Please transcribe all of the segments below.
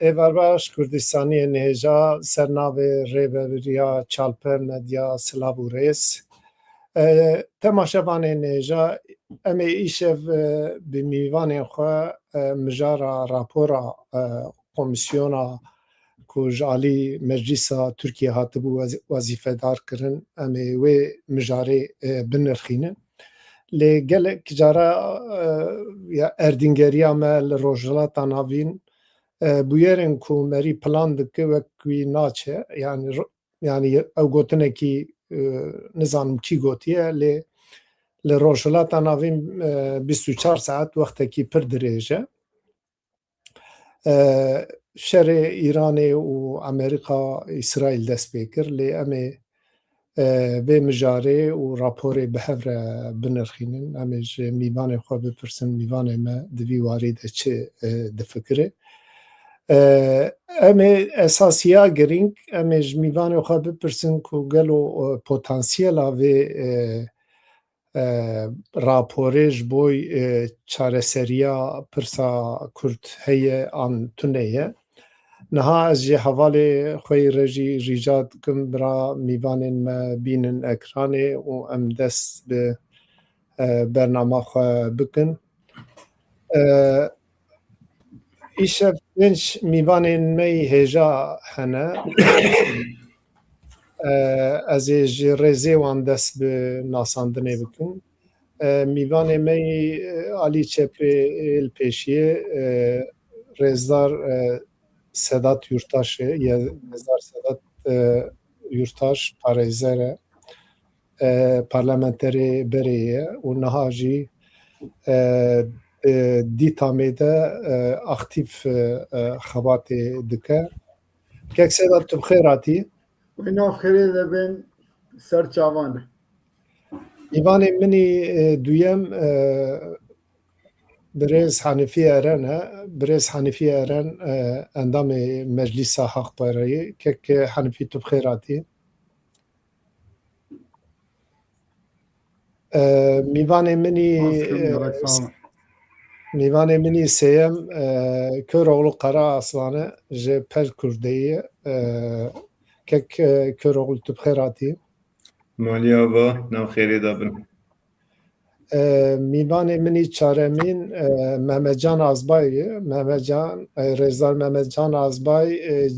Evarbaş Kurdistanê nêja sernavê rêveberiya Çalper Medya Silav û Rêz. Temaşevanê nêja em ê îşev bi mîvanên xwe mijara rapora komisyona ku ji alî Meclîsa Tirkiye hatibû wezîfedar kirin, em ê wê mijarê binirxînin. Lê gelek cara erdîngeriya me li Rojhilata Navîn bûyerên ku merî plan dike wek wî naçe, yanî ew gotinekî nizanim kî gotiye lê li Rojhilata Navîn 24 saet wextekî pir dirêj e. Şerê Îranê û Amerîka İsraîl dest pê kir lê em ê vê mijarê û raporê bi hev re binirxînin. Em ê ji mîvanê xwe bipirsin mîvanê me di vî warî de çi difikire. Em ê esasiya girîng em ê ji mîvanê xwe bipirsin ku gelo potansiyela vê raporê ji bo çareseriya pirsa Kurd heye an tune ye. Niha ez jê hevalê xwe re jî rica dikim bira mîvanên me bînin ekranê û em dest bi bernama xwe bikin. Îşev pênc mîvanên me yê hêja hene. Ez ê ji rêzê wan dest bi nasandinê bikim. Mîvanê me yê alî çepê êlpêşiyê Rêzdar Sedat Yurtaş e, Rêzdar Sedat Yurtaş parêzer e, parlamenterê berê ye û niha jî dîtamê de aktif xebatê dike. Kek Sedat tu bi xêr hatî? Wê nav xêrê dibin ser çavan e. Mîvanê minî duyem Birêz Hanîfî Eren e. Birêz Hanîfî Eren endamê Meclîsa Haqpereyê. Kek Hanîfî tu bi xêr hatî? Mîvanê minî sêyem Köroğlu Qara Aslan e ji Pelkurdeyê. Kek Köroğlu tu bi xêr hatî? Malî ava nav xêrê dabin. Mîvanê minî çaremîn Mehmetcan Azbay ye. Rêzdar Mehmetcan Azbay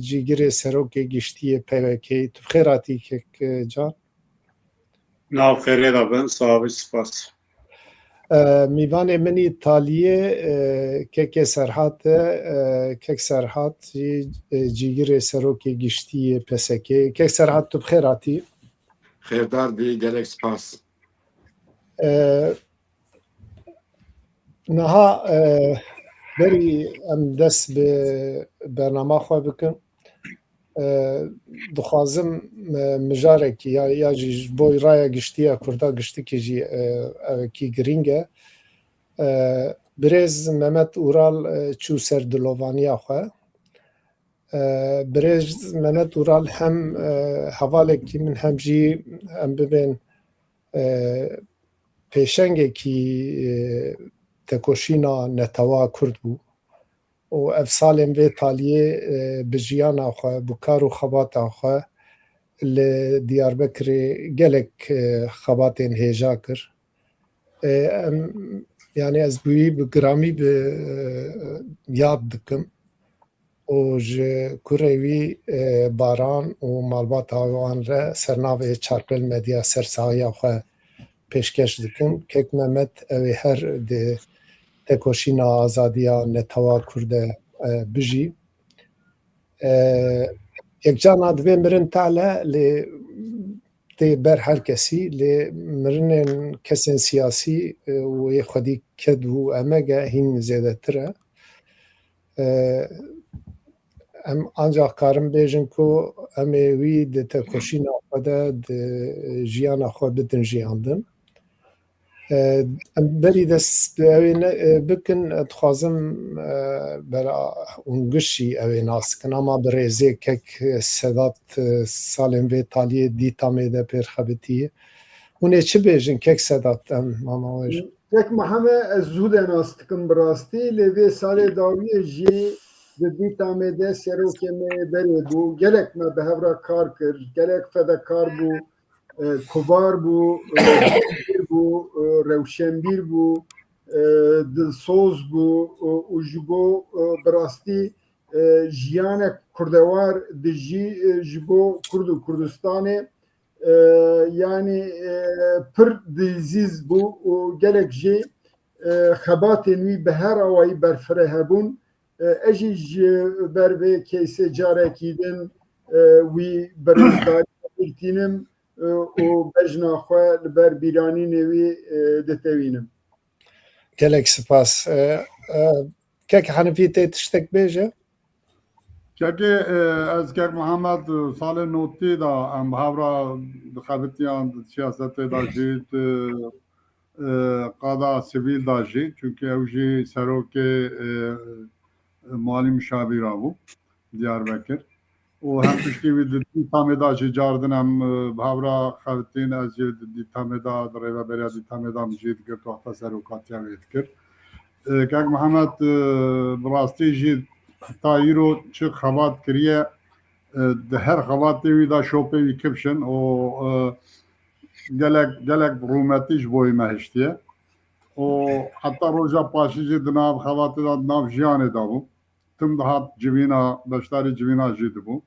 cîgirê serokê giştiyê PKK'yê. Tu bi xêr hatî kek can? Nav xêrê dabin, sawî spas. Mîvanê minî Taliyê Kekê Serhat e. Kek Serhat jî cîgirê serokê giştiyê PSK'yê. Kek Serhat tu bi xêr hatî? Xêrdar bî gelek spas. Niha berî em dest bi bernama xwe bikin. Dixwazim mijarekî ya jî ji bo raya giştiya Kurda giştikî jî evekî giring e. Birêz Mehmet Ural çû ser dilovaniya xwe. Birêz Mehmet Ural hem hevalekî min hem jî em bibên pêşengekî tekoşîna netewa Kurd bû û ev salên vê taliyê bi jiyana xwe, bi kar û xebata xwe li Diyarbekirê gelek xebatên hêja kir. Yani ez wî bi giramî bi yad dikim û ji kurê wî baran û malbata wan re sernavê Çalper Medya sersahiya xwe pêşkeş dikim. Kek Mehmet ew ê her di tekoşîna azadiya netewa Kurd de bijî. Yekcana divê mirin tale lê tê ber her kesî lê mirinên kesên siyasî wê xwedî ket û emege hîn zêdetir e. Em ancak karin bêjin ku em ê wî di tekoşîna xwe de di jiyana xwe bidin jiyandin. Em berî dest bi ew ê bikin dixwazim bera hûn giş jî ew ê nas bikin ama bi rêzê kek Sedat salên vê taliyê dîtamê de pêrxebitiye. Hûn ê çi bêjin kek Sedat em mama Kek Meheme ez zû de nas dikim bi rastî lê vê salê dawiyê jî دیتا می ده سروک می بری بو گلک ما به هفرا کار کر گلک فداکار بو کوبار بو بیر بو روشنبیر بو دلسوز بو و جبو براستی جیان کردوار دجی جبو کرد و کردستانه yani pir diziz bû û gelek jî xebatên wî bi her awayî berfireh hebûn ez jî ji ber vê kesê carekî din wî birêzdarî girtînim û bejna xwe li ber bîranînê wî ditewînim. Gelek spas. Kek Hanifî tê tiştek bêje? Çekê ez kek Mihemed salê notî da em hevra dixebitiyan siyasetê da jî qada sivîl da jî çünkü ew jî serokê malî müşavîra bû Diyarbekir û hem piştî wî di dîtamê da jî cardin em hevra xebitîn ez jî di dîtamê da di rêveberiya dîtamê da min jî dikir tohta serokatiya wê dikir. Kek Mihemed bi rastî jî ta îro çi xebat kiriye di her xebatê wî da şopê wî kipşin û gelek rûmetî ji bo wî me hiştiye û heta roja paşî jî di nav xebatê da nav jiyanê da bû tim dihat civîna beşdarî civîna jî dibû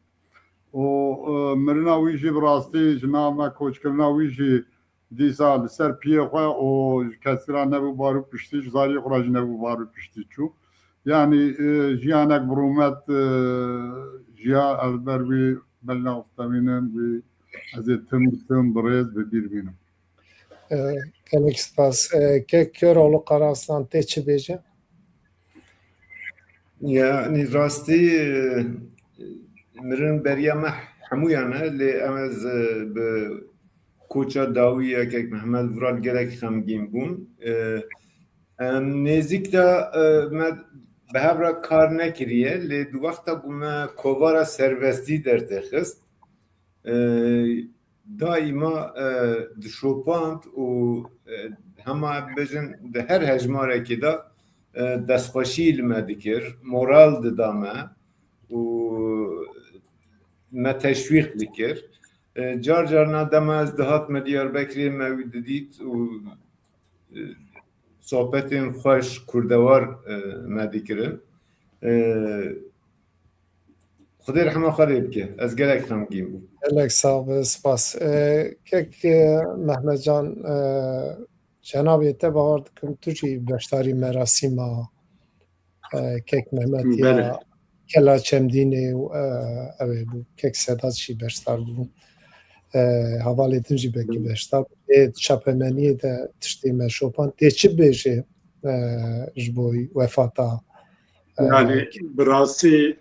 û mirina wî jî bi rastî ji nav me koçkirina wî jî dîsa li ser piyê xwe û kesîra nebû barû piştî ji zariyê xwe ra jî nebû barû piştî çû. Yani jiyanek bi rûmet jiya ez ber wî belna xtemînin wî ez ê tim birêz bi bîr bînim. Gelek spas. Kek Köroğlu Qaraslan tê çi bêje? Yani rastî mirin beriya me hemûyan e lê em ez bi koça dawî yekek Mihemed Vural gelek xemgîn bûn. Em nêzik da me bi hevra kar nekiriye lê du wexta ku me kovara serbestî dertexist daîma dişopand û hema bêjin di her hejmarekê da destxweşî li me dikir, moral dida me û me teşwîq dikir. Car carna dema ez dihat me Diyarbekirê me wî didît û sohbetên xweş kurdewar me dikirin. Xwedê rehma xwe lê bike. Ez gelek xemgîn bûm. Gelek sağ ol, spas. Kek Mehmetcan cenabê te bawer dikim tu jî beşdarî merasîma kek Mehmetiya Kela Çemdînê û ew ê bû. Kek Sedat jî beşdar bû. Hevalê din jî belkî beşdar. Ê çapemeniyê de tiştê me şopan. Tê çi bêje ji bo wefata? Yani bi rastî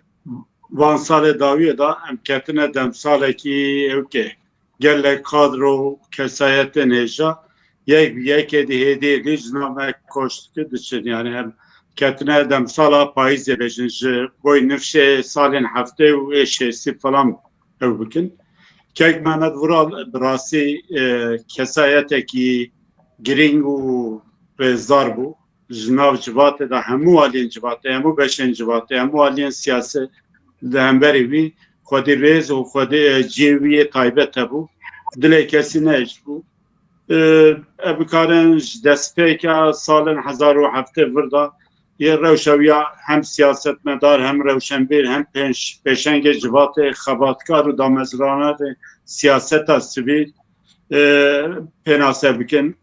van salê dawiyê da em ketine demsalekî ewkê gelek kadro kesayetên hêja yekê di hêdiyê ji nav me koçtikî diçin yani em ketine demsala payîzê bêjin ji bo nifşê salên heftê û êşêsî falan ew bikin. Kek Mehmed Vural bi rastî kesayetekî giring û rêzdar bû. Ji nav civatê de hemû aliyên civatê, hemû beşên civatê, hemû aliyên siyasê li hemberî wî xwedî rêz û xwedî cêwiyê taybet hebû. Dilê kesî nehişbû. Ev bikarin ji destpêka salên 2007 vir da yê rewşewiya hem siyasetmedar hem rewşenbîr hem pêşengê civatê xebatkar û damezranerê siyaseta sivîl pênase bikin.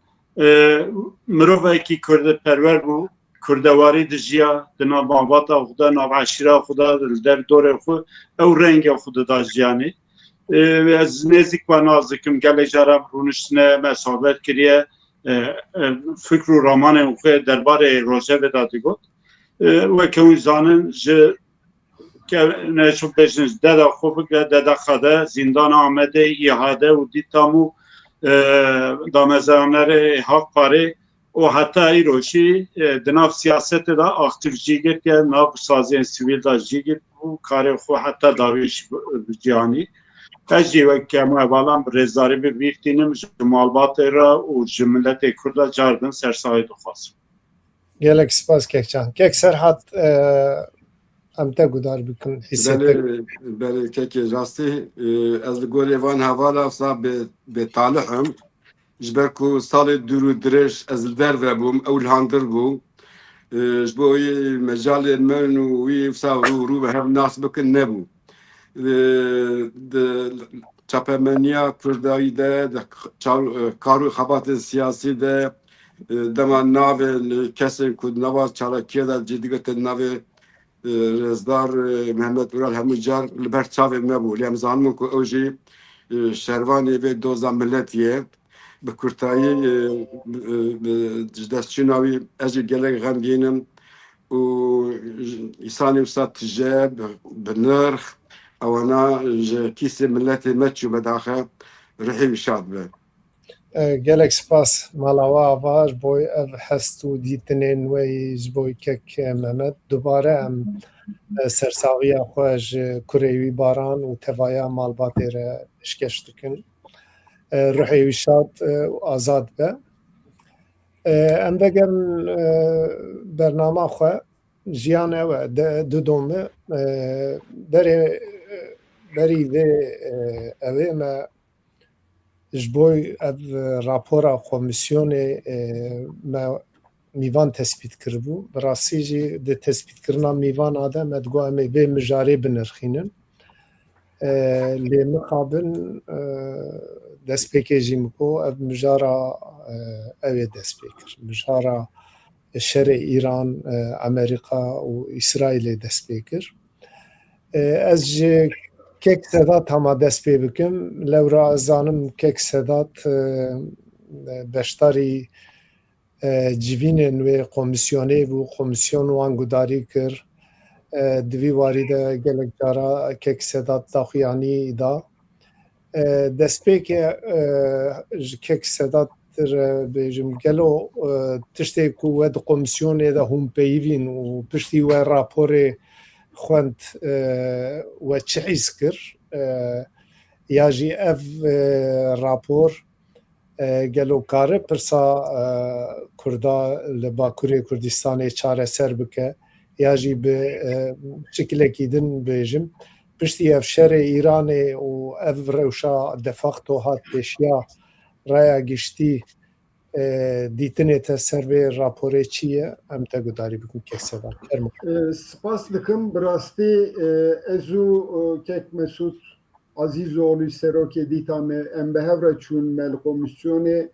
Mirovekî kurdperwer bû, kurdewarî dijiya di nav malbata xwe de, nav eşîra xwe de, li der dorê xwe ew rengê xwe dida jiyanê. Ez nêzik ve naz dikim gelek jara rûniştine me sohbet kiriye fikr û ramanên xwe derbarê rojevê da digot. Weke hûn zanin ji neçû bêjin ji deda xwe bigre deda xede zîndana Amedê îhade û dîtam û damezranerê Haqparê û heta îro jî di nav siyasetê da aktif jî girtiye nav saziyên sivîl da jî girt û karê xwe heta dawî bi cihanî. Ez jî wekî hemû hevalan bi rêzdarî bibîrtînim ji malbatê re û ji milletê Kurd re cardin sersahî dixwazim. Gelek spas Kekcan. Kek Serhat em te gudar bikin hissettir. بله که راستی از گوری وان هوالا صاحب به طالعم جبر کو سال درو درش از در و بوم اول هاندر بو جبوی مجال من و وی فسا رو به هم ناس بکن نبو چاپمنیا کردایی ده کارو خبات سیاسی ده دمان ناو کسی کود نواز چالاکیه ده جدیگت ناو رزدار محمد ورال هموجار لبر چاوی نبو لیم زانمون که اوجی شروانی و دوزا ملتیه به کرتایی دستچیناوی اجی گلک غمگینم و ایسانی وسط تجاب بنرخ اوانا کیسی ملتی مچو بداخه رحیم شاد به gelek spas malawa avaş boy ev hest û dîtinên wê ji bo kek Mehmet dubare em sersaxiya xwe ji kurê wî baran û tevaya malbatê re pêşkeş dikin. Ruhê wî şad û azad be. Em vegerin bernama xwe jiyan ew e du domê berî vê evê me ji bo ev rapora komisyonê me mîvan tespît kiribû. Bi rastî jî di tespîtkirina mîvana de me digot em ê vê mijarê binirxînin. Lê mixabin destpêkê jî miko ev mijara ew ê dest pê kir. Mijara şerê İran, Amerîka û İsraîlê dest pê kir. Ez ji kek Sedat hema dest pê bikim. Lewra ez zanim kek Sedat beşdarî civînên wê komisyonê bû, komisyon wan gudarî kir. Di vî warî de gelek cara kek Sedat daxuyanî da. Destpêkê ji kek Sedat bêjim gelo tiştê ku we di komisyonê de hûn peyivîn û piştî we raporê xwend we çi hîs kir ya jî ev rapor gelo kare pirsa Kurda li Bakurê Kurdistanê çareser bike ya jî bi şekilekî din bêjim piştî ev şerê İranê û ev rewşa de facto hat pêşiya raya giştî dîtinê te ser vê raporê çi ye em te gudarî bikin kek Sedat. Spas dikim bi rastî ez û kek Mesûd Azîzoğlu serokê dîta me em bi hev re çûn me li komisyonê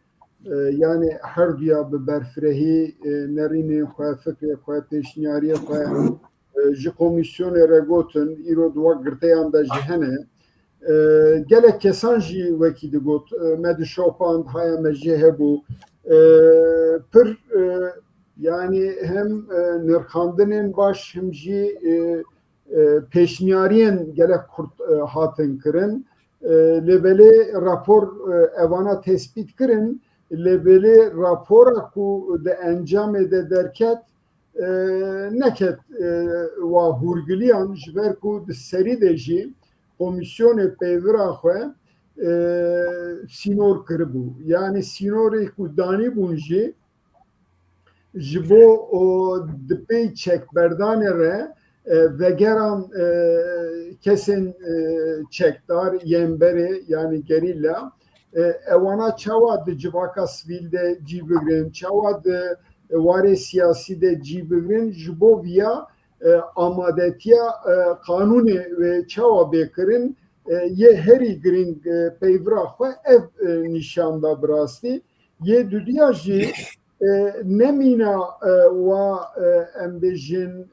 yani her duya bi berfirehî nerînên xwe fikrê xwe pêşniyariyê xwe ji komisyonê re gotin îro di wek girteyan de jî hene gelek kesan jî wekî digot me dişopand haya me jê hebû pir yani hem nirxandinên baş hem jî pêşniyariyên gelek Kurd hatin kirin lêbelê rapor evana tespît kirin lêbelê rapora ku di encamê de derket neket wa hûrgiliyan ji ber ku di serî de jî komisyonê peyvira xwe sînor kiribû yani sînorê ku danîbûn jî ji bo di pey çekberdanê re vegeran kesên çekdar yên berê yani gerîla ewana çawa di civaka sivîl de cî bigirin çawa di warê siyasî de cî bigirin ji bo viya amadetiya kanûnê ve çawa bêkirin yê herî giring peyvira xwe ev nîşan da bi rastî yê dudiya jî nemîna wa em bêjin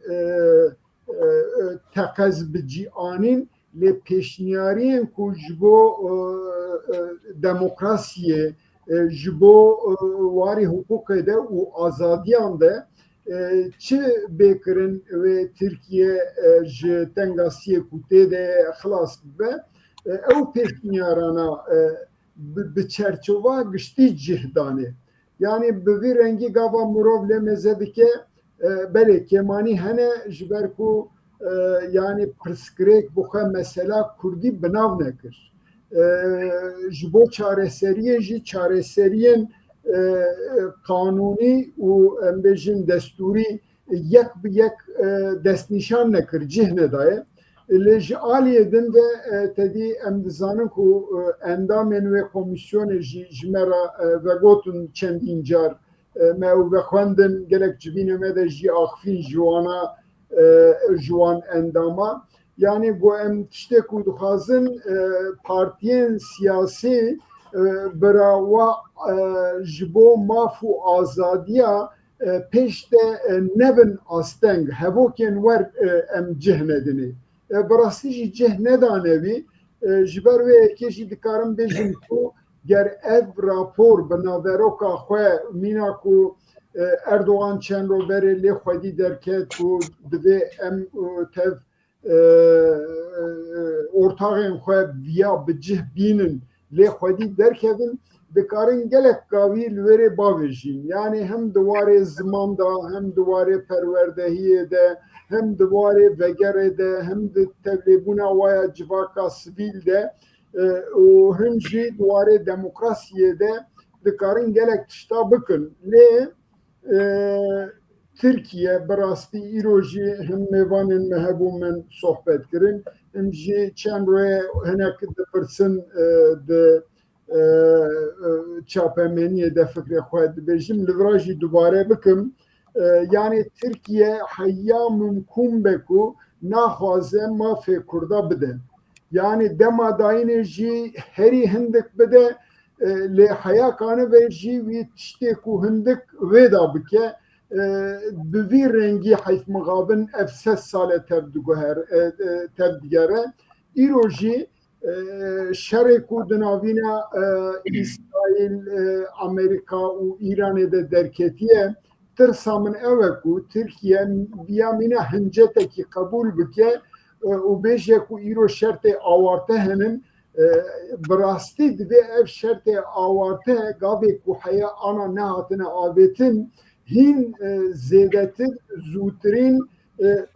teqez bi cîanîn lê pêşniyariyên ku ji bo demokrasiyê ji bo warî hukukê de û azadiyan de çi bêkirin wê Tirkiye ji tengasiyê ku tê de xilas bibe ew pêşniyarana bi çerçova giştî cih danê yani bi vî rengî gava mirov lê meze dike belê kemanî hene ji ber ku yani pirsgirêk bi xwe mesela Kurdî binav nekir ji bo çareseriyê jî çareseriyên kanûnî û em bêjin destûrî yek bi yek destnîşan nekir cih nedaye li ji aliyê din de tedî em dizanin ku endamên wê komîsyonê jî ji me re vegotin çendîn car me ew vexwendin gelek civînê me de jî axivîn ji wan endama yani got em tiştê ku dixwazin partiyên siyasî bira wa ji bo maf û azadiya pêş de nebin asteng hevokên wer em cih nedinê bi rastî jî cih nedanevî ji ber wê yekê jî dikarim bêjim ku ger ev rapor bi naveroka xwe mîna ku Erdoğan çend roberê lê xwedî derket ku divê em tev ortaxên xwe viya bi cih bînin lê xwedî derkevin dikarin gelek gavî li wêrê bavêjîn yani hem di warê ziman da hem di warê perwerdehiyê de hem di warê vegerê de hem di tevlêbûna waya civaka sivîl de û him jî di warê demokrasiyê de dikarin gelek tişta bikin lê Tirkiye bi rastî îro jî him mêvanên me hebû min sohbet kirin him jî çend royê hinek dipirsin di çapemeniyê de fikrê xwe dibêjim li vir jî dubare bikim yani Tirkiye heyya mumkûn be ku naxwaze mafê Kurda bide yani dema dayînê jî herî hindik bide lê heyakanê ve jî wî tiştê ku hindik wê da bike bi vî rengî heyf mixabin ev 8 sale tev digere îro jî şerê ku di navîna İsraîl Amerîka û Îranê de derketiye tirsa min ew e ku Tirkiye viya mîna hincetekî qebûl bike û bêje ku îro şertê awarte henin bi rastî divê ev şertê awarte gavê ku heye ana nehatine avêtin hîn zêdetir zûtirîn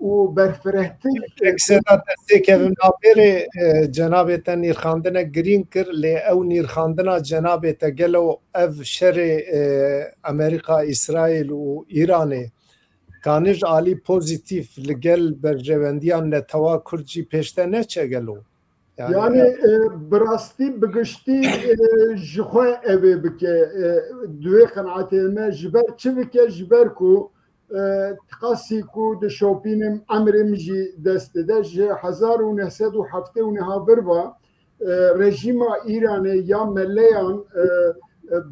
û berfirehtir Ekseda destêkevin navbêrê cenabê te nîrxandinek girîn kir lê ew nîrxandina cenabê te gelo ev şerê Amerîka, İsraîl û Îranê kanîj alî pozîtîf li gel berjevendiyan Netewî Kurd jî pêş te neçe gelo yani bi rastî bi giştî ji xwe evê bike duê qenaetê me ji ber çi bike ji ber ku qasî ku di şopînim emirê min jî dest dide ji 1979 bir va rejîma Îranê ya meleyan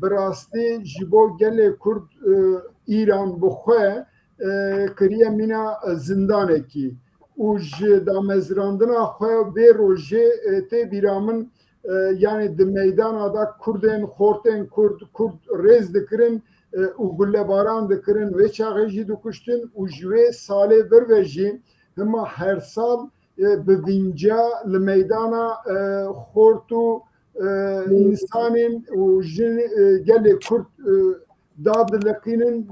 bi rastî ji bo gelê Kurd Îran bi xwe kiriye mîna zindanekî û ji damezrandina xwe vê rojê tê bîra min yani di meydana da Kurdên xortên Kurd rêz dikirin û gullebaran dikirin vê çaxê jî dikuştin û ji wê salê vir ve jî hima her sal bi vînca li meydana xort û însanên û jin gelê Kurd dadiliqînin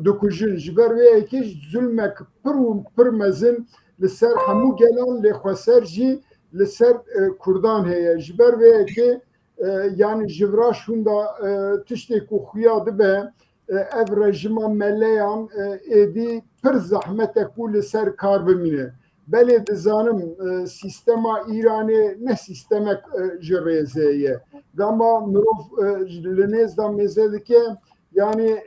dikujin ji ber wê yekê zulmek pir û pir mezin li ser hemû gelan lê xweser jî li ser Kurdan heye ji ber wê yekê yani ji vira şûn da tiştê ku xuya dibe ev rejima meleyan êdî pir zehmetek û li ser kar bimîne belê dizanim sîstema Îranê ne sîstemek ji rêzê ye gama mirov li nêz da mêze dike yani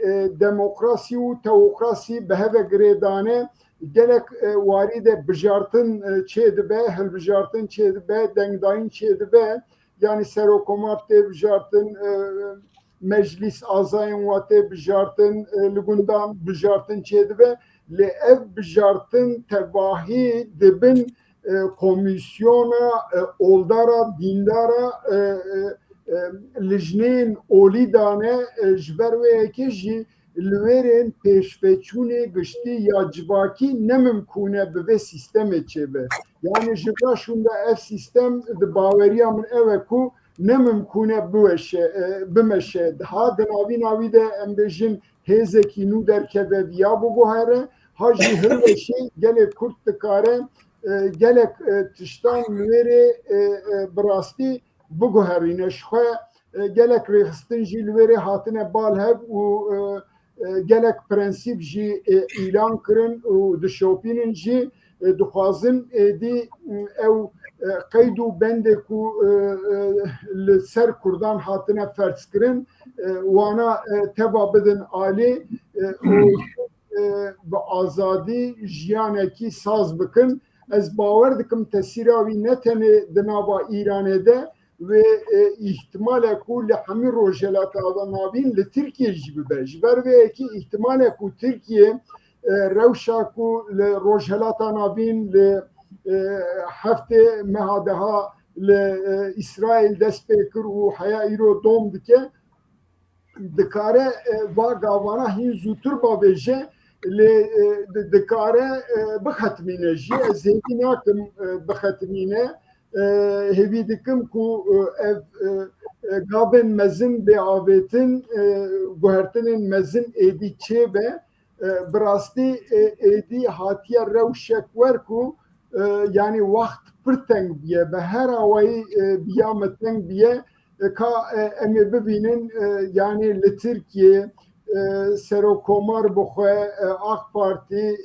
demokrasî û teokrasî bi heve girêdane gelek warî de bijartin çê dibe hilbijartin çê dibe dengdayîn çê dibe yani serokkomar tê bijartin meclis azayên wa tê bijartin li gundan bijartin çê dibe lê ev bijartin tevahî dibin komisyona oldara dîndara lijnên olî dane ji ber wê yekê jî li wêrên pêşveçûnê giştî ya civakî nemimkûn e bi vê sîstemê çêbe yani ji vira şûn da ev sîstem di baweriya min ew e ku nemimkûn e bimeşe ha di navîna wî de em bêjin hêzekî nû derkeve viya biguhere ha jî hirveşê gelê Kurd dikare gelek tiştan li wêrê bi rastî biguherîne ji xwe gelek rêxistin jî li wêrê hatine bal hev û gelek prensip jî îlan kirin û dişopînin jî dixwazin êdî ew qeyd û bendê ku li ser Kurdan hatine ferskirin wana teva bidin alê û bi azadî jiyanekî saz bikin. Ez bawer dikim tesîra wî ne tenê di nava Îranê de ve ihtimale ku li hemî rojhelata navîn li Tirkiye jî bibe. Ji ber vê yekî ihtimale ku Tirkiye rewşa ku li rojhelata navîn li heftê meha deha li İsrail dest pê kir û heya îro dom dike dikare va gavana hîn zûtir bavêje li dikare bixetmîne jî ez hêvî nakim bixetmîne hêvî dikim ku ev gavên mezin bê avêtin guhertinên mezin êdî çêbe bi rastî êdî hatiye rewşek wer ku yani waxt pir teng biye bi her awayî biya me teng biye ka em ê bibînin yani li Tirkiye Serokomar bixwe AK Parti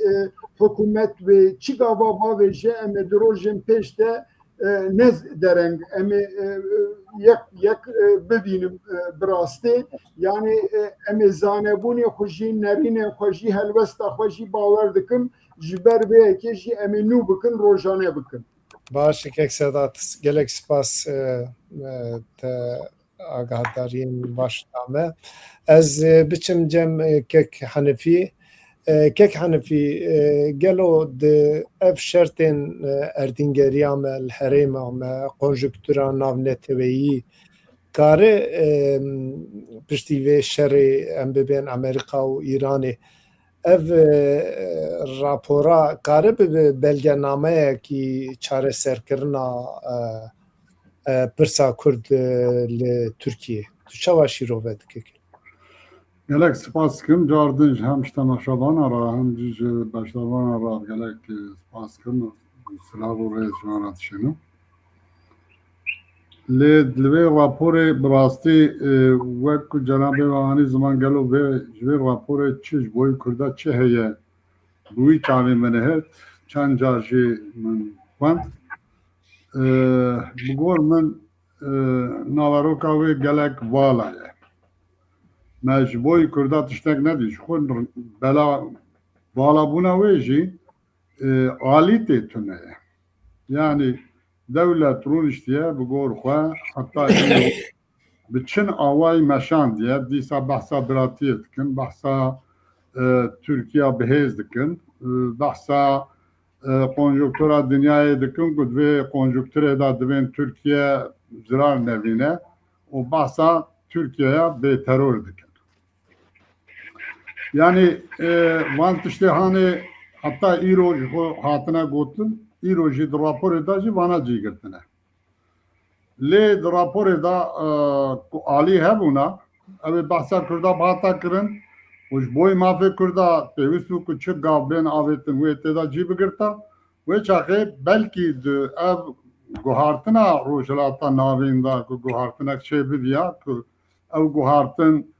hikûmet wê çi gava bavêje em ê di rojên pêş de nez dereng em ê yek bibînim bi rastî yani em ê zanebûnê xwe jî nerînên xwe jî helbesta xwe jî bawer dikim ji ber vê yekê jî em ê nû bikin rojane bikin. Baş Sedat gelek spas te agadariyên baş dame. Ez biçim cem Kek Hanefî. Kek Hanefî gelo di ev şertên erdîngeriya me li herêma me konjuktura navneteweyî kare piştî vê şerê em bibên Amerîka û Îranê ev rapora kare bibe belgenameyekî çareserkirina pirsa Kurd li Tirkiye. Tu çawa şîrove dike? Gelek spas kim cardin hem temaşabana ra hem ji beşdavana ra gelek spas kim silav û rêz jwana dişînin. Lê li vê raporê bi rastî wek ku cenabê anî ziman gelo vê ji vê raporê çi ji bo Kurda çi heye bi wî çavê min hêt çend car jî min xwend bi gor min naveroka wê gelek vala ye. Me ji bo Kurda tiştek nedî ji xwe bela valabûna wê jî alî tê tune ye. Yani devlet rûniştiye bi gor xwe heta bi çin awayî meşandiye dîsa behsa biratiyê dikin, behsa Tirkiya bihêz dikin, behsa konjuktura dinyayê dikin ku divê konjukturê da divên Tirkiye zirar nevîne û behsa Tirkiyeya bêteror dikin. Yani van tiştê hanê heta îro ji xwe hatine gotin îro jî di raporê da jî vana cîgirtine. Lê di raporê da ku alî hebûna ew ê behsa Kurda hata kirin û ji bo mafê Kurda pêwîst bû ku çi gav bên avêtin wê têda cî bigirta wê çaxê belkî di ev guhartina rojhilata navîn da ku guhartinek çê bidiya ku ew guhartin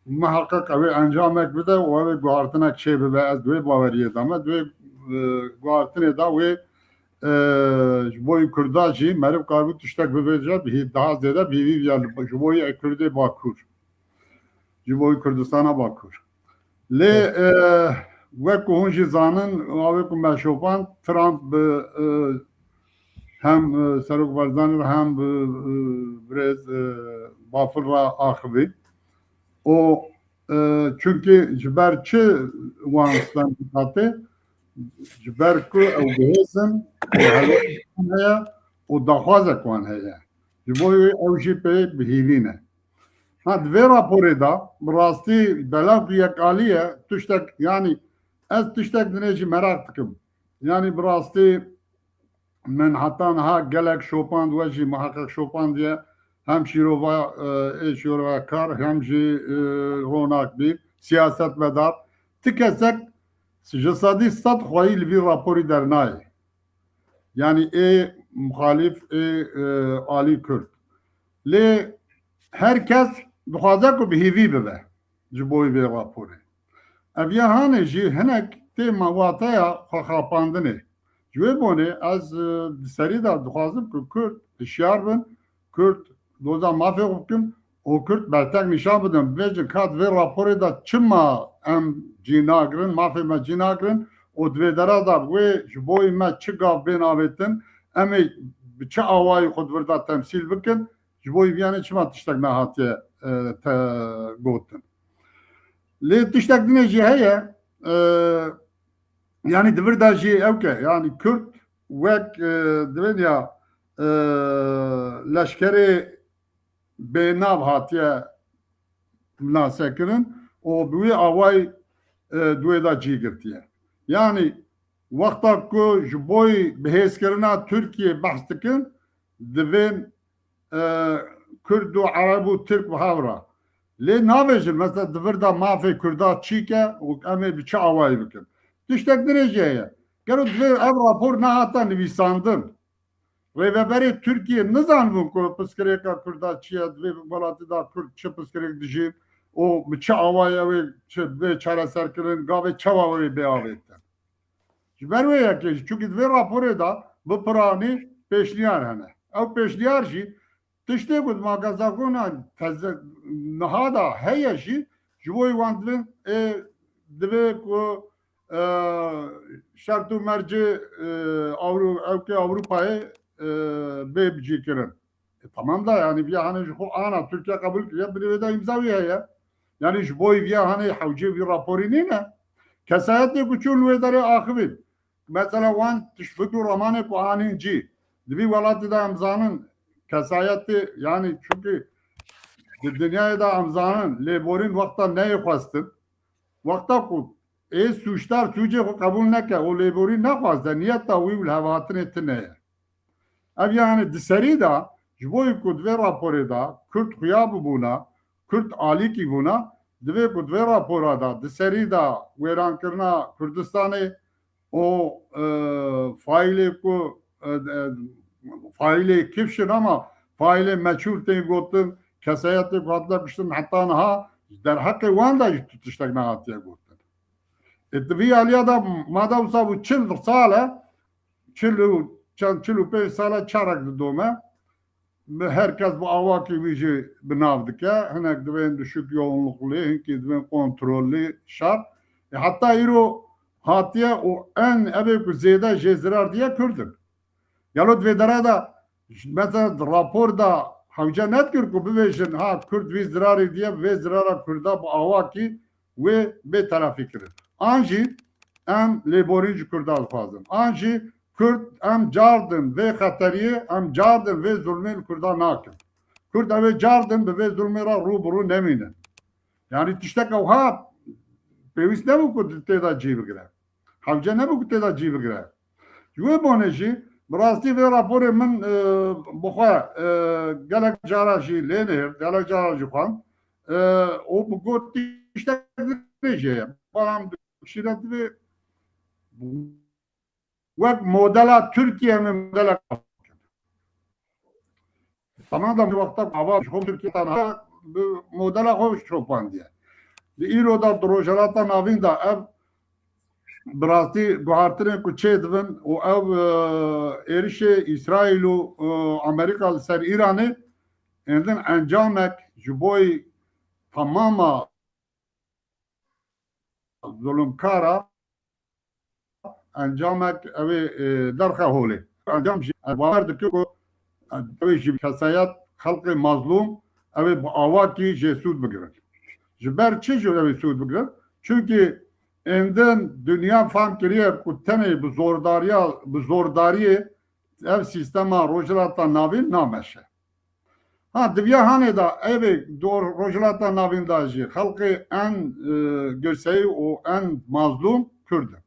muhakkak ew ê encamek bide û ew ê guhartinek çê bibe ez divê baweriyê dame divê guhartinê da wê ji bo Kurda jî meriv karbû tiştek bibêje daha zêde bîvî ya ji bo Kurdê Bakur ji bo Kurdistana Bakur. Lê wek ku hûn jî zanin avê ku me şopan Trump bi hem Serokbarzanî hem bi birêz Bafir ra axivî o çünkü ji ber çi wan standartê ji ber ku ew bihêzin heye û daxwazek wan heye ji bo ew jî pê bihîvîne. Ha divê raporê da bi rastî belav ku yekalîye tiştek yani ez tiştek dinê jî merak dikim. Yani bi rastî min heta niha gelek şopand we jî muheqqeq şopandiye hem şîrova şîrova kar hem jî ronak bîr siyasetmedar ti kesek ji sedî sed xwayî li vî raporî dernayê. Yani muhalif alî Kurd. Lê herkes dixwaze ku bi hêvî bibe ji bo vê raporê. Ev ya hanê jî hinek têma wateya xwexapandinê. Ji wê bonê ez di serî de dixwazim ku Kurd hişyar bin, Kurd doza mafê xwe bikin û Kurd bertek nîşan bidin bibêjin kat vê raporê de çima em cî nagirin, mafê me cî nagirin û di vê dera de wê ji boî me çi gav bên avêtin em ê bi çi awayî xwe di wir de temsîl bikin ji bo viyanê çima tiştek nehatiye gotin. Lê tiştek dinê jî heye yani di wir de jî ew ke yani Kurd wek divên ya leşkerê bênav hatiye nasekirin û bi wê awayî duê de cî girtiye. Yani wexta ku ji boî bihêzkirina Tirkiye behs dikin divên Kurd û Ereb û Tirk bi hevra. Lê navêjin mesela di vir de mafê Kurda çîke û em ê bi çi awayî bikin. Tiştek dinê jî heye. Gelo divê ev rapor nehata nivîsandin. Rêveberê Tirkiye nizanibûn ku piskirêka Kurda çi ye, divê welatê de Kurd çi piskirêk dijîn û bi çi awayî ew ê vê çareserkirin, gavê çawa wê bê avêtin. Ji ber wê yekê çûkî divê raporê de bi piranî pêşniyar hene. Ew pêşniyar jî tiştê ku magazakona niha da heye jî ji bo wan divin divê ku şert û mercê ewkê Ewropayê bê bicîkirin. Tamam da yani viya hani ji xwe ana Tirkiye qebûl kiriye bi vê de îmza wî heye. Yani ji bo viya hani hewcê vî raporî nîne. Kesayetê ku çûn wê derê axivîn. Mesela wan tişfik û romanê ku anîn cî divî welatê de em zanin kesayetê yani çünkü dünyayê de em zanin lêborîn wexta neyê xwestin. Wexta ku ê sûcdar sûcê xwe qebûl neke û lêborîn nexwazde niyeta wî li hevatinê tune ye. Ev yani di serî de ji bo ku divê raporê de Kurd xuya bibûna, Kurd alîkî bûna divê ku divê rapora da di serî de wêrankirina Kurdistanê û faîlê ku faîlê kifşin ama faîlê meçhûl tên gotin kesayetê ku hatine biştin heta niha derheqê wan de jî tiştek nehatiye gotin. Di vî aliya da mada wisa bû çil sal e çil û pênc sal e çarek didome herkes bu avakî wî jî bi nav dike hinek divên düşük yoğunluklî hinkî divên kontrollî şer heta îro hatiye û en evê ku zêde jê zirar diye Kurdin. Gelo divê dere de mesela rapor da hewce nedkir ku bibêjin ha Kurd vî zirarê diye vê zirara Kurda bi awakî wê bêterefî kirin. An jî em lêborîn ji Kurda dixwazin. An jî Kurd em cardin vê xeteriyê em cardin vê zulmê li Kurda nakin. Kurd ew ê cardin bi vê zulmê re rûbirû nemînin. Yani tiştek ew hat pêwîst nebû ku têda cî bigire. Hewce nebû ku têda cî bigire. Ji wê bonê jî bi rastî vê raporê min bi xwe gelek cara jî lê nêr, gelek cara jî xwand û bi got tiştek jê ye. Balam şîret divê wek modela Türkiye mi modela tamam da bir vakta hava xwe Türkiye tanha modela xwe şopandiye. Di îro da rojalata navîn da ev bi rastî guhartinê ku çê dibin û ev êrişê İsraîl û Amerîka li ser İranê endin encamek ji bo tamama zulmkara encamek ew ê derxe holê. Encam jî bawer dike ku ew jî kesayet xelkê mazlûm ew ê bi awakî jê sûd bigirin. Ji ber çi jî ew ê sûd bigirin? Çünkü endin dünya fam kiriye ku tenê bi zordariyê ev sistema rojilata navîn nameşe. Ha diviya hanê da evê rojilata navîn da jî xelkê en görseyî û en mazlûm Kurdin.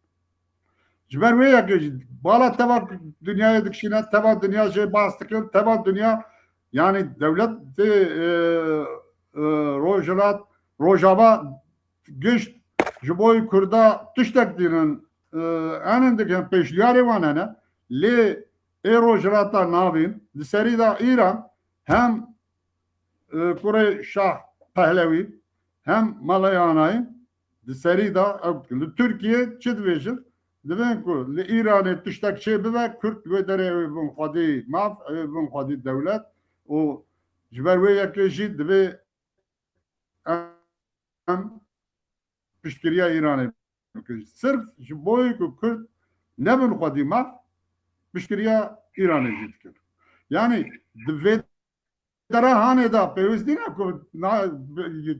Ji ber wê yekê jî bala teva dünyayê dikişîne teva dünya jê bahs dikin teva dünya yani devletê rojava gişt ji bo Kurda tiştek dînin enin dikin pêşniyarê wan hene lê ê rojilata navîn di serî da İran hem kurê şah Pehlevi hem Malayanayı seri da Türkiye çi dibêjin dibên ku li İranê tiştek çê bibe Kürt wê derê ew bin xwedî mav ew bin xwedî dewlet û ji ber wê yekê jî divê em piştgiriya İranê bikin. Sırf ji boî ku Kürt nebin xwedî mav piştgiriya İranê jî dikin. Yani divê dera hanê da pêwîst nîne ku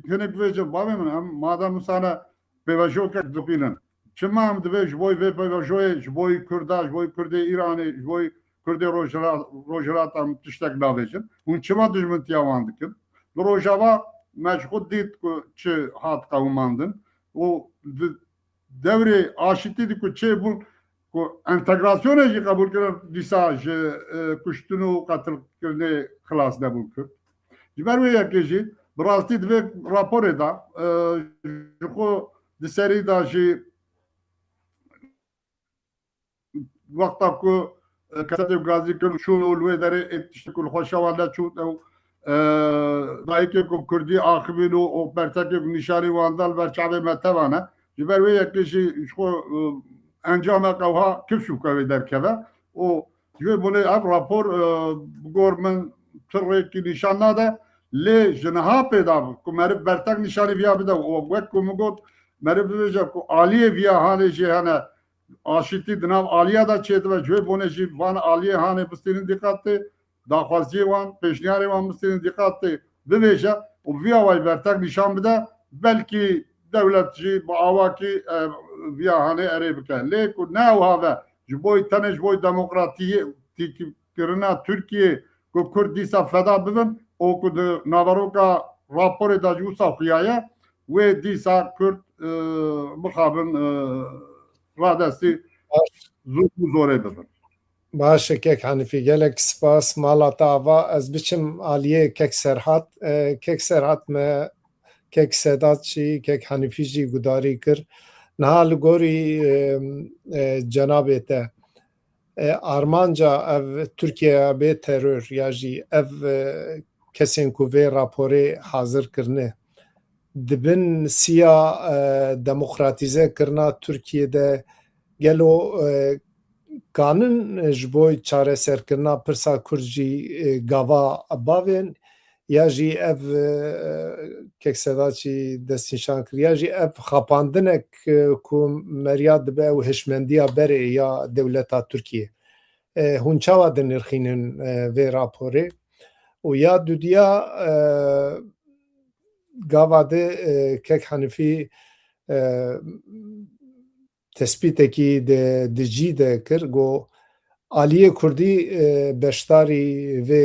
hinek dibêje bavê min em madem sana pêvajokek dibînin. Çima em divê ji bo vê pêvajoyê ji bo Kurda, ji bo Kurdê İranê, ji bo Kurdê Rojhilat em tiştek navêjin. Hûn çima dijmintiya wan dikin? Li Rojava meşxûd dît ku çi hat qewmandin û devrê aşitî dî ku çê bûn ku entegrasyonê jî qebûl kirin dîsa ji kuştin û qetilkirinê xilas nebûn Kürt. Ji ber wê yekê jî bi rastî divê raporê da ji xwe di serî da jî wexta ku kesetê gazî kirin çûn û li wê derê tiştî ku li xweşa wan neçûn ew dayîkê ku Kurdî axivîn û bertekê ku nîşanî wan da li ber çavê me tevan e. Ji ber wê yekê jî ji xwe encamek ewha kifşûk ew ê derkeve û ji wê bonê ev rapor bi gor min tirrekî nîşan nade lê ji niha pêda ku meriv bertek nîşanî viya bide û wek ku min got meriv bibêje ku aliyê viya hanê jî hene aşitî di nav aliya da çêdibe ji wê bonê jî van aliyê hanê bistêrîn dîqatê daxwaziyê wan pêşniyarê wan bistêrîn dîqatê bibêje û viya wayê bertek nîşan bide belkî devlet jî bi awakî viya hanê erê bike. Lê ku ne ewha ve ji bo tenê ji bo demokratiyê tîkirina Türkiye ku Kurd dîsa feda bibin û ku di navaroka raporê da jî wisa xuyaye wê dîsa Kurd bixabin radestî zû zorê bibin. Baş kek Hanifî gelek spas mala te ava ez biçim aliyê kek serhat me kek Sedat jî kek Hanifî jî gudarî kir niha li gorî cenabê te armanca ev Türkiyeya bê terör ya jî ev kesên ku vê raporê hazir kirine dibin siya demokratîze kirina Türkiye'de gelo kanun ji bo çareserkirina pirsa Kurd jî gava bavên ya jî ev kek Sedat jî destnîşan kir ya jî ev xapandinek ku meriya dibe û hişmendiya berê ya dewleta Tirkiye hûn çawa dinirxînin vê raporê û ya dudiya gava de kek Hanifî tespîtekî di cî de kir got aliyê Kurdî beşdarî vê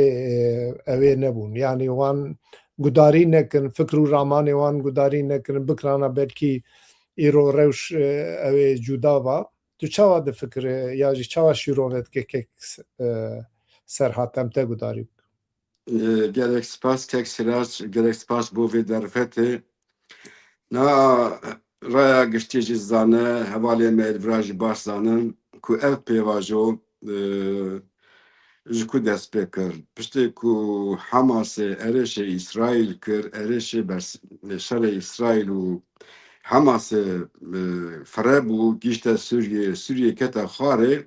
ew ê nebûn yanî wan gudarî nekin fikr û ramanê wan gudarî nekirin bikirana belkî îro rewş ew ê cuda ba tu çawa difikirî ya jî çawa şîrove dike kek Serhat em te gudarî Gerek spas kek Sirac gerek spas bo vê derfetê na raya giştî jî zane hevalê me êdivira jî baş zanin ku ev pêvajo ji ku dest pê kir piştê ku Hamasê êrişê İsraîl kir êrişê şerê İsraîl û Hamasê firebû gîşte Sûriyê kete xwarê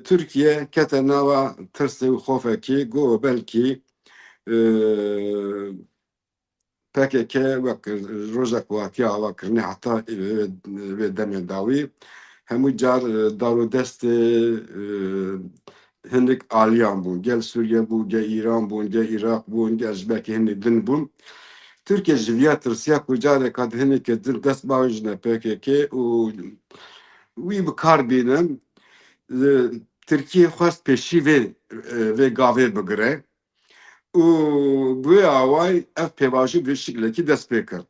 Türkiye kete nava tirsê û xofekê got belkî PKK wek rojek watiya ava kirinê heta vê demê dawî hemû car darodestê hinek aliyan bûn gel Sûriye bû gel İran bûn gel Iraq bûn gel ji belkî hinek din bûn Türkiye ji viya tirsiya ku carek hat hinekê din dest bawî jine PKK û wî bi kar bînin Tirkiye xwest pêşî vê gavê bigire û bi wê awayî ev pêvajî bi şiklekî dest pê kir.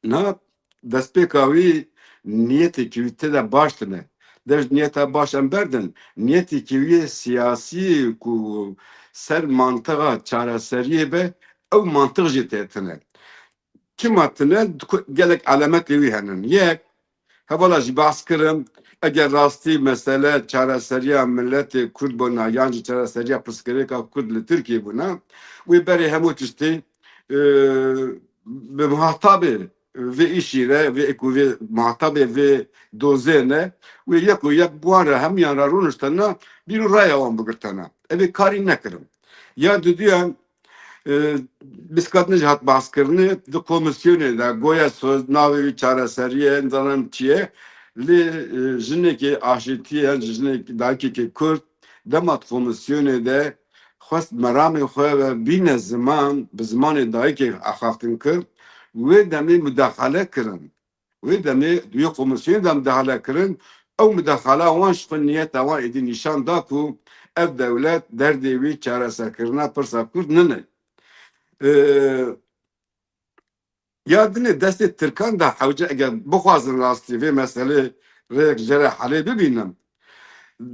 Na destpêka wî niyetêkî wî tê de baş tune. Dej niyeta baş em berdin. Niyetêkî wî siyasî ku ser mantığa çareseriyê be ew mantık jî tê tune. Çima tune gelek elemetê wî henin. Yek hevala jî behs kirin eger rastî mesele çareseriya milletê Kurd bûna yan jî çareseriya pirsgirêka Kurd li Tirkiye bûna wê berê hemû tiştê به محتابه و ایشیره و اکوی محتابه و دوزنه و یک بواره همیان را رونشتنه بیرو رای آن بگرتنه اوی کاری نکرم یا دیدیم بسکات نجات بحث کرنه دو komisyonu da goya söz navi çareseriye zanım çiye li jineki aşitiye jineki dakiki Kürt demat komisyonu da خواست مرام خواه بین زمان به زمان دایی که اخافتن کرد و دمی مداخله کرن و دمی دوی کمیسیون دم مداخله کرن او مداخله وانش فنیت وان ایدی نشان دا کو اف دولت در دیوی چاره سرکرنا پرسا کرد نه یادنه دست ترکان دا حوجه اگر بخوازن راستی و مسئله ریک جره حالی ببینم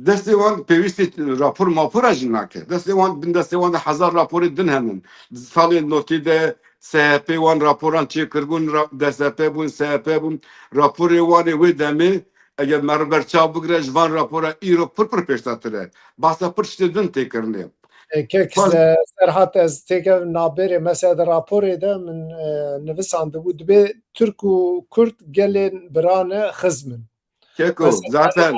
دستی وان پیوستی راپور ماپور اجن نکه دستی وان هزار راپور دن همین سالی نوتی ده CHP وان راپوران چی کرگون DSP بون CHP بون راپوری وانی وی دمی اگر مربر چاو بگره جوان راپورا ایرو پر پیشتاتره باسا پر شتی دن تکرنه کک سرحت از تکه نابره مثلا راپوری ده من نویسانده بود به ترک و کرد گلین برانه خزمن ککو zaten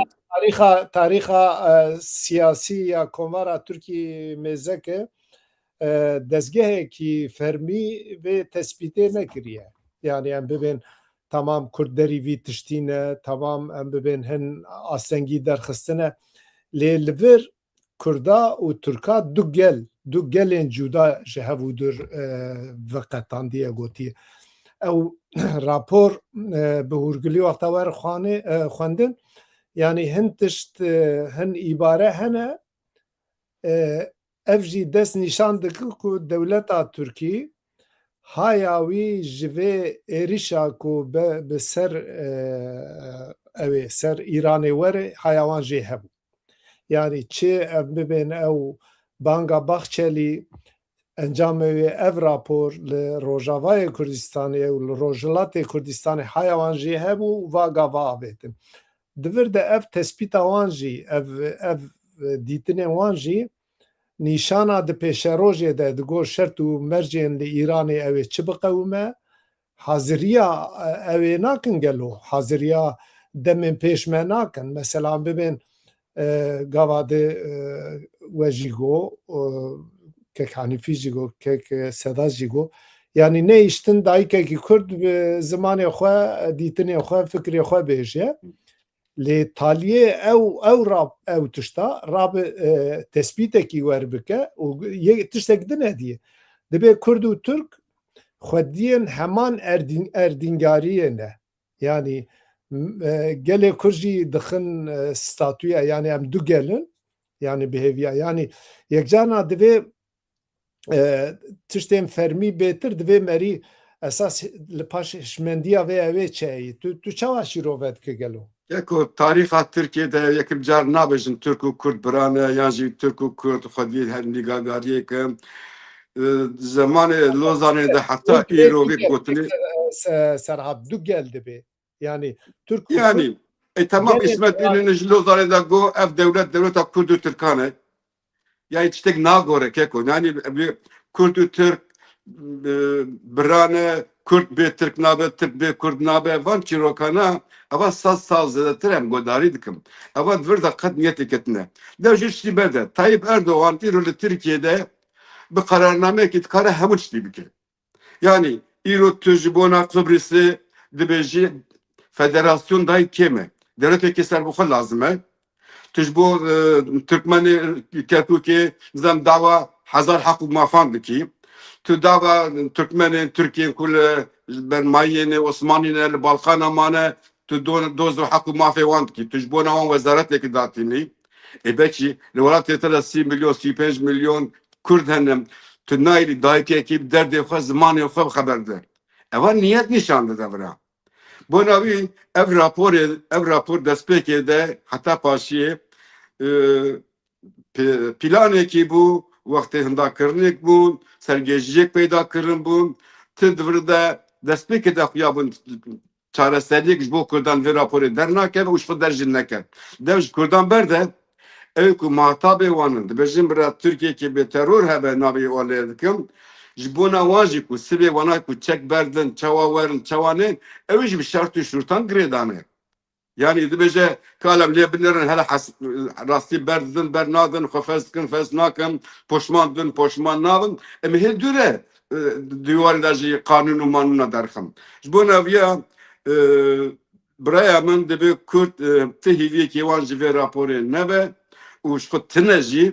تاریخا سیاسی یا کمارا ترکی مزکه دزگه کی فرمی و تثبیته نکریه یعنی ام ببین tamam Kurderi vî tiştîne tamam em bibin hin asengî derxistine lê li vir Kurda û Turka du gelên cuda ji hevû dur veqetandiye gotiye ew rapor bi hûrgilî wexta wer xwendin yani hin tişt hin îbare hene ev jî dest nîşan dike ku dewleta Tirkî haya wî ji vê êrişa ku bi ser ew ser Îranê were haya wan jê hebû yani çi ev bibên ew banga Baxçelî encamê wê ev rapor li Rojavayê Kurdistanê û li Rojhilatê Kurdistanê haya wan jê hebû va gava avêtin divir de ev tespîta wan jî ev dîtinê wan jî nîşana di pêşerojê de di gor şert û mercên li Îranê ew ê çi biqewime haziriya ew ê nakin gelo haziriya demên pêş me nakin mesela bibên gava de we jî got kek Hanîfî jî got kek Sedat jî got yani neyiştin dayîkekî Kurd bi zimanê xwe dîtinê xwe fikrê xwe bêje lê taliyê ew tişta rabi tespîtekî werbike û tiştek din hediye dibe Kurd û Türk xwediyên heman erdîngariyê ne yani gelê Kurd jî dixin statuya yani em du gelin yani bihêviya yani yekcana divê tiştên fermî bêtir divê merî esas li paş hişmendiya vê ew ê çayî tu çawa şîrove dike gelo Yeko tariha Türkiye'de yekim car nabejin Türk û Kurd birane yan jî Türk û Kurd xwedî her nîgagariyê ke zamanê Lozanê de heta îrovî gotinê serhat du gel dibe yani Türk yani tamam İsmet İnönü ji Lozanê de got ev dewleta Kurd û Türkan e yani tiştek nagore keko yani Kurd û Türk birane Kurd bê Türk nabe Türk bê Kurd nabe van çîrokana ava saz zedetir em godarî dikim ava vir de qet niyetê ketine dew jî tiştî berde Tayyip Erdoğan îro li Tirkiyeyê bi qararnameyekî dikare hemû tiştî bike yani îro tu ji bona Kıbrısê dibêjî federasyon dayî kêm e devleteke serbixwe lazim e tu ji bo Türkmenê Kerkûkê zem dava hezar heq û mafan dikî tu dava Türkmenên Tirkiyeyên ku li bermayînê Osmanîne li Balxana mane tu doz û heq û mafê wan dikî tu ji bona wan wezaretekî datînî belkî li welatê te de 30 milyon 35 milyon Kurd hene tu nayî dayîkekî derdê xwe zimanê xwe xeber de eva niyet nîşan dide vira bona wî ev rapor destpêkê de heta paşiyê planekî bû wextê hindakirinê bûn sergejiyek peyda kirin bûn ti divir de destpêkê de xuya bûn çareseriyek ji bo Kurdan vê raporê dernake û ji xwe derjîn neke dew ji Kurdan berde ew ku mahtabê wan in dibêjin bira Tirkiyeyekî bê teror hebe navê olê dikim Jibona wajik ku sibe wana ku çek berdin çava verin çavanın eviş bir şartı şurtan gredane. Yani dibece kalem lebinirin hele rasti berdin bernadın xefeskin fesnakim poşmandın poşman navın emhe düre diyorlarca kanunu manuna derham. Jibona via برای من دبی کرد تهیوی که وان جوی راپوره نبه و شخص تنجی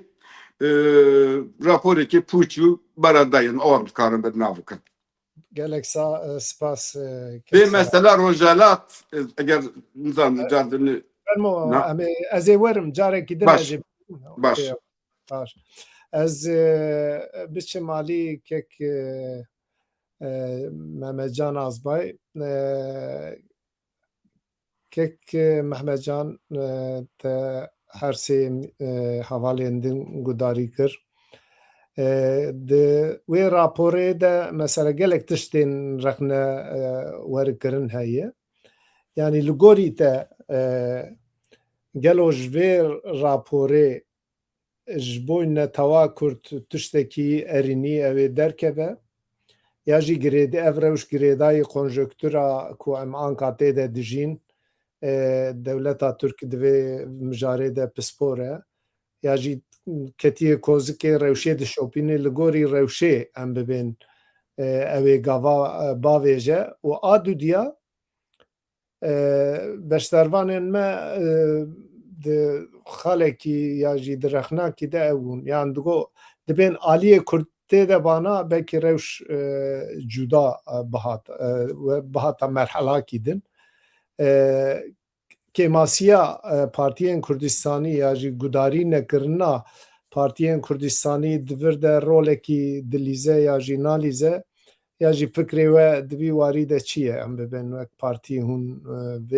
راپوره که پوچو براداین آورد کارم بر ناوکن. gelek spas به مثلا روجالات اگر نظام جاردنی از ورم جاره کی باش باش باش از بچه مالی که محمد جان آزبای کک محمد جان تا هر سه حوالندن گداری کر د وی راپوره ده مثلا گلک تشتین رخنه ورکرن هایه یعنی لگوری تا گلو جویر راپوره جبوی نتوا کرد تشتکی ارینی اوی درکبه یا جی گریده افروش گریدای کنجکتورا کو ام آنکاته ده دجین دولتا ترک دوی مجاره ده پسپوره یا جی کتی کوزک روشه ده شوپینه لگوری روشه ام ببین اوی گاوا باویجه و آدو دیا بشتروانین ما ده خاله کی یا جی درخنا کی ده اون یعنی دگو دبین آلیه کرد ده بانا بکی روش جدا بهات مرحله کی دن کماسیا پارتیین کردستانی یا جی گداری نکرنا پارتیین کردستانی دور ده رول کی دلیزه یا جی نالیزه یا جی فکری و دوی وارد چیه ام ببین وک پارتی هون و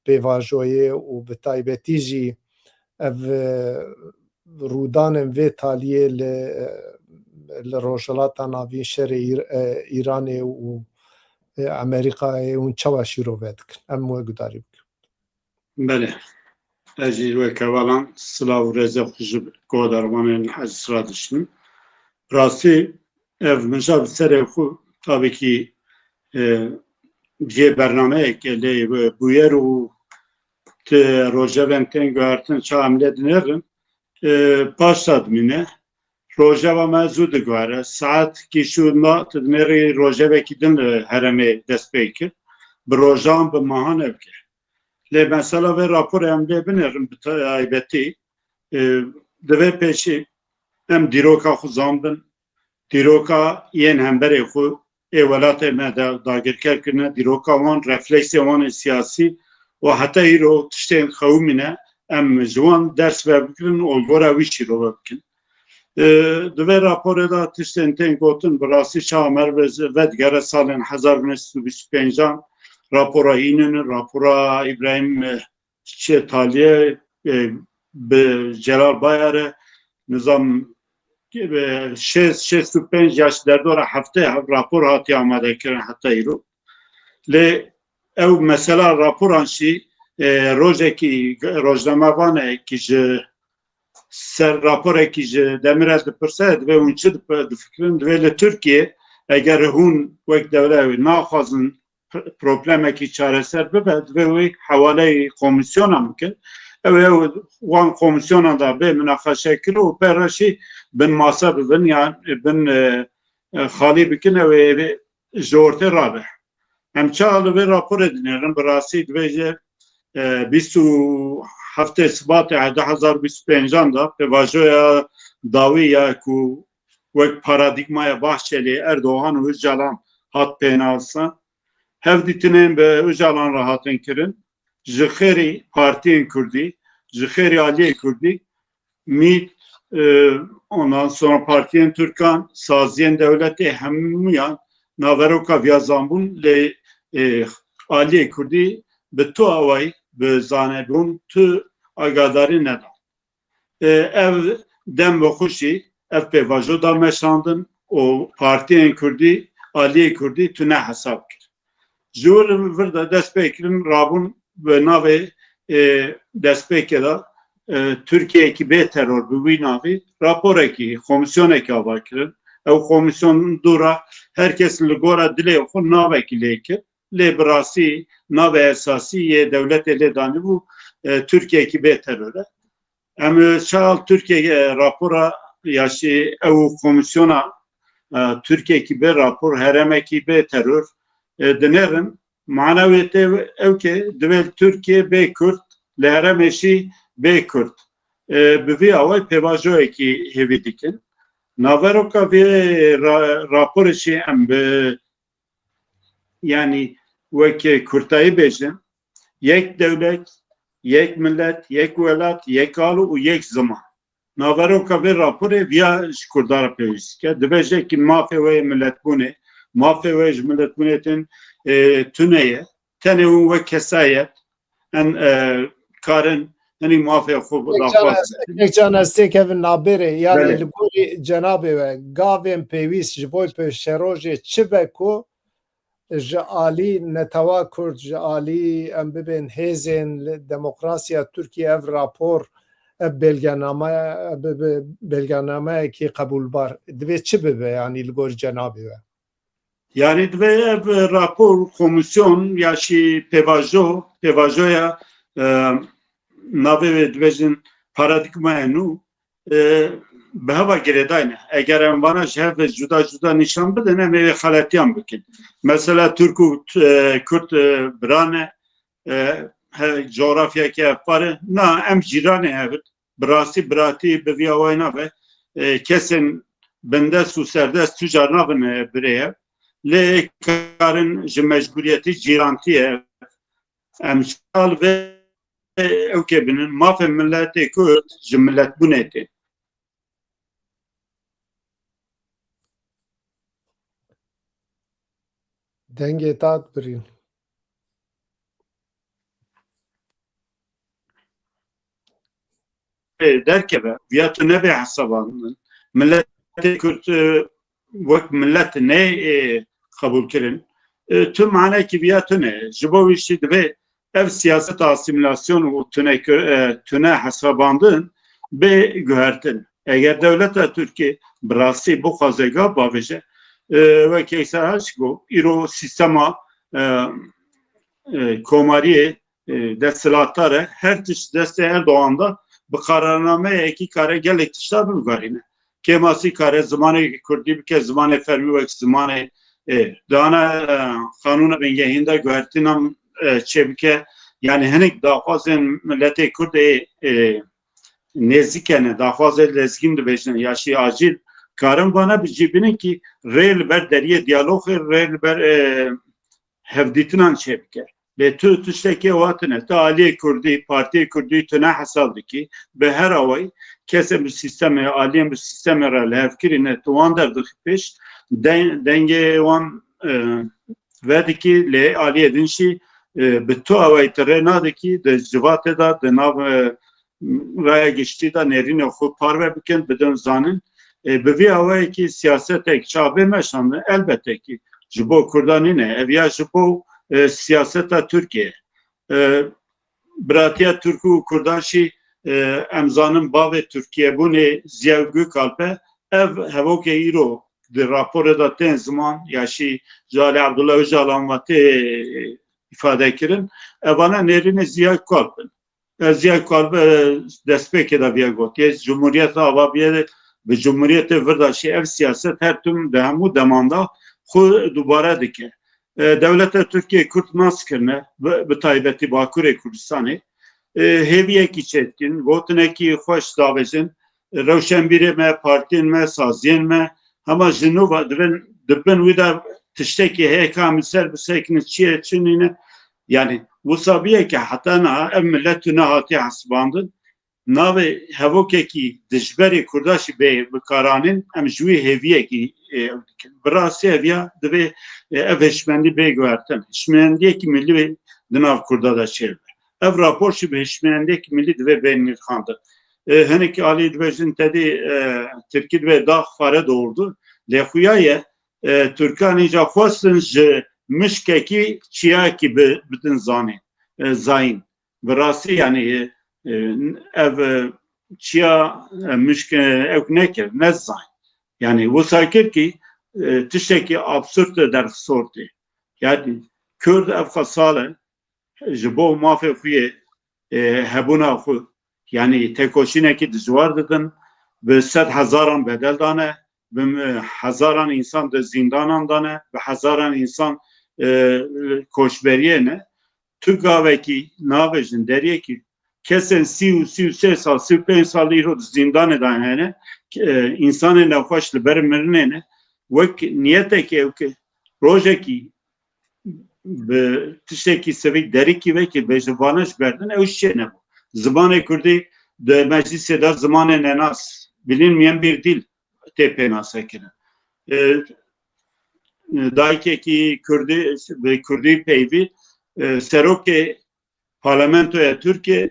پیواجویه و به تایبتی جی او رودان و تالیه لروجلاتا ناوی شر ایران و امریکا اون چواشی رو بدکن امو گداری بکن بله اجیر و کواlan سلاو رزق خوشب گودارمانın acısra düştüm. Rasti ev mecab sere xu tabii ki برنامه ekeli ve bu yer u te rojaventen göğertin çamle dinlerin başladmine rojava mevzu de göre saat ki şu na tedneri rojava kidin hereme despeki brojam be mahan evke le mesela ve rapor emde binerim aybeti deve peşi hem diroka xuzambın diroka yen hembere xu evalat me da dagirker kine diroka wan refleksiyon siyasi ve hatta iro tişten xawmine em jwan ders verbikin olgora wişiro verbikin dve raporu da tişten ten gotun brasi şamer ve vedgere salin 1925 rapora inin rapora İbrahim Çetaliye be Celal Bayar'ı nizam 65 yaş derdora hafta rapor hati amade kirin hatta iro le ev mesela raporan şi rojeki rojnamavane ki ser rapor ki demirez de persed ve unçu de fikrin ve le Türkiye eğer hun vek devlet naxazın probleme ki çareser bebed ve havale komisyona mümkün ve wan komisyona da be münakaşa kilo peraşi ben masa ben yani ben xali bikin ve jorte rabe hem çağlı ve rapor edinirim burası ve 27 Şubat 2025 da pevajoya daviya ku vek paradigmaya Bahçeli Erdoğan Öcalan hat penalsa hevditinin be Öcalan rahatın kirin jixeri partiyen Kürdi jixeri Aliye Kürdi mit ondan sonra partiyen Türkan saziyen devleti hemiyan naveroka viyazambun le Aliye Kürdi به تو اوای به زانبون تو آگاداری ندام ev dem ve خوشی ev pevajo da meşandın o partiyen Kürdi Aliye Kürdi tüne hesap kir jur virda despekrin rabun ve nave despekeda Türkiye ki be terör bu navi rapor ki komisyon ki avakirin ev komisyon dura herkes li gora dilê xwe navekî lê kir lê bi rastî navê esasî yê devletê lê danîbû Türkiye'ki bê teröre. Em çal Türkiye rapora yaşi ev komisyona Türkiye'ki bê rapor heremekî bê terör dinerin manaviyete ev ki divê Türkiye bê Kürt li heremê jî bê Kürt bi vî awayî pêvajoyekî hêvî dikin. Naveroka vê raporê jî em bi yani wek Kurtayî bêjin yek devlet, yek millet, yek welat, yek alu û yek ziman. Naveroka vê raporê viya ji Kurdan re pêwîst dike. Dibêje ki mafê wê milletbûnê, mafê wê ji milletbûnê tin tune ye. Tenê hûn wek kesayet en karin henî mafê xwe daxwazin. Yekcan estê kevin nabêrê yani Belê. li gorî cenabê we gavên pêwîst ji bo pêşerojê çi be ku ji alî Netewî Kurd ji alî em bibên hêzên demokrasiya Türkiye ev rapor ev belgenameyekî qebûlbar divê çi bibe yani li gorî cenabê we. Yani divê ev rapor komisyon ya şî pêvajoya navê wê dibêjin paradigmaya nû bi heva girêdayî ne. Eger em vana ji hev cuda cuda nîşan bidin em ê xeletiyan bikin. Mesela Türk û Kürt birane coğrafyayekî hevpar na em cîranê hevin bi rastî biratî bi vî awayî nabe kesên bindest û serdest tu car nabin birê hev lê karin ji mecburiyetî cîrantiyê em çal vê ew kê binin mafê milletê Kürt ji milletbûnê tê. Dengê tat birîn. Derkeve viya tu nebe hesabandın. Milletê Kürt wek millet ne kabul kirin. Tu manekî viya tu ne. Ji bo wî jî divê ev siyaset asimilasyon û tune hesabandın bê guhertin. Eger devleta Türkiye bi rastî bixwaze gav bavêje wekî serhişk got îro sîstema komariyê desthilatdar e her tişt destê Erdoğan'da bi kararnameyekî kare gelek tişta biguherîne. Kemasî kare zimanê Kurdî bike zimanê fermî wek zimanê dana kanûna bingehînda guhertînan çêbike yani hinek daxwazên milletê Kurdê nêzik ne daxwazê lezgîn dibêjin ya şî acîl karin vana bicîbinin ki rê li ber deriyê diyalogê rê li ber hevdîtinan çêbike. Lê tu tiştekî watine te Aliyê Kurdî, Partiyê Kurdî tu ne hesab dikî bi her awayî kesên bi sistemê aliyên bi sistemê re li hevkirîne tu wan derdixî pêş dengê wan vedikî lê aliyê din jî bi tu awayî tu rê nadikî di civatê da di nav raya giştî da nêrînê xwe parve bikin bidin zanin bi vî awayekî siyasetek çavê meşandin elbette ki ji bo Kurdanî ne ev ya ji bo siyaseta Türkiye. Biratiya Türk û Kurdan jî em zanin bavê Türkiye bûnê Ziya Gökalp'e ev hevokê îro di raporê da tên ziman ya şî Jalê Abdullah Öcalan ve tê ifade kirin evana nêrînê Ziya Gökalp'in. Ziya Gökalp destpêkê da viya gotiye Cumhuriyeta Avabiye bi Cumhuriyetê vir da jî ev siyaset her tüm di hemû demanda xwe dubare dike. Devleta Türkiye Kürt nas kirine bi taybetî Bakurê Kurdistanê hêviyekî çêtkin gotinekî xweş davêjin rewşenbîrê me partiyên me saziyên me hema ji nû dibin wî de tiştekî heye ka em ser bisekinin çi çi nîne yani wisabiyeke heta niha ev millet tu nehatiye hesibandin navê hevokekî dijberê Kurda jî bê bikaranîn em ji wî hêviyekî bi rastî heviya divê ev hişmendî bê guhertin. Hişmendiyekî millî di nav Kurda da çêbe. Ev rapor jî bi hişmendiyekî millî divê bên nîrxandin. Hinekî alî dibêjin tedî Tirkî divê dax xware doğurdu. Lê xuya ye Türkan îca xwestin ji mişkekî çiyayekî bidin zanîn zayîn. Bi rastî yani ev çiya mişk ew nekir ne zayîn. Yani bu sakir ki tişeki absürt der sorti. Yani Kürt ev sale jibo mafe xuye hebuna xu yani tekoşineki dijwar didin bi 100,000 bedel dane bi 1000 insan de zindanan dane bi 1000 insan koşberiye ne tu gaveki navejin deriye ki kesen 33 sal 35 sal iro zindan edan hene insanı nefeş li ber mirne vek niyete ki projeki به تشتێکی سەوی دەرێکی وەکی بە زبانەش بردن ئەو شتێنە بوو زمانê Kurdî di meclisê de zimanê nenas bilinmeyen bir dil tê pênasekirin dayikekî Kurdî bi Kurdî peyvî serokê parlamentoya Tirkiye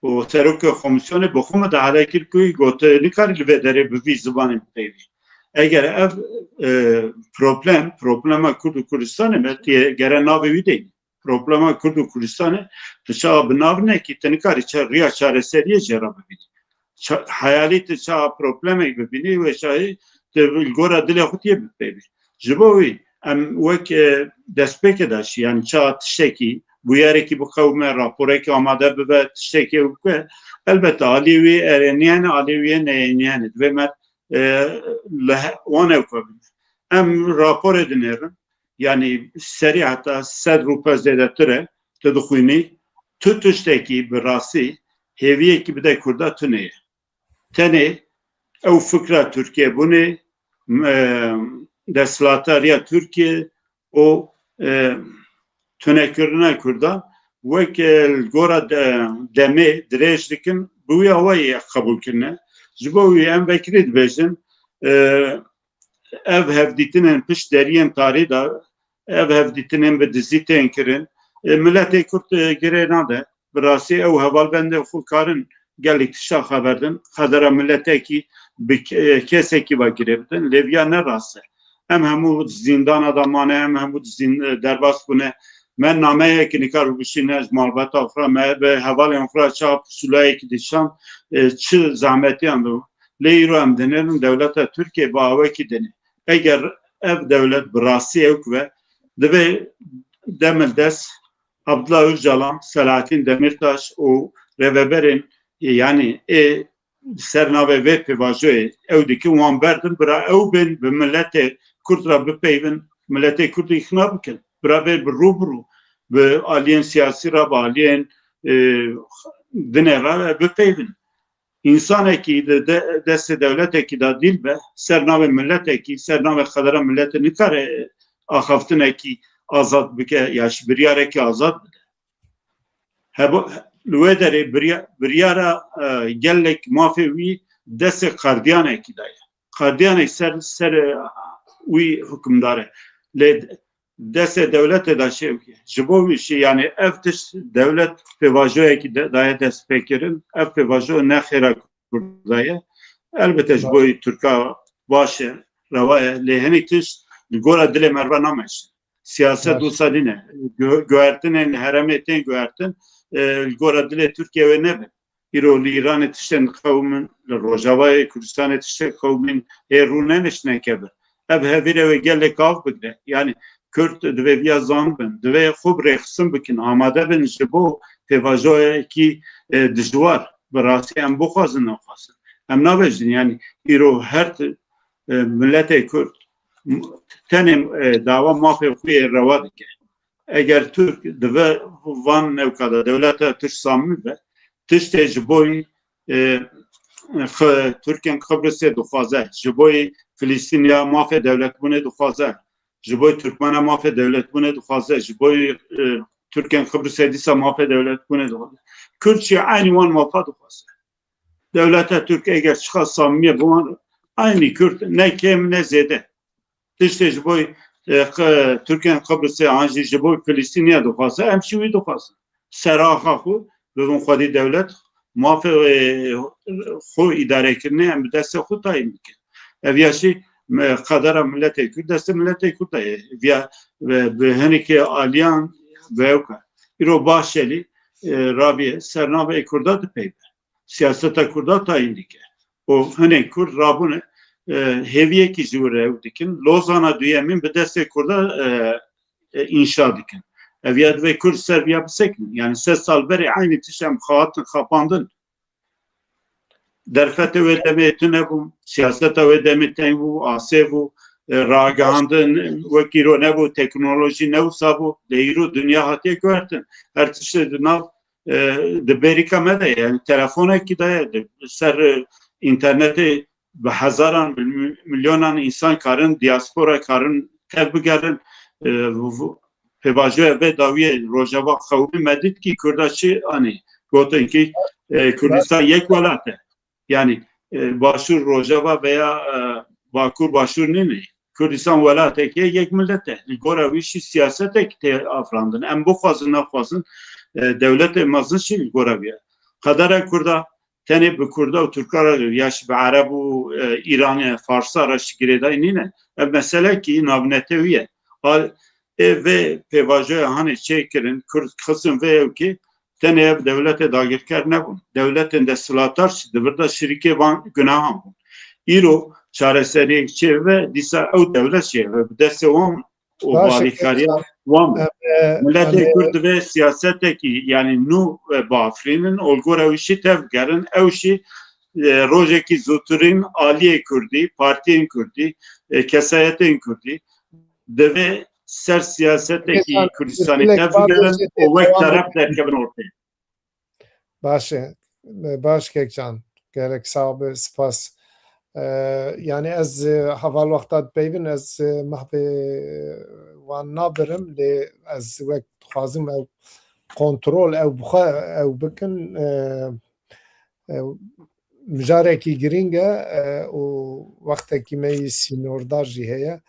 û serokê komisyonê bi xwe me dihale kir ku gote nikarî li vê derê bi vî zimanê peyvî eğer ev problema Kurd û Kurdistanê me tiye gere navê wî değil. Problema Kurd û Kurdistanê çawa bi nav nekî te nikarî riya çareseriyê jê re bibînî. Hayalî te çawa problemek bibînî wê çayê te gora dilê xwe tiye bipeyvî. Ji bo wî em wek destpêkê daşî yani çawa tiştekî bûyerekî bi qewme raporekî amade bibe tiştekê bike elbette alî wî erêniyan alî wî neyêniyan divê me wan ew kabin em rapor edinêrin yani serî heta 100 rûpe zêdetir e tu dixwînî tu tiştekî bi rastî hêviyekî bide Kurda tunê tenê ew fikra Tirkiye bûnê desthilatariya Tirkiye û tunekirina Kurdan wek gora demê dirêj dikin bi wî awayê qebûlkirine ji bo wî em vekirî dibêjin ev hevdîtinên pişt deriyên tarî da ev hevdîtinên bi dizî tên kirin milletê Kurd girê nade bi rastî ew hevalbendê xwe karin gelek tişa xeberdin xedera milletekî bi kesekî ve girê bidin lêviya ne rast e em hemû zîndana da mane em hemû derbas bûne me nameyekî nikar bişîne ji malbata xwe me bi hevalên xwe çawa pusulayekî dişan çi zahmetiyan bû lê îro em dinêrin dewleta Tirkiye bi awekî dinê eger ev dewlet bi rastî ew ve divê demil dest Abdullah Öcalan, Selahattin Demirtaş û rêveberên yani ser navê vê pêvajoyê ew dikin wan berdin bira ew bên bi milletê Kurd re bipeyvin milletê Kurdî xina bikin bira vê bi rûbirû bi aliyên siyasî re bi aliyên dinê re bipeyvin insanekî di destê dewletekî da dîl be ser navê milletekî ser navê xedera milletê nikare axaftinekî azad bike ya ji biryarekî azad bide li wê derê biryara gelek mafê wî destê qardiyanekî daye qardiyanek ser wî hukmdar e lê destê dewletê da şevkê ji bo wî şî yani ev tişt dewlet pêvajoyekî daye destpêkirin ev pêvajo ne xêra Kurdaye elbette ji bo Tirka baş e reva ye lê hinî tişt li gora dilê me re nameşin siyaset wisa ne guhertinên heremê tên guhertin li gora dilê Tirkiye wê nebe îro li Îranê tiştên qewmin li Rojavayê Kurdistanê tiştê qewmin ê rûne neşinekebir ev hevîr ew ê gelek av bigire yani Kürt divê viya zanbin divê xwe birêxistin bikin amade bin ji bo pêvajoyekî dijwar bi rastî em bixwazin nexwazin em nabêjin yani îro her milletê Kurd tenê dava mafê xwe reva dike eger Türk divê van newkada dewleta Tirk samî be tiştê ji bo Tirkên Qibrîsê dixwaze ji bo Filîstîniya mafê dewletbûnê dixwaze ji bo Türkmena mafê dewletbûnê dixwaze ji bo Tirkên Qibrîsê dîsa mafê dewletbûnê dixwaze Kurd jî aynî wan mafa dixwaze dewleta Tirk eger çiqa samimiye bi wan aynî Kurd ne kêm ne zêde tiştê ji bo Tirkên Qibrîsê an jî ji bo Filîstîniya dixwaze em jî wî dixwazin seraxa xwe bibin xwedî dewlet mafê xwe îdarekirinê em bi destê xwe tayîn bikin ev ya jî qedera milletê Kurd destê milletê Kurd daye viya bi hinekî aliyan vewka îro başelî rabiye ser navê Kurda dipeyve siyaseta Kurda tayîn dike û hinek Kurd rabûne heviyekî ji wir rew dikin. Lozana duyemîn bi destê Kurda inşa dikin. Ev ya divê Kurd Serbiya bisekin. Yani 3 sal berê aynı tişem xahatin xapandin. Derfetê wê demê tune bû, siyaseta wê demê teng bû, asê bû, ragihandin wekîro nebû, teknolojî newsa bû, lê dünya hatiye guhertin. Her tiştê di nav di bêrîka me de yani telefonekî de ye, ser internetê bi hezaran milyonan insan karin diaspora karin tev bigerin pêvajoya vê dawiyê Rojava xewî medît kî Kurda çi anî gotin ki Kurdistan yek welat e. Yani Başur Rojava veya Bakur Başur nene. Kurdistan welatekê yek millet e. Gora wî şî siyasetek tê afrandin. Em bixwazin nexwazin devletê mezin şî gora wî ye. Qedera Kurda tenê bi Kurda û Türkara ya şî bi Ereb û İranê Farsa ra şî girêdayî nîne. Ev meselekî navnetê wî ye. Vê pêvajoya hanê çêkirin Kurd xizin vê ew kî tenê ev devletê dagirker nebûn. Devletên desthilatar şî divir de şirîkê van gunahan bûn. Îro çareseriyek çê ve dîsa ew devlet çê ve bi destê wan û balîkariya wan bû. Milletê Kurd divê siyasetekî yani nû bafirînin olgora ew şî tev gerin ew şî rojekî zûtirîn aliyê Kurdî, partiyên Kurdî, kesayetên Kurdî divê ser siyasetekî Kurdistanê tev bigerin û wek teref derkevin ortaya. Baş Kekcan gerek sağ be spas. Yani ez heval wexta peyvin ez mahve wan nabirim lê ez wek dixwazim ew kontrol ew bixwe ew bikin mijarekî giring e û wextekî me yî sînordar jî heye.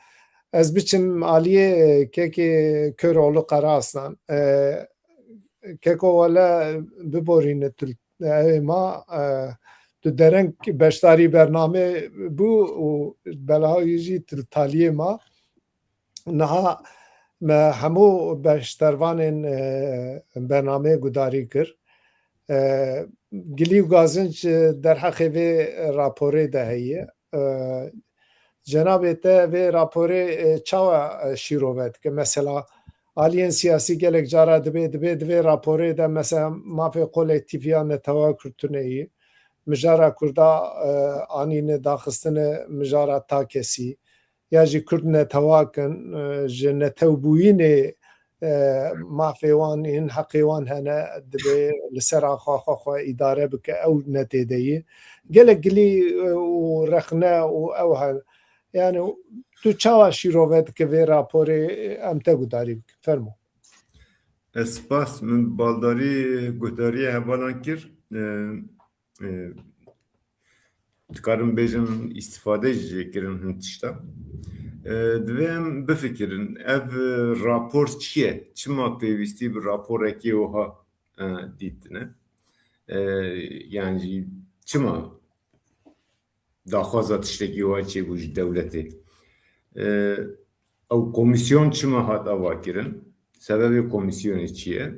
Ez biçim aliyê kekê Köroğlu Qaraslan. Keko wele biborîne evê ma tu dereng beşdarî bername bû û belawî jî taliyê ma niha me hemû beşdervanên bernameyê gudarî kir. Gilî û gazinc derheqê vê raporê de heye. Cenabê te vê raporê çawa şîrove dike? Mesela aliyên siyasî gelek cara divê raporê de mesela mafê kolektiviya netewa Kürtûneyî mijara Kurda anîne daxistinê mijara takesî ya jî Kurd netewakin ji netewbûyînê mafê wan yên heqê wan hene divê li ser xwe îdare bike ew netêdeyî gelek gilî û rexne û ew hene. Yani tu çawa şîrove dike vê raporê em te gudarî bikin fermo. Spas min baldarî guhdariyê hevalan kir dikarim bêjin îstîfade jî kirin hin tişta. Divê em bifikirin ev rapor çi ye? Çima pêwîstî bi raporekî wiha dîtine? Yani jî çima daxwaza tiştekî wiha çêbû ji dewletê? Ew komisyon çima hat ava kirin? Sebebê komisyonê çi ye?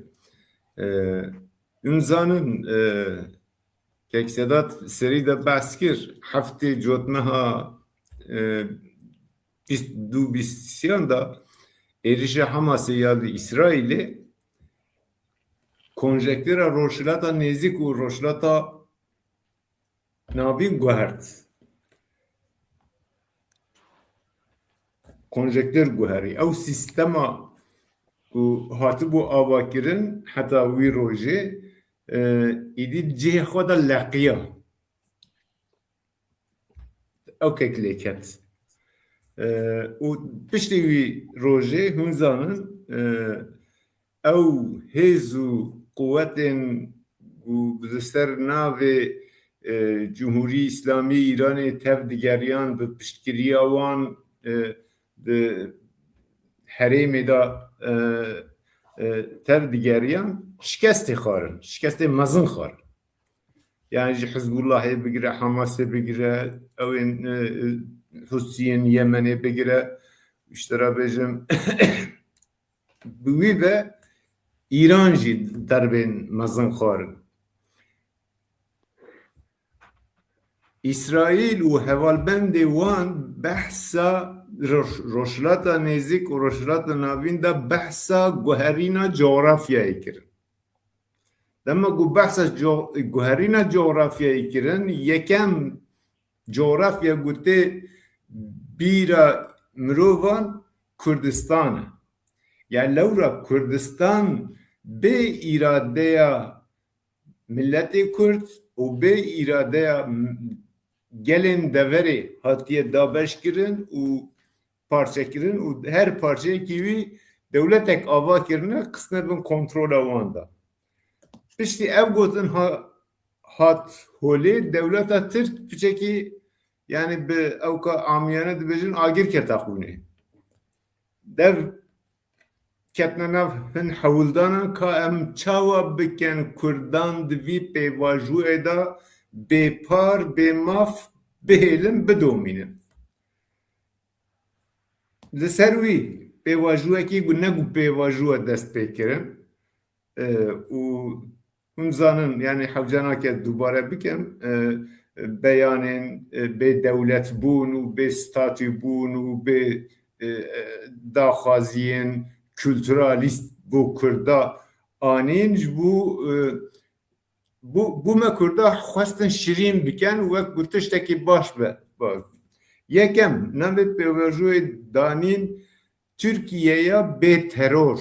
Hûn zanin Keksedat serî de behs kir heftê cotmeha 22 da êrişa Hamasê ya di İsraîlê konjektera rojhilata nêzik û rojhilata navîn guhert. Konjektör guherî. Ew sîstema ku hatibû avakirin heta wî rojê îdî cihê xwe de leqiya. Ew kek lêket. û piştî wî rojê hûn zanin ew hêz û quwetên û bi ser navê Cumhurî İslamî İranê tev digeriyan bi piştgiriya wan di herêmê da tev digeriyan şikestê xwarin, şikestê mezin xwarin. Yani ji Hizbullahê bigire, Hamasê bigire, ewên Husiyên Yemenê bigire, işte ra bêjim bi wî ve İran jî derbên mezin xwarin. اسرائیل و هوالبند وان بحثا روشلاتا نزیک و روشلاتا ناوین دا بحثا گوهرینا جغرافیایی کرن. لما گو بحثا گوهرینا جغرافیایی کرن یکم جغرافیا گوته بیرا مروان کردستان. یعنی لورا کردستان به اراده ملت کرد و به اراده gelin deveri hatiye dabeş kirin u parça kirin u her parça kivi devletek ava kirine kısne bin kontrol avanda. İşte ev gotin hat holi devleta Türk piçeki yani bir evka amiyane dibejin agir ketakuni. Dev ketnenav hin havuldanan ka em çawa biken Kurdan divi peyvaju eda bepar, bemaf, behelim, bedominin. Li pêvajûyekî ku ne ku pêvajûya dest pê kirin û hûn zanin yani hewcanake dubare bikin beyanên bê dewletbûn û bê statûbûn û bê daxwaziyên külturalîst bû Kurda anîn ji bu me Kurda xwestin şirîn bikin û wek ku tiştekî baş be. Yekem navê pêvajûyê danîn Türkiye'ye bê teror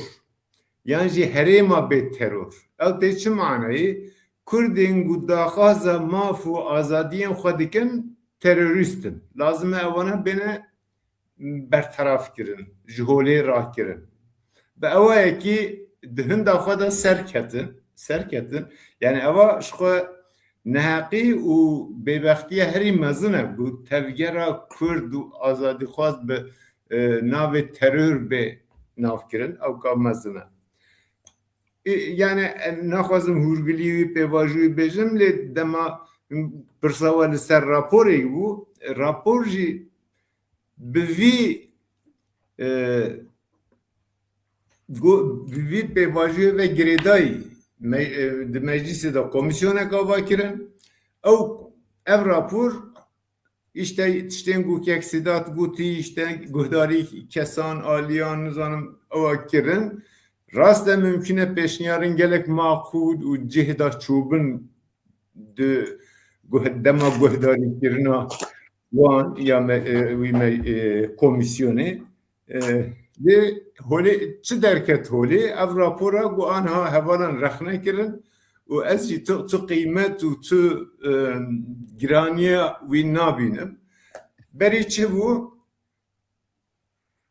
yan jî herêma bê teror. Ew tê çi manayê? Kurdên ku daxwaza maf û azadiyên xwe dikin terorîstin. Lazim e ewana bêne bertaraf kirin, ji holê rakirin. Bi ewayekî di hinda xwe de serketin. Yani eva ji xwe neheqî û bêbextiya herî mezin e bu tevgera Kurd û azadîxwaz bi navê terör bê navkirin ew ka mezin e. Yani naxwazim hûrgilî wî pêvajûyê bêjim lê dema pirsa we li ser raporê bû rapor jî bi vî pêvajûyê ve girêdayî di meclisê de komisyonek ava kirin ev rapor işte tiştên gûkek Sedat gotî işte guhdarî kesan aliyan nizanim ava kirin rast e mümkün e pêşniyarên gelek maqûl û cih da çûbin di dema guhdarîkirina wan ya wî komisyonê lê holê çi derket holê ev rapora gu anha hevalan rexne kirin û ez jî tu qîmet û tu giraniya wî nabînim. Berî çi bû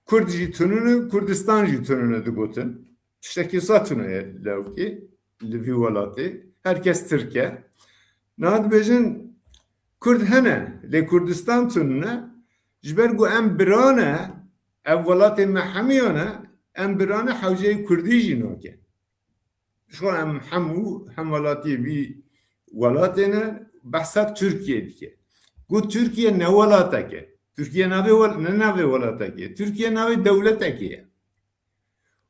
Kurd jî tunûne Kurdistan jî tunûne digotin. Tiştekî sa tuneye lewkî li vî welatê herkes Tirk e. Niha dibêjin Kurd hene lê Kurdistan tunûne ji ber ku em birane ev welatên me hemiyan e em birane hewceyê Kurdî jî nake. Şu em hemû hem welatiyê vî welatê ne behsa Türkiye dike. Ku Türkiye ne welatek e. Türkiye navê welatek e. Türkiye navê dewletekê ye.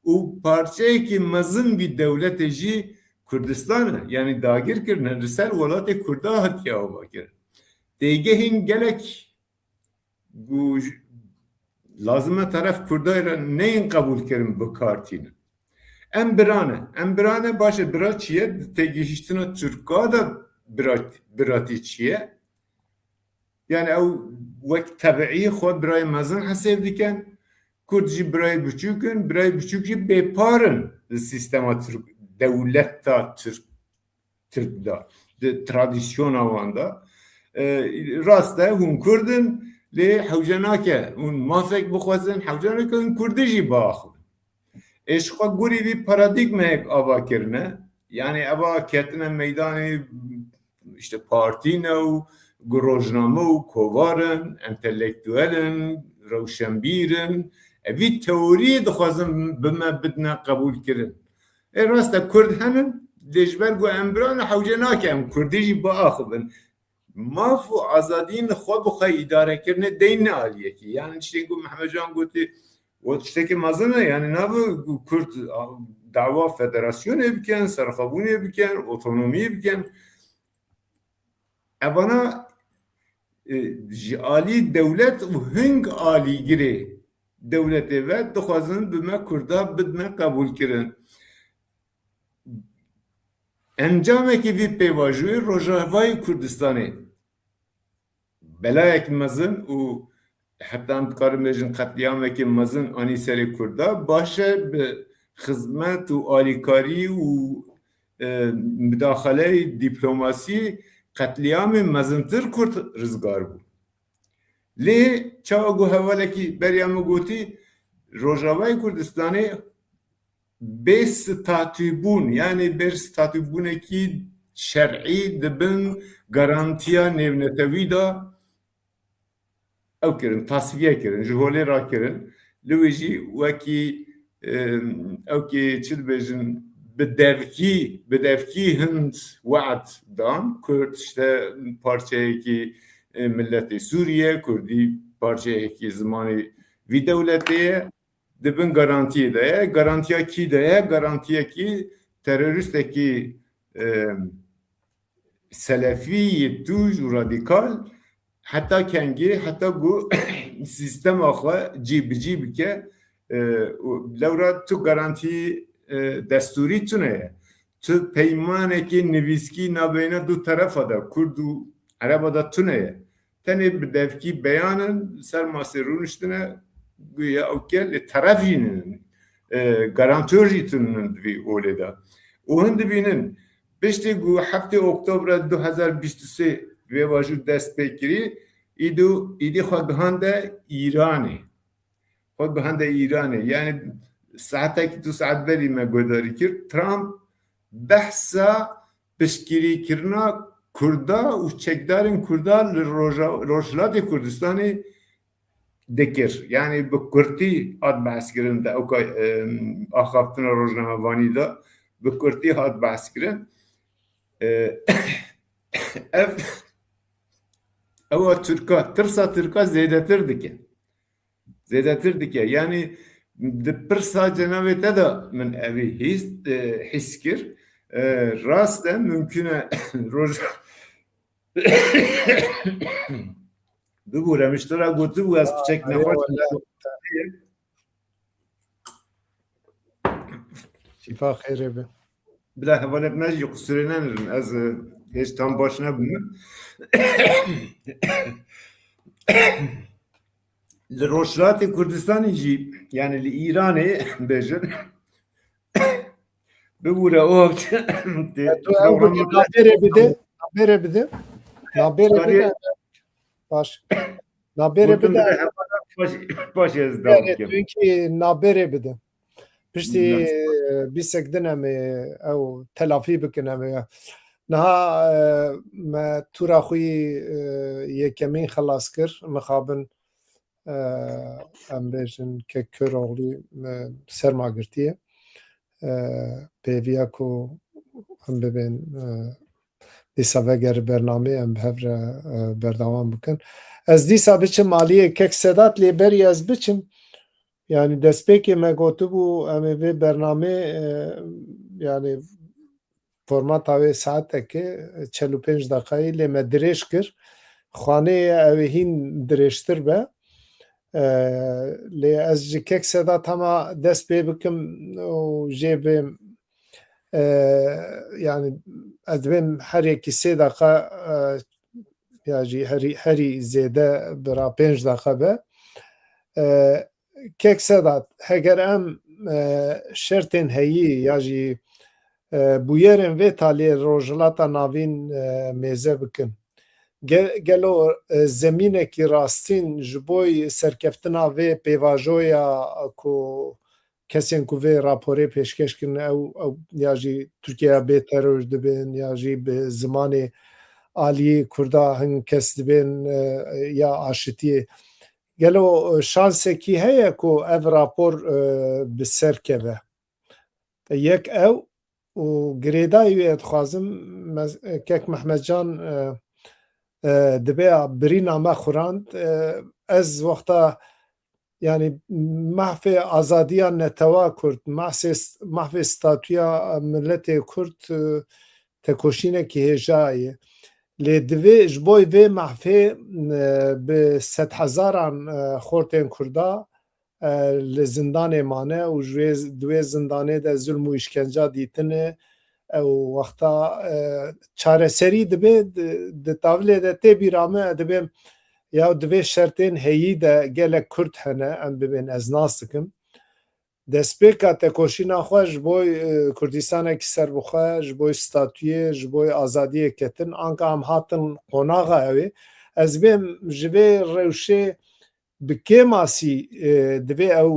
û parçeyekî mezin vî dewletê jî Kurdistan e. Yani dagir kirine li ser welatê Kurda hatiye ava kirin. Têgehên gelek ku lazim e teref Kurda re neyên qebûl kirin bikartînin. Em birane baş e bira çi ye? Têgihîştina Türka da biratî çi ye? Yani ew wek tebiî xwe birayê mezin hesêb dikin. Kurd jî birayê biçûk in, birayê biçûk jî bêparin li sîstema dewleta Tirk da, di tradisyona wan da. Rast e hûn Kurd in lê hewce nake hûn mafek bixwazin, hewce nake hûn Kurdî jî biaxivin. Ê ji xwe gurî vî paradigmeyek ava kirine, yani eva ketine meydanê işte partîne û rojname û kovarin, entelektûelin, rewşenbîrin, evî teoriyê dixwazin bi me bidine qebûl kirin. Ê rast e Kurd henin lê ji ber ku em birane hewce nake em Kurdî jî biaxivin. Maf û azadiyên xwe bi xwe îdarekirinê deyn ne aliyekî. Yani tiştên ku Mehmed Can gotî o tiştekî mezin e yani navê Kurd dawa federasyonê bikin, serxwebûnê bikin, otonomiyê bikin. Evana ji alî dewlet û hing alîgirê dewletê ve dixwazin bi me Kurda bidme qebûlkirin. Encamekî vî pêvajoyê Rojavayê Kurdistanê belayek mezin û heta dikarin bêjin qetliyamekî mezin anî serê Kurda baş e bi xizmet û alîkarî û müdaxeleyê dîplomasî qetliyamê mezintir Kurd rizgar bû. Lê çawa got hevalekî beriya min gotî Rojavayê Kurdistanê bê statûbûn yani bir statûbûnekî şer'î dibin garantiya nêvnetewî da ew kirin, tasfiye kirin, ji holê rakirin. Li wê jî wekî ew kê çi dibêjin bi devkî hind wead dan Kurd işte parçeyekî milletê Sûriye, Kurdî parçeyekî zimanê vî dewletê ye dibin garantiyê de ye. Garantiya kî de ye? Garantiyekî teröristekî selefî tûj û radîkal heta kengê heta gu sîstema xwe cî bi cî bike lewra tu garantî destûrî tune ye. Tu peymanekî nivîskî navbeyna du terefa de Kurd û Ereba da tune ye. Tenê bi devkî beyanin ser masê rûniştine güya ew ke li teref jî ninin garantör jî tuninin divî olê de. û hin dibînin piştî ku 7 Oktobra 2023 vêvajû dest pê kirî îdî xwe gihande Îranê. Xwe gihande Îranê yani saetekî du saet berî me guhdarî kir Trump behsa piştgirîkirina Kurda û çekdarên Kurda li Rojhilatê Kurdistanê dikir. Yani bi Kurtî hat behskirin de ew axaftina rojnamevanî da bi Kurtî hat behskirin. Ev Türka, tirsa Türka zêdetir dike. Zêdetir dike. Yani di pirsa cenavê te da min evî hîs kir. Rast e mümkün e roj bibûre miştira gotibû ez piçek nexweş şifa xêrê be. bila hevalek me jî qusurê nenirin ez hêj tam baş nebûme. Li Rojhilatê Kurdistanê jî yani li Îranê bêjin bibûre o Nabêrê bide. Baş. Nabêrê bide. baş ez devam bikim. Çünkü nabêrê bide. Piştî bîsek din em ê ew telafî bikin em ê. Niha me tûra xwe yekemîn xelas kir mixabin em bêjin ke Köroğlî serma girtiye. Pêviya ku em bibên dîsa veger bernamê em bi hev re berdewam bikin. Ez dîsa biçim aliyê kek Sedat lê berî ez biçim yani destpêkê me gotibû em ê vê bernamê yani formata wê saetekê 45 deqayî lê me dirêj kir. Xwaneyê ew ê hîn dirêjtir be. Lê ez ji kek Sedat hema dest pê bikim û jê bêm yani ez dibêm herêkî 3 deqa ya jî herî zêde bira 5 deqa be. Kek Sedat heger em şertên heyî ya jî bûyerên vê talê Rojhilata Navîn mêze bikin. Gelo zemînekî rastîn ji bo serkeftina vê pêvajoya ku kesên ku vê raporê pêşkeş kirin ew ya jî Tirkiyeya bê teror dibin ya jî bi zimanê aliyê Kurda hin kes dibên ya aşitiyê. Gelo şansekî heye ku ev rapor bi ser keve. Yek ew û girêdayî wê dixwazim kek Mehmedcan dibe birîna me xurand ez wexta yani mahfê azadiya netewa Kurd mahfê statûya milletê Kurd tekoşînekî hêja ye. لێ divê ji bo vê mehfê bi 100,000 xortên Kurda li zindanê mane û ji wê zindanê de zulm û îşkenca dîtine ew wexta çareserî dibe di tavlê de tê bîra me dibe ya divê şertên heyî de gelek Kurd hene em bibên ez nas dikim destpêka tekoşîna xwe ji bo Kurdistanekî serbixwe ji bo statûyê ji bo azadiyê ketin anka em hatin qonaxa ew ê ez bêm ji vê rewşê bi kê masî divê ew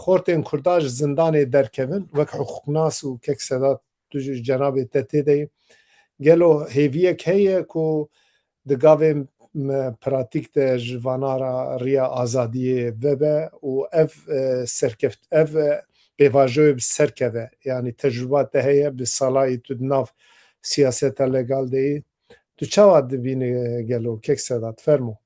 xortên Kurda ji zindanê derkevin wek hiqûqnas û kek Sedat tu ji cenabê te têdeyî gelo hêviyek heye ku di gavên pratik de ji vanara riya azadiyê vebe û ev serkeft ev pêvajoyê bi serkeve yanî tecrüba te heye bi salayî tu di nav siyaseta legal deyî tu çawa dibînî gelo kek Sedat fermo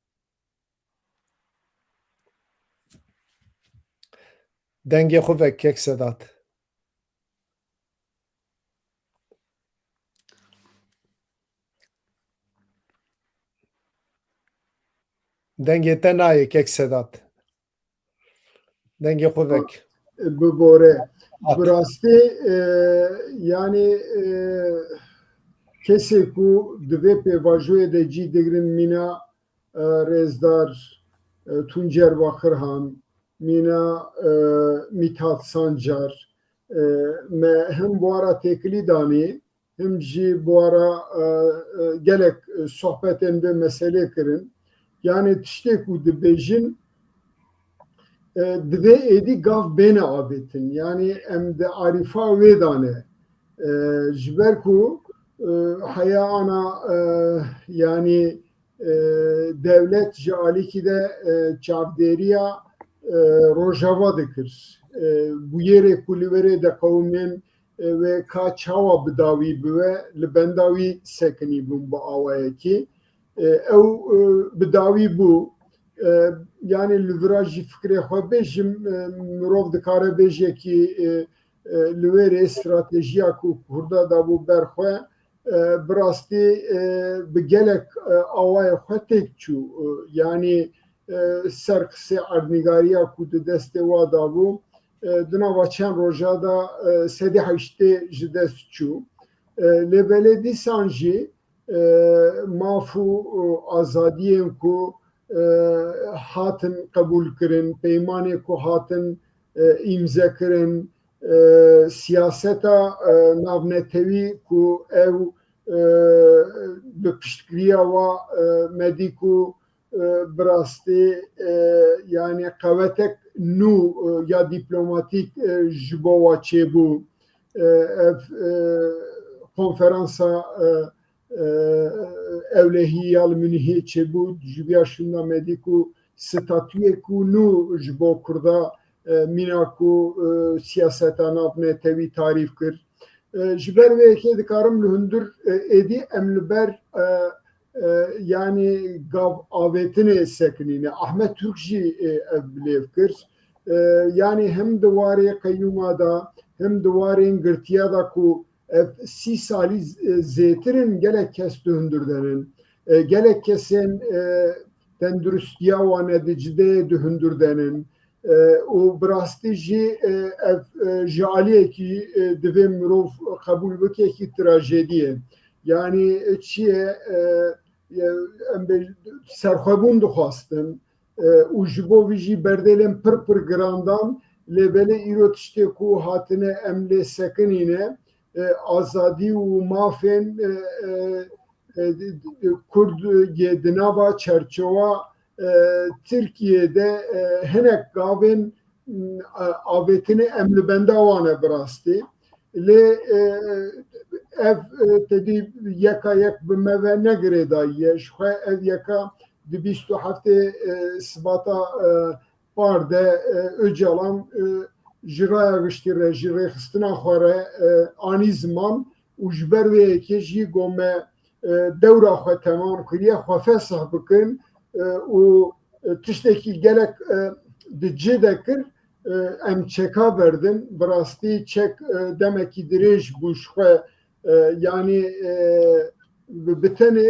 dengê xwe vek kek Sedat dengê te nayê kek Sedat dengê xwe vek bibore bi rastî yani kesê ku di vê pêvajoyê de cî digirin mîna Rêzdar Tuncer Vakirhan mîna Mithat Sancar me him buara têkilî danî him jî buara gelek sohbetên vê meselê kirin yani tiştê ku dibêjin divê êdî gav bêne avêtin yani em de arîfa wê dane ji ber ku heya ana yani devlet ji alîkî de çavdêriya rojava dikir bu yerê ku li werê de qewmên wê ka çawa bidawî biwe li benda wî sekinî bûn bi awayekî ew bidawî bû yani li vira jî fikrê xwe bêjim mirov dikare bêjekî li wêrê stratejiya ku Kurda dabû berxwe bi rastî bi gelek awayê xwe têk çû yani ser qisê erdnîgariya ku di destê wa dabû di nava çend roja da sedî heştê ji dest çû lê belê dîsan jî maf û azadiyên ku hatin qebûl kirin peymanê ku hatin îmzekirin siyaseta navnetewî ku ew bi piştgiriya wa medî ku bi rastî yani qewetek nû ya dîplomatîk ji bo wa çêbû ev konferansa ewlehî ya li Münihê çêbû ji vêya şûna medî ku statûyê ku nû ji bo Kurda mîna ku siyaseta navnetewî tarîf kir ji ber vê yekê dikarim li hundir êdî em li ber yani gav avêtinê sekinîne Ahmet Türk jî ev bilêv kir yani hem di warê qeyûma da hem di warên girtiya da ku ev 30 salî zêtirin gelek kes di hundir denin gelek kesên tenduristiya wan di cideyê di hundir denin û bi rastî jî ev ji aliyekî divê mirov qebûl bikekî trajedî ye yani çi ye em serxwebûn dixwastin û ji bo vî jî berdelên pir pir girandan lê belê îro tiştê ku hatine em lê sekinîne azadî û mafên Kurd di nava çerçeva Tirkiyeyê hinek gavên avêtinê em li benda wan e bi rastî lê ev tedî yeka yek bi me ve negirê daye ji xwe ev yeka di 27 Sibata par de Öcalan ji raya giştî re ji rêxistina xwe re anî ziman û ji ber vê yekê jî gome dewra xwe temam kiriye xwe fesih bikin û tiştekî gelek di cê de kir em çeka berdin bi rastî çek demekî dirêj bû ji xwe yani bitene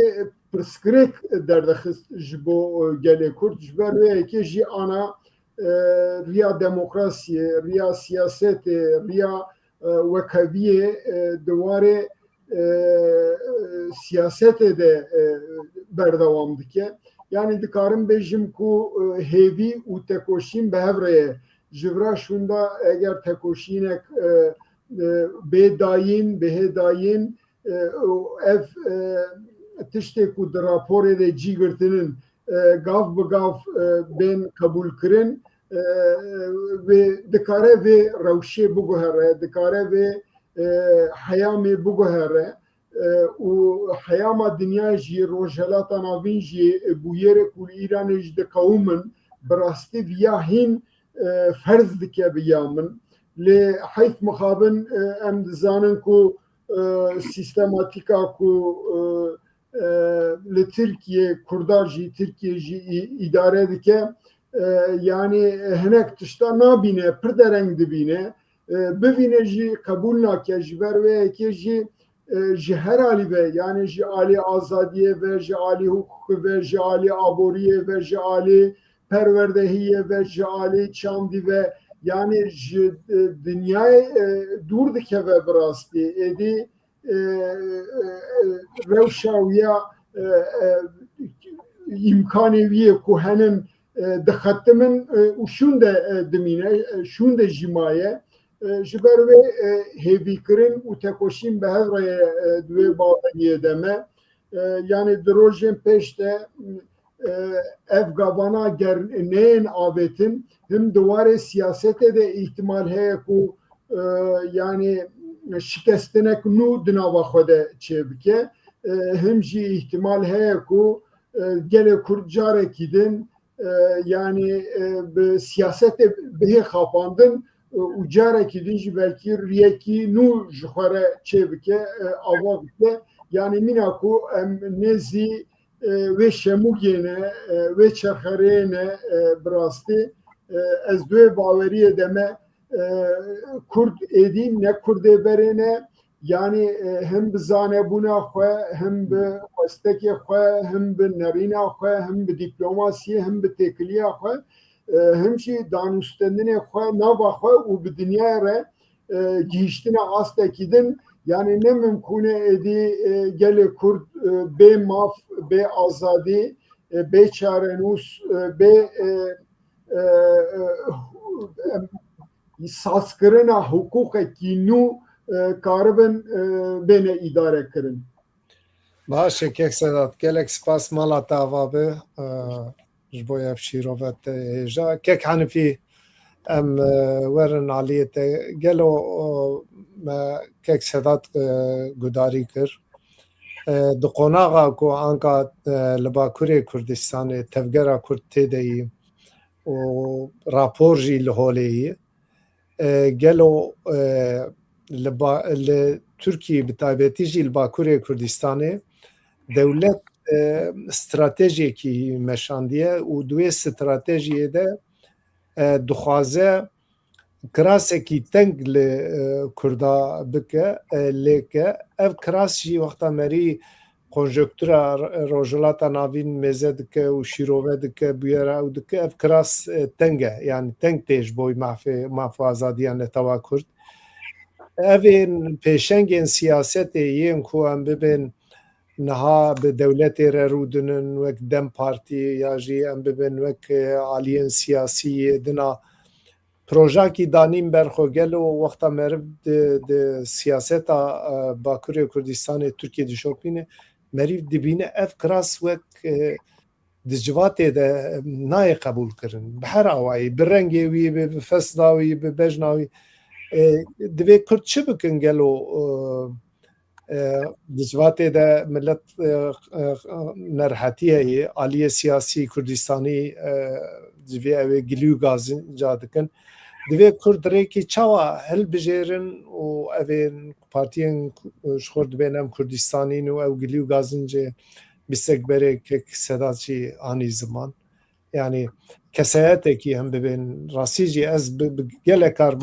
prskrek derdekhist ji bo gelê Kurd ji ber wê yekê jî ana riya demokrasiyê, riya siyasetê, riya wekeviyê diwarê siyasetê de berdewam dike. Yani dikarim bêjim ku hêvî û tekoşîn bi hev re ye. Ji vira şûnda eger tekoşînek bêdayîn, bihêdayîn ev tiştê ku di raporê de cî girtinin gav bi gav bên kabul kirin ve dikare vê rewşê biguhere, dikare vê heyamê biguhere û heyama dinya jî rojhelata navîn jî bûyerê ku li Îranê jî dikewmin bi rastî viya hîn ferz dike biya min. Lê heyf mixabin em dizanin ku sistematika ku li Tirkiye Kurdar jî Tirkiye jî îdare dike yani hinek tişta nabîne pir dereng dibîne bivîne jî qebûl nake ji ber wê yekê jî ji her alî ve yani ji alî azadiyê ve ji alî hukukê ve ji alî aboriyê ve ji alî perwerdehiyê ve ji alî çandî ve yani ji dinyayê dûr dikeve bi rastî êdî rewşa wiya îmkanê wî ye ku henin dixetimin û şûn de dimîne şûn de jî maye ji ber wê hêvîkirin û tekoşîn bi hev re ye di wê baweriyê de me yani di rojên pêş de ev gavana neyên avêtin him di warê siyasetê de îhtimal heye ku yani şikestinek nû di nava xwe de çêbike him jî îhtimal heye ku gelê Kurd carekî din yani bi siyasetê bihê xapandin û carekî din jî belkî riyekî nû ji xwe re çêbike ava bike yani mîna ku em nêzî wê şemûgê ne wê çerxereyê ne bi rastî ez di wê baweriyê de me Kurd êdî ne Kurdê berê ne yani him bi zanebûna xwe him bi xwestekê xwe him bi nerîna xwe him bi dîplomasiyê him bi têkiliya xwe him jî danûstendinê xwe nava xwe û bi dinyayê re gihîştina astekî din yani ne mümkün êdî gelê Kurd bê maf bê azadî bê çarenûs bê sazkirina hukukekî nû karibin bêne îdare kirin. Baş kek Sedat gelek spas mala te ava bi ji bo ev şîrovet te hêja kek Henifî em werin aliyê te gelo me kek Sedat gudarî kir di qonaxa ku anka li Bakurê Kurdistanê tevgera Kurd têde yî û rapor jî li holê yî gelo li Tirkiyê bi taybetî jî li Bakurê Kurdistanê dewlet stratejiyekî meşandiye û di wê stratejiyê de dixwaze kirasekî teng li Kurda bike lêke ev kiras jî wexta merî konjonktûra rojhilata navîn mêze dike û şîrove dike bûyera û dike ev kiras teng e yani teng tê ji bo maf azadiya Netewî Kurd evên pêşengên siyasetê yên ku em bibin niha bi dewletê re rûdinin wek Dem Partî ya jî em bibin wek aliyên siyasî dina projekî danîn berxwe gelo wexta meriv di siyaseta Bakurê Kurdistanê Tirkiye dişopîne merîv dibîne ev kiras wek di civatê de nayê qebûl kirin bi her awayî bi rengê wî bi fesda wî bi bejna wî divê Kurd çi bikin gelo di civatê de millet nerhetî heye aliyê siyasî Kurdistanî divê ew ê gilî û gazinca dikin divê Kurd rêkî çawa hilbijêrin û evên partiyên ji xwe dibên em Kurdistanîn û ew gilî û gazincê bistekberê kek Sedat jî anî ziman yani kesayetekî hem bibên rastî jî ez bi gelekar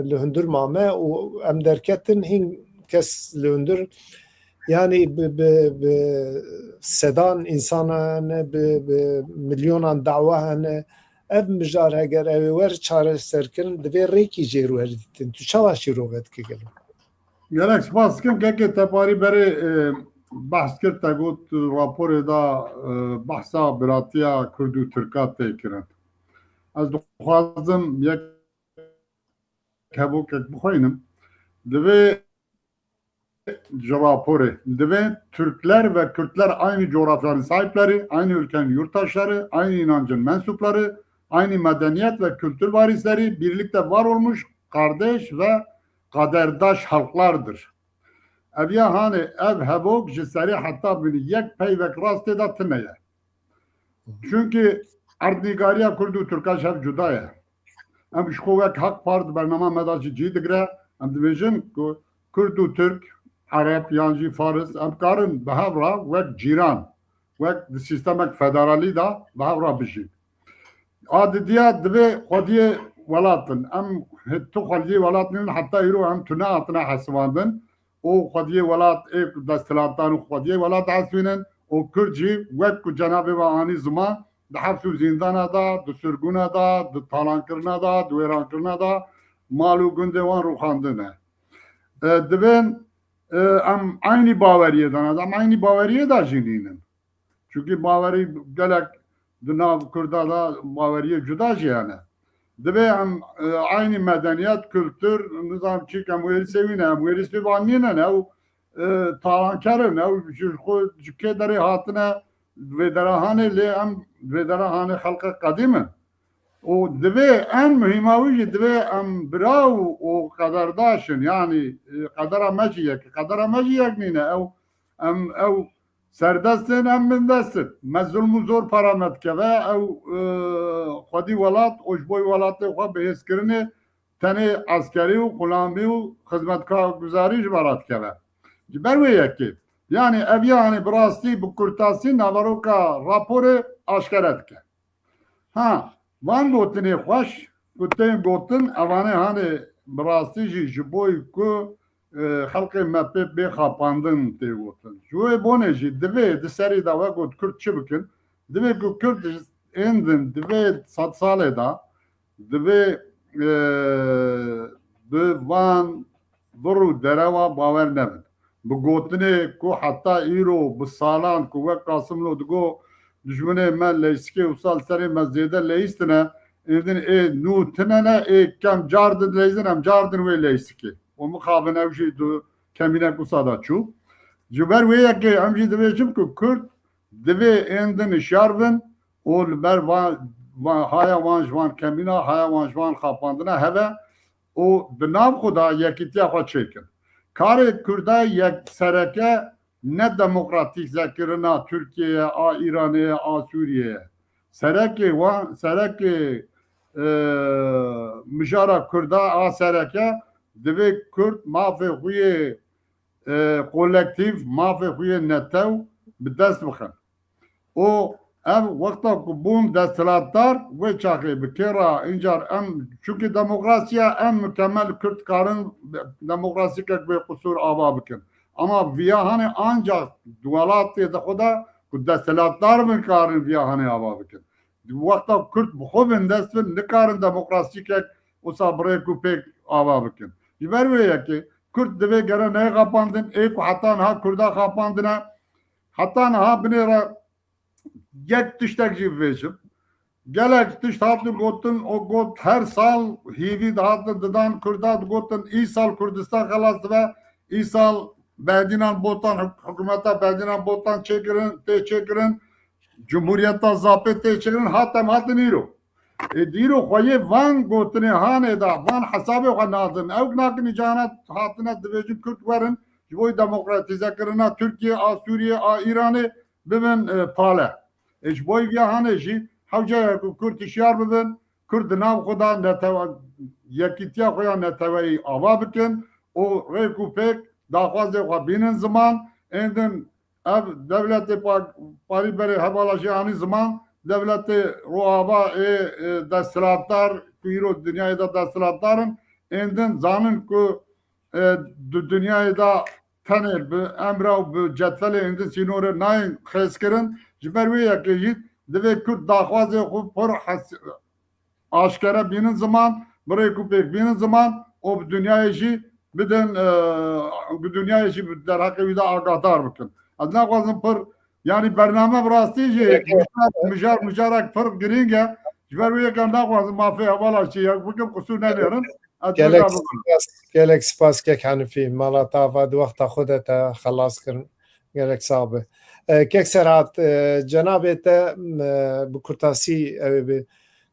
li hundir mame û em derketin hîn kes li hundir yani sedan insana be milyonan dava hene ev mijar heger ev wer çare serkirin divê rêkî jêr werditin tu çawa şîrovet ki gelin Gelek spas kim ki teparî berê behs kir te got raporê da behsa biratiya Kurd û Tirka tê kirin. Ez dixwazim yek hevokek bixwînim divê ji raporê divê Türkler ve Kürtler aynı coğrafyanın sahipleri, aynı ülkenin yurttaşları, aynı inancın mensupları, aynı medeniyet ve kültür varisleri birlikte var olmuş kardeş ve kaderdaş halklardır. Ev ya hani ev hevok ji serî heta bini yek peyvek rastê da tineye. Çünkü erdnîgariya Kurd û Türka hev cuda ye. Em ji xwe wek hek part bername me da jî cî digire em dibêjin ku Kurd û Türk Arap yan jî Faris em karin bi hev re wek cîran wek di sîstemek federalî da bi hev re bijîn. Adidiya divê xwediyê welatin em tu xwediyê welatînin heta îro em tune hatine hesibandin û xwediyê welat ê desthilatan û xwediyê welat hesibînin û Kurd jî wek ku cenabê ve anî ziman di hebs û zîndana da, di sirgûna da, di talankirina da, di wêrankirina da mal û gundê wan rûxandine. Divên em aynı baweriyê dane, em aynı baweriyê da jînînin. Çünkü bawerî gelek di nav Kurda da baweriyê cuda jî hene. Divê em aynı medeniyet, kültür, nizam çîk em wêrî sevîne, em wêrî sêvanînin ew talankerin, ew ji xwe ji kê derê hatine vêderahanê lê em vêderahanê xelka qedîmin. û divê en muhîma wî jî divê em biraw û qederdaşin yani qedera me jî yek qedera me jî yek nîne ew serdestin em min destin me zulm û zor para me dikeve ew xwedî welat û ji bo welatê xwe bihêzkirinê tenê askerî û xulamî û xizmetkarguzarî ji vera dikeve. Ji ber wê yekê yani ev ya hani bi rastî bi kurtasî navaroka raporê aşkere dike. Ha van gotinê xweş ku tên gotin evanê hani bi rastî jî ji bo ku xelkê me pê bêxapandin tê gotin. Ji wê bonê jî divê di serî da we got Kurd çi bikin? Divê ku Kurd ên din divê sed salê da divê bi van vir û derewa bawer nebin. Bi gotinê ku heta îro bi salan ku wek Qasîmlo digo dijminê me leysikê û sal serê me zêde leyîstine êdin ê nû tinene ê kem car din leyzin em car din wê leysikê. û mixabin ew jî du kemînek wisa da çû. Ji ber wê yekê em jî dibêjin ku Kurd divê ên din hişyar bin û li ber haya wan ji wan kemîna haya wan ji wan xapandina heve û di nav xwe da yekîtiya xwe çêkin. Karê Kurda yeksereke ne demokratîk zekirina Türkiye'ye, a İran'e, a Suriye'ye. Serekê wan serekê mijara Kurda a sereke divê Kurd mafê xwe kolektif mafê xwe netew bi dest bixin. û ev wexta ku bûn desthilatdar wê çaxê bi kêra încar em çünkü demokrasiya em mükemmel Kurd karin demokrasîkek bê qusûr ava bikin. Ama viya hani ancak welatê de xwe da ku desthilatdar bin karin viya hani ava bikin. Wexta Kurd bi xwe bin dest bin nikarin demokrasîkek wisa birêk û pêk ava bikin. Ji ber wê yekê Kurd divê gere neyê xapandin ê ku heta niha Kurda xapandine heta niha binê re yek tiştek jî bibêjim. Gelek tişt hatin gotin o got her sal hîvî dihatin didan Kurda digotin îsal Kurdistan xelas dibe îsal berdînan botan hikûmeta berdînan botan çêkirin tê çêkirin Cumhuriyeta zapê tê çêkirin hatem hatin îro. Dîro xweyê van gotinê hanê da van hesabê xwe nadin ew nakin cana hatine dibêjin Kurd werin ji bo demokratîzekirina Türkiye a Sûriye a İranê bibin pale. Ji bo vê hanê jî hewce ku Kurd hişyar bibin Kurd di nav xwe da yekîtiya xwe ya neteweyî ava bikin û rêk û pêk daxwazê xwe bînin ziman ên din ev devletê parîberê hevala jî anî ziman devletê roava ê desthilatdar ku îro dinyayê da desthilatdarin ên din zanin ku di dinyayê da tenê bi emra û bi cetvelê hindî sînorê nayên xêzkirin ji ber wê yekê jî divê Kurd daxwazê xwe pir aşkere bînin ziman birêk û pêk bînin ziman û bi dünyayê jî bidin bi dünyayê jî bi derheqê wî de agahdar bikin. Ez naxwazim pir yani bername bi rastî jî mijarek pir girîng e ji ber wê yekê naxwazim mafê hevala çî yek bikim qusûr nelêrin ez gelek bikim. spas gelek spas kek Hanifî mala tava di wexta xwe de te xelas kirin gelek sabe kek serhat cenabê te bi kurtasî ew bi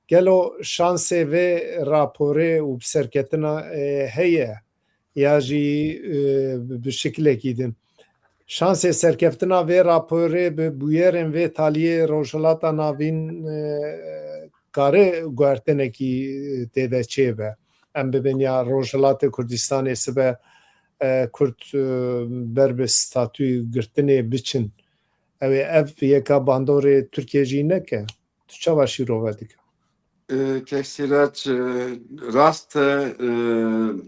gelo şansê vê raporê û serketina heye ya jî bi şekilekî din şansê serkeftina vê raporê bi bûyerên vê taliyê rojhilata navîn kare guhertinekî têde çêbe em bibin ya Rojhilatê Kurdistanê sibe Kurd ber bi statûyê girtinê biçin ew ê ev yeka bandorê Tirkiye jî neke tu çawa şîrove dike Kek Sirac rast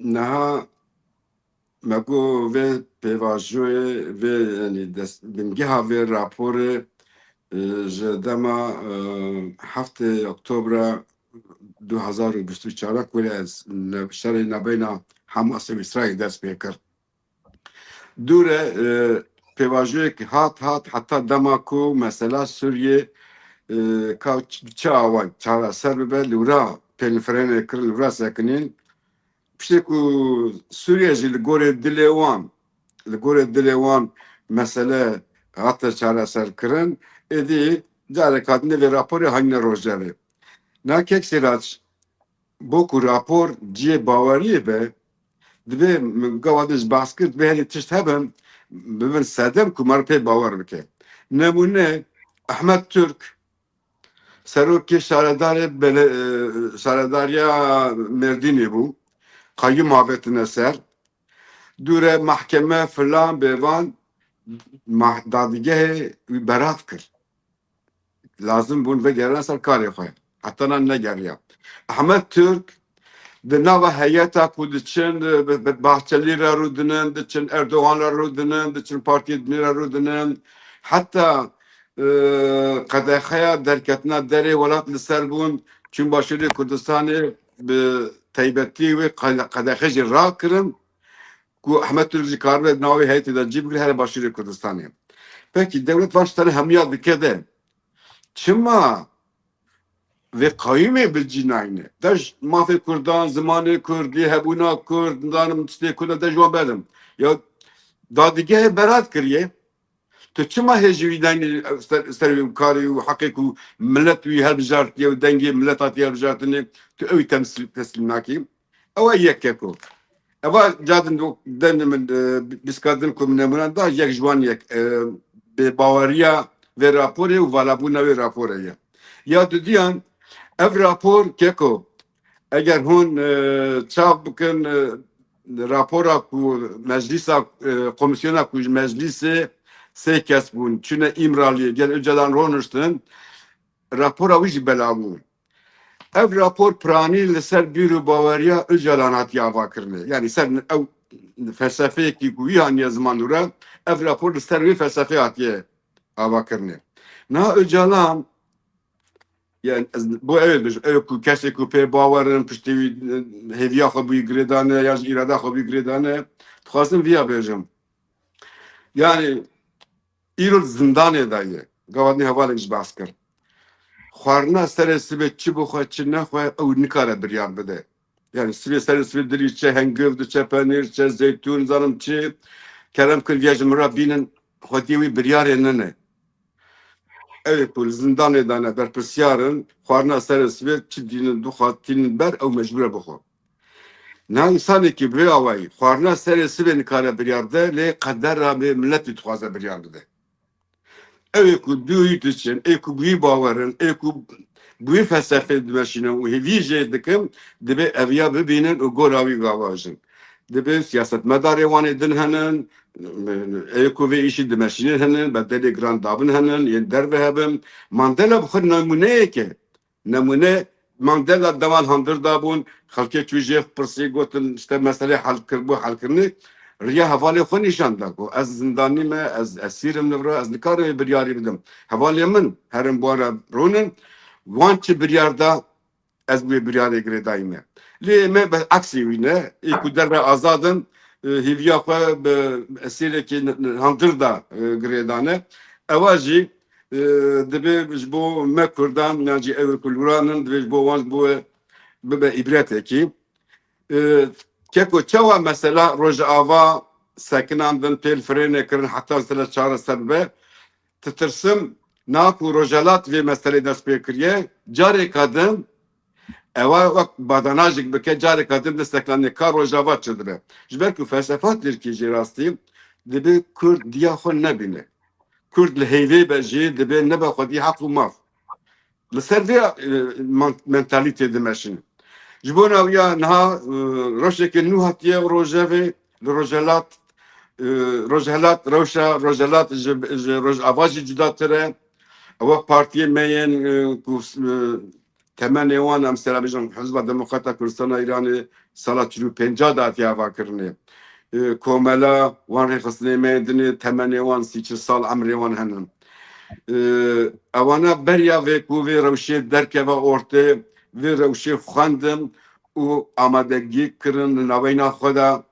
neha mego ve pêvajoyê ve yani bingeha vê raporê ji dema heftê Oktobra 2024 wê ez şerê nebêna Hamasê û İsraîl dest pê kir. Dûre pêvajoyekî hat heta dema ku mesela Sûriyê ka çi away çareser bibe lûra pêlfirênê kir lûra sekinîn piştê ku Sûriye jî li gorê dilê wan mesele hate çareser kirin êdî carek hatine vê raporê hayne rojevê na kek Sirac bo ku rapor ciyê baweriyê be divê gava ji behs kir divê herî tişt hebin bibin sedem ku mar pê bawer bike nemûne Ahmet Türk serokê şaredariya Mêrdînê bû kayyum avêtine ser dûre mahkeme filan bêvan dadîgehê wî berat kir lazim bûn vegerin ser karê xwe heta negeriya Ahmet Türk di nava heyeta ku diçin Bahçelî re rûdinin diçin Erdogan re rûdinin diçin Partiyê Dinî re rûdinin heta qedexeya derketina derê welat li ser bûn çûn Başûrê Kurdistanê bi taybetî wê qedexe jî rakirin ku Ahmet Türk jî karibe navê heyetê de cî bigire here Başûrê Kurdistanê. Pekî dewlet van ji tenê hemiya dike de çima vê qayîmê bilcî nayîne de ji mafê Kurdan zimanê Kurdî hebûna Kurd nizanim tiştê Kurd de ji wan berim ya dadîgehê berat kiriye tu çima hêjî wî dengê ser wî karî û heqê ku millet wî helbijartiye û dengê millet hatiye helbijartinê tu ew teslîm nakî ew yek keko eva cadin den min biskadin ku min nemûnan da yek ji wan yek bê baweriya vê raporê û valabûna wê raporê ye ya didiyan ev rapor keko eger hûn çav bikin rapora ku meclîsa komisyona ku meclîsê sê kes bûn çûne İmraliyê gel önceden roniştin rapora wî jî bela bû ev rapor piranî li ser bîr û baweriya Öcalan hatiye avakirine yani ser ew felsefeyekî ku wî haniye ziman nûre ev rapor li ser wê felsefê hatiye avakirine na Öcalan yani bu evet ev ku kesê ku pê bawerin piştî wî hêviya xwe bûyî girêdane ya ji îrada xwe bûyî girêdane dixwazim vîya bêjim yani îro zindanê de ye gavatnê hevalek ji behs kir xwarina serê sibê çi bixwe çi nexwe ew nikare biryar bide yani sibê serê sibê dirî çe hengiv diçe penîr çe zeytûn zanim çi kerem kiriye ji min re bînin xwediyê wî biryarê nene evet ku zindanê de ne berpirsyarin xwarina serê sibê çi dînin dixwe tînin ber ew mecbûr e bixwe na însanekî bi vê awayî xwarina serê sibê nikare biryar bide lê qedera milletî dixwaze biryar bide ew ku dûyî diçin ê ku bûyî bawerin ê ku bûyî felsefê dimeşînin û hêvî jê dikin dibe eviya bibînin û gora wî gavajin dibe siyasetmedarê wanê din henin ê ku vê îşî dimeşînin henin bedelê giran dabin henin yên derve hebin Mandela bi xwe nemûneyeke nemûne Mandela deval handir dabûn xelkê çû jê pirsî gotin işte meselê helkiribû helkirinê riya hevalê xwe nîşan da ku ez zindanî me, ez esîrim li vir, ez nikarim biryarî bidim. Hevalê min herin buwara rûnin, wan çi biryar da ez bu biryarê girêdayî me. Lê me aksî wî ne, ê ku derve azadin, hêviya xwe bi esîrekî hantir da girêdane. Ewa jî dibe ji bo me Kurdan, yan jî ew kulûranin, dibe ji bo wan bu bibe îbretekî. Keko çawa mesela Rojava sekinan bin pêl frênê kirin heta zile çareser be, titirsim naku rojelat vê meselê dest pê kiriye, carê kadin ewa wek badanajek bike, carê kadin desteklanê ka Rojava çi dibe. Ji ber ku felsefa Tirkî jî rastî dibe Kurd diya xwe nebîne. Kurd li heyvê be jî dibe nebe xwedî heq û mav. Li ser vê mentalîtê dimeşin. Ji bo nawiya niha roşekê nû hatiye rojevê li rojelat rojelat ji Rojava jî cudatir e. Ew partiyê me yên ku temenê wan em mesela bêjin Hizba Demokrata Kurdistana Îranê sala 45 da hatiye avakirinê. Komela wan rêxistinê me dinê temenê wan 34 sal emrê wan henin. Ewana beriya vê ku vê rewşê derkeve ortê, vê rewşê xwendin û amadegî kirin li naveyna xwe de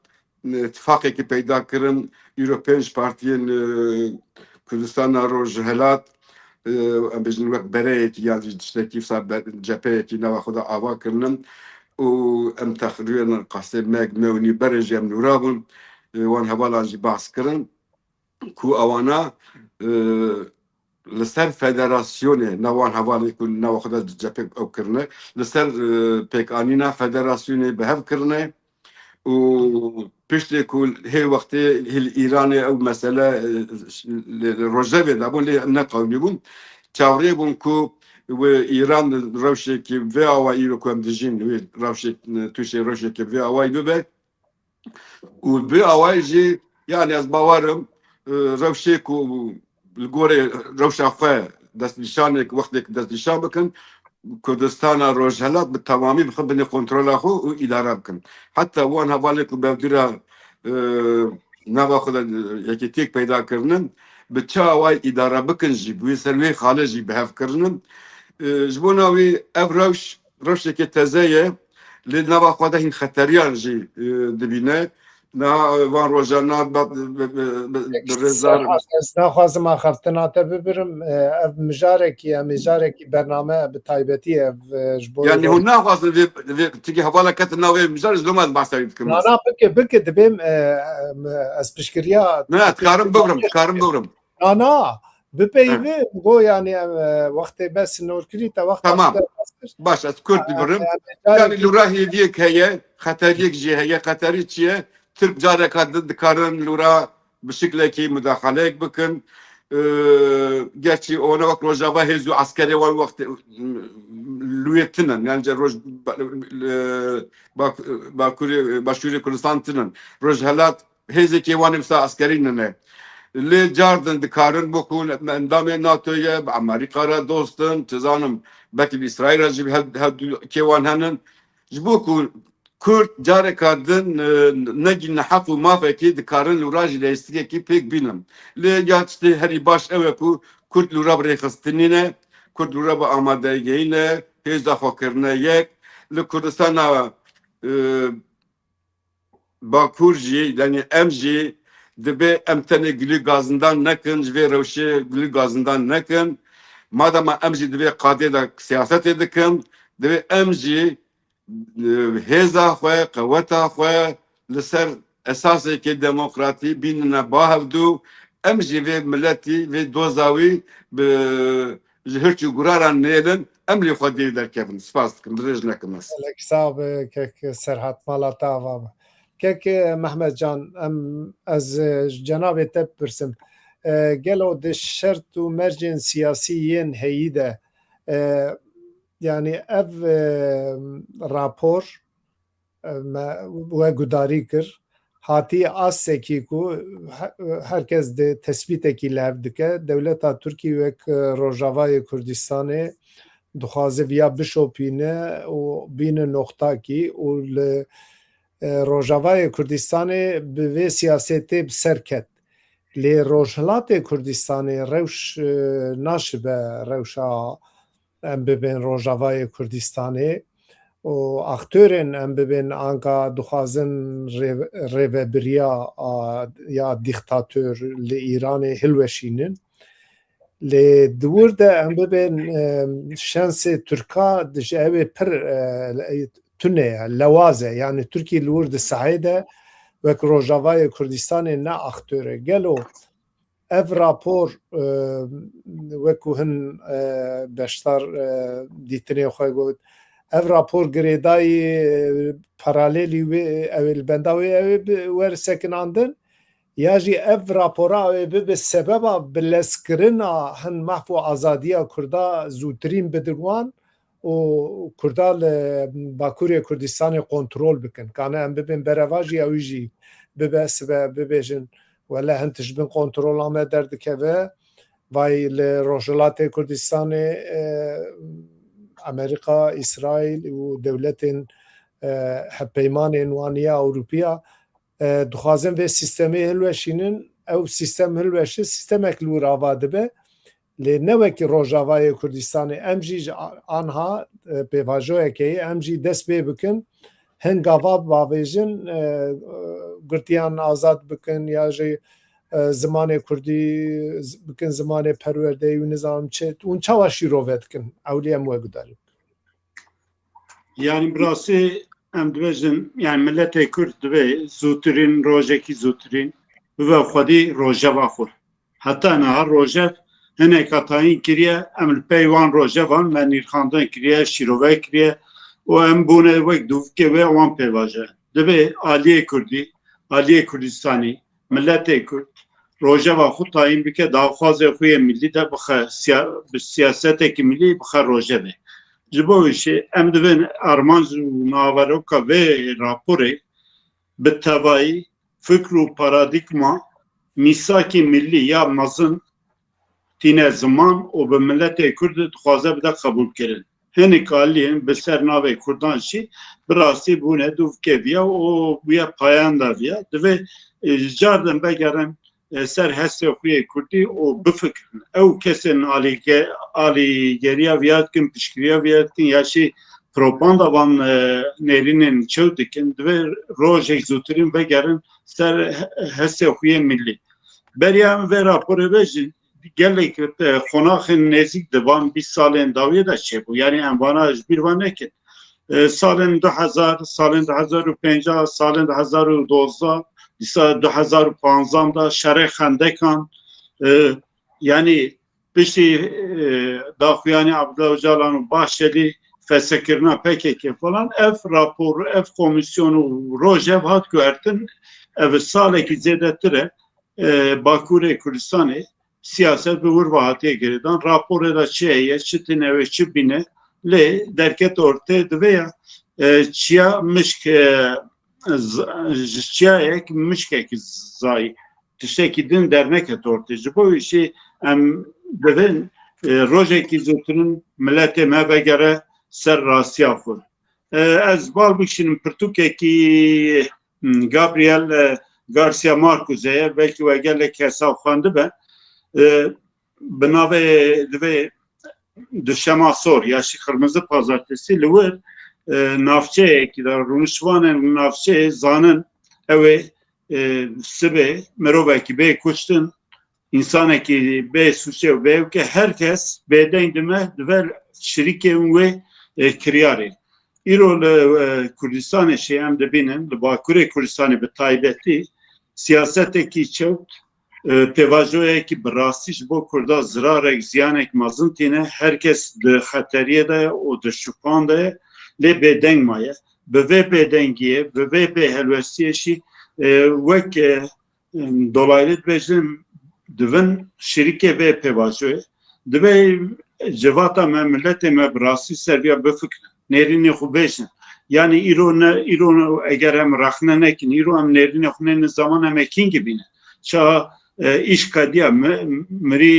ittifaqekî peyda kirin Ewropêj Partiyên Kurdistana Rojhilat em bêjin wek bereyekî yan jî tiştekî cepheyekî nava xwe de ava kirinin û em texrîrên qasê me û nîberê jî em nûra bûn wan hevalan jî behs kirin ku ewana li ser federasyonê newan hevalê ku nava xwe de cephe ew kirine li ser pêkanîna federasyonê bi hev kirine û piştê ku hê wextê li Îranê ew mesele li Rojevê de bûn lê neqewimî bûn çavrê bûn ku İran rewşekî vê awayî ku em dijîn wê rewşek tûşê rojekê vê awayî bibe û vê awayî jî yani ez bawerim rewşê ku li gorê rewşa xwe destnîşanek wextê destnîşan bikin Kurdistana Rojhelat bi tamamî bixwe binê kontrola xwe û îdare bikin. Heta wan hevalê ku bevdîra nava xwe de yekî têk peyda kirinin bi çi awayî îdare bikin jî wê ser wê xalê jî bi hev kirinin. Ji bo navê ev rewşekê teze ye lê nava xwe de hîn xeteriyan jî dibîne. Van rojana Ez naxwazim axaftina te bibirim ev mijarekî em mijarekî bername bi taybetî ev ji bo yani hûn naxwazin vê tikî hevala ketin navê mijar ji loma behsê dikim. Na bike dibêm ez piştgiriya Ne dikarim bibirim. Na bipeyvê bo yani wextê me sinûrkirî te wexta Tamam. Baş ez Kurd dibirim. Yani lûra hêviyek heye, xeteriyek jî heye. Xeterî çi ye? Türk careka dikarin lûra bi şiklekî müdaxaleyek bikin. Gerçi ona wek Rojava hêz û askerê wan wextê lûyê tinin. Yani roj Başûrê Kurdistan tinin. Rojhelat hêzekê wan wisa askerî nine. Lê cardin dikarin bikun endamê NATO'ye bi Amerîka re dostin, tizanim belkî bi İsraîlê jî hevdûkê wan henin. Ji bo ku Kurd careka din negîn heq û mafekî dikarin lûra jî lêstikekî pêk bînin. Lê ya tiştê herî baş ew e ku Kurd lûra bi rêxistinî ne, Kurd lûra bi amadegehî ne, hêza xwekirine yek. Li Kurdistana Bakur jî yani em jî dibe em tenê gilî gazından nekin, ji vê rewşê gilî gazından nekin. Madama em jî divê qadê de siyasetê dikin, divê em jî hêza xwe, qeweta xwe li ser esasekê demokratî bînine bahevdû. Em jî vê milletî, vê doza wî ji hirçî guraran nêlin, em lê xwedê derkevin. Spas dikim, dirêj nekim ez. Sağ kek serhat mala te ava be. Kek Mehmet Can em ez cenabê te pirsim. Gelo di şert û mercên siyasî yên heyî de yani ev rapor we gudarî kir hatiye asekî ku herkes de tespîtekî lev dike dewleta Tirkiye wek Rojavayê Kurdistanê dixwaze viya bişopîne û bîne noxtakî û li Rojavayê Kurdistanê bi vê siyasetê bi ser ket. Lê Rojhilatê Kurdistanê rewş naşibe rewşa em bibên Rojavayê Kurdistanê û aktörên em bibên anka dixwazin rêveberiya ya dîktatör li Îranê hilweşînin. Lê di wir de em bibên şensê Tirka ji ew ê pir tune ye, lewaz e. Yani Tirkiye li wir di sahê de wek Rojavayê Kurdistanê ne aktör e. Gelo ev rapor wekû hin beşdar dîtinê xwe got, ev rapor girêdayî paralelî wê ew ê li benda wê ew ê wersekinandin ya jî ev rapora ew ê bibe sebeba bilezkirina hin mahv û azadiya Kurda zûtirîn bidin wan û Kurda li Bakurê Kurdistanê kontrol bikin. Kane em bibin bereva jî ew jî bibe sibe bibêjin wele hin tişt bin kontrola me derdikeve vay li Rojhilatê Kurdistanê Amerika, İsrail û dewletên hevpeymanên waniya Ewropiya dixwazin vê sistemê hilweşînin, ew sistem hilweşi sistemek li wir ava dibe. Lê ne wekî Rojavayê Kurdistanê em jî anha pêvajoyekê em jî dest pê bikin hin gava bavêjin girtiyan azad bikin ya jî zimanê Kurdî bikin zimanê perwerdeyî û nizanim çi hûn çawa şîrove dikin ewlî em we gudarîn. Yani burası em dibêjin yani milletê Kurd dibe zûtirîn rojekî zûtirîn bibe xwedî rojeva xwe. Heta niha rojev hinek hatayîn kiriye em li pey wan rojevan me nîrxandin kiriye şîrove kiriye û em bûne wek dûvkê wê wan pêvaje. Dibe Aliyê Kurdî, Aliyê Kurdistanî, milletê Kurd rojeva xwe tayîn bike daxwazê xwe yê millî de bixe bi siyasetekî millî bixe rojevê. Ji bo wî em dibin armanc û naveroka vê raporê bi tevayî fikr û paradigma mîsakê millî ya mezin tîne ziman û bi milletê Kurd dixwaze bide qebûlkirin. Hinek aliyên bi ser navê Kurdan jî bi rastî bûne dûvkêviya û bûye payanda viya divê cardin vegerin ser hestê xwe yê Kurdî û bifikirin. Ew kesên alîgeriya viya dikin, piştgiriya viya dikin ya jî propaganda van nêrînên çew dikin divê rojek zûtirîn vegerin ser hestê xwe yê millî. Beriya em vê raporê ve jî gelek xwenaxên nêzik divan 20 salên dawiyê de çêbû. Yani em vana ji bîr van nekin. Salên 2000, salên 2005, salên 2012, dîsa 2015 da şerê xendekan yani piştî daxuyanî Abdullah Öcalan û Bahçeli fesekirina PKK falan ev rapor, ev komisyon û rojev hat guhertin ev salekî zêdetir e Bakurê Kurdistanê siyaset bi wir hatiye girêdan raporê da çi heye, çi tune ve çi bîne lê derket ortaya dibe ya çiya mişk çiyayek mişkekî zayî tiştekî din derneket ortaya. Ji bo wî em dibin rojekî zûtirin milletê me vegere ser rastiya xwe. Ez bal bikişînim pirtûkekî Gabriel Garcia Marquez'e ye belkî we gelek hesab xwendibe bi navê divê duşema sor ya şî xirmizi pazartesî li wir navçeyekî de rûnişvanên navçeyê zanin ew ê sibê mirovekî bê kuştin însanekî bê sûçe û bê weke herkes bêdeng dime diver şirîkên wê kiryarê. Îro li Kurdistanê şê em dibînin li Bakurê Kurdistanê bi taybetî siyasetekî çewt pêvajoyekî bi rastî ji bo Kurda zirarek ziyanek mezin tîne herkes di xeteriyê de ye û di şûpan de ye lê bêdeng maye. Bi vê bêdengiyê bi vê pêhelwestiyê jî wek dolaylı dibêjin divin şirîkê vê pêvajoyê dibe civata me milletê me bi rastî seriya bifikirin nêrînê xwe bêjin. Yani îro eger em rexne nekin îro em nêrînê xwe nêne zaman em kîngî bîne. Ça iş kadiya mirî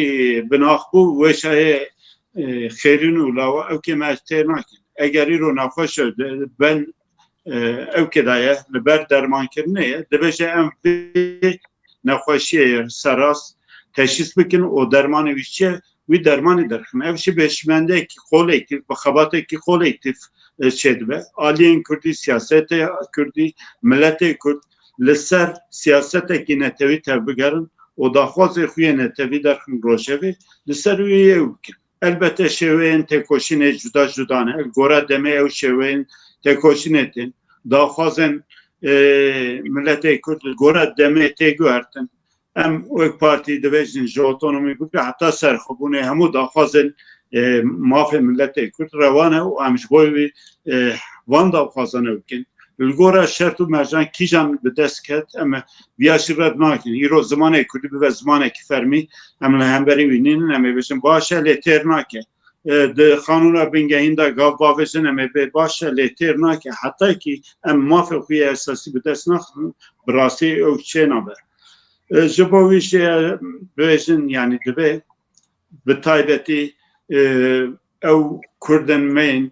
binaxbû wê şayê xêrîn û lawa ew kê me têr nakin. Eger îro nexweş ben ev kedaye li ber dermankirine dibêje em nexweşiyê serast teşhis bikin o dermanê wî çi ye wî dermanê derxin. Ev jî beşmendekî kolektif bi xebatekî kolektif çêdibe. Aliyên Kurdî, siyasetê Kurdî, milletê Kurd li ser siyasetekî netewî tev bigerin û daxwazê xwe yê netewî derxin rojevê li ser wî ew bikin. Elbette şêweyên têkoşînê cuda cuda ne. Gora demê ew şêweyên têkoşînê tên. Daxwazên milletê Kurd gora demê tê guhertin. Em wek partî dibêjin ji otonomî bike heta serxwebûnê hemû daxwazên mafê milletê Kurd rewan e û em ji bo wî van daxwazan ew bikin. Li gora şert û mercan kîjan bi dest ket em viya jî red nakin. Îro zimanê Kurdî bibe zimanekî fermî em li hemberî wî nînin em ê bêjin baş e lê têr nake. Di xanûna bingehîn de gav bavêjin em ê bê baş e lê têr nake heta kî em mafê xwe yê esasî bi dest naxin bi rastî ew çê nabe. Ji bo wî jî bêjin yanî dibe bi taybetî ew Kurdên me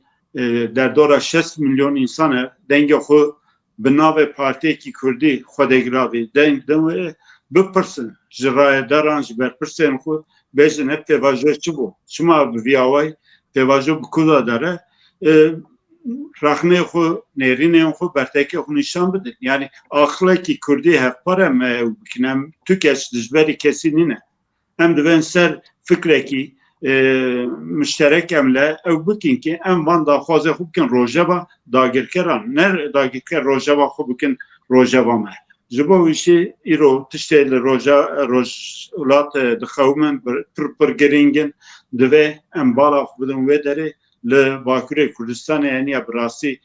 derdora 6 milyon insan e dengê xwe bi navê partiyekî Kurdî xwedêgiravî deng din bipirsin ji rayedaran ji berpirsên xwe bêjin hep pêvajoyê çi bû çima bi vîya way pêvajo bi ku da dere raxnê xwe nêrînên xwe bertekê xwe nîşan bidin yani axilekî Kurdî hevpar em ew bikin em tu kes dijberî kesî nîne em dibên ser fikrekî müşterek emle ew bikin ki em van daxwazê xwe bikin rojeva dagirkeran ne dagirker rojeva xwe bikin rojeva me ji bo wî jî îro tiştê li rojhilat dixewimin pir girîngin divê em bala xwe bidin wê derê li Bakurê Kurdistanê heniye bi rastî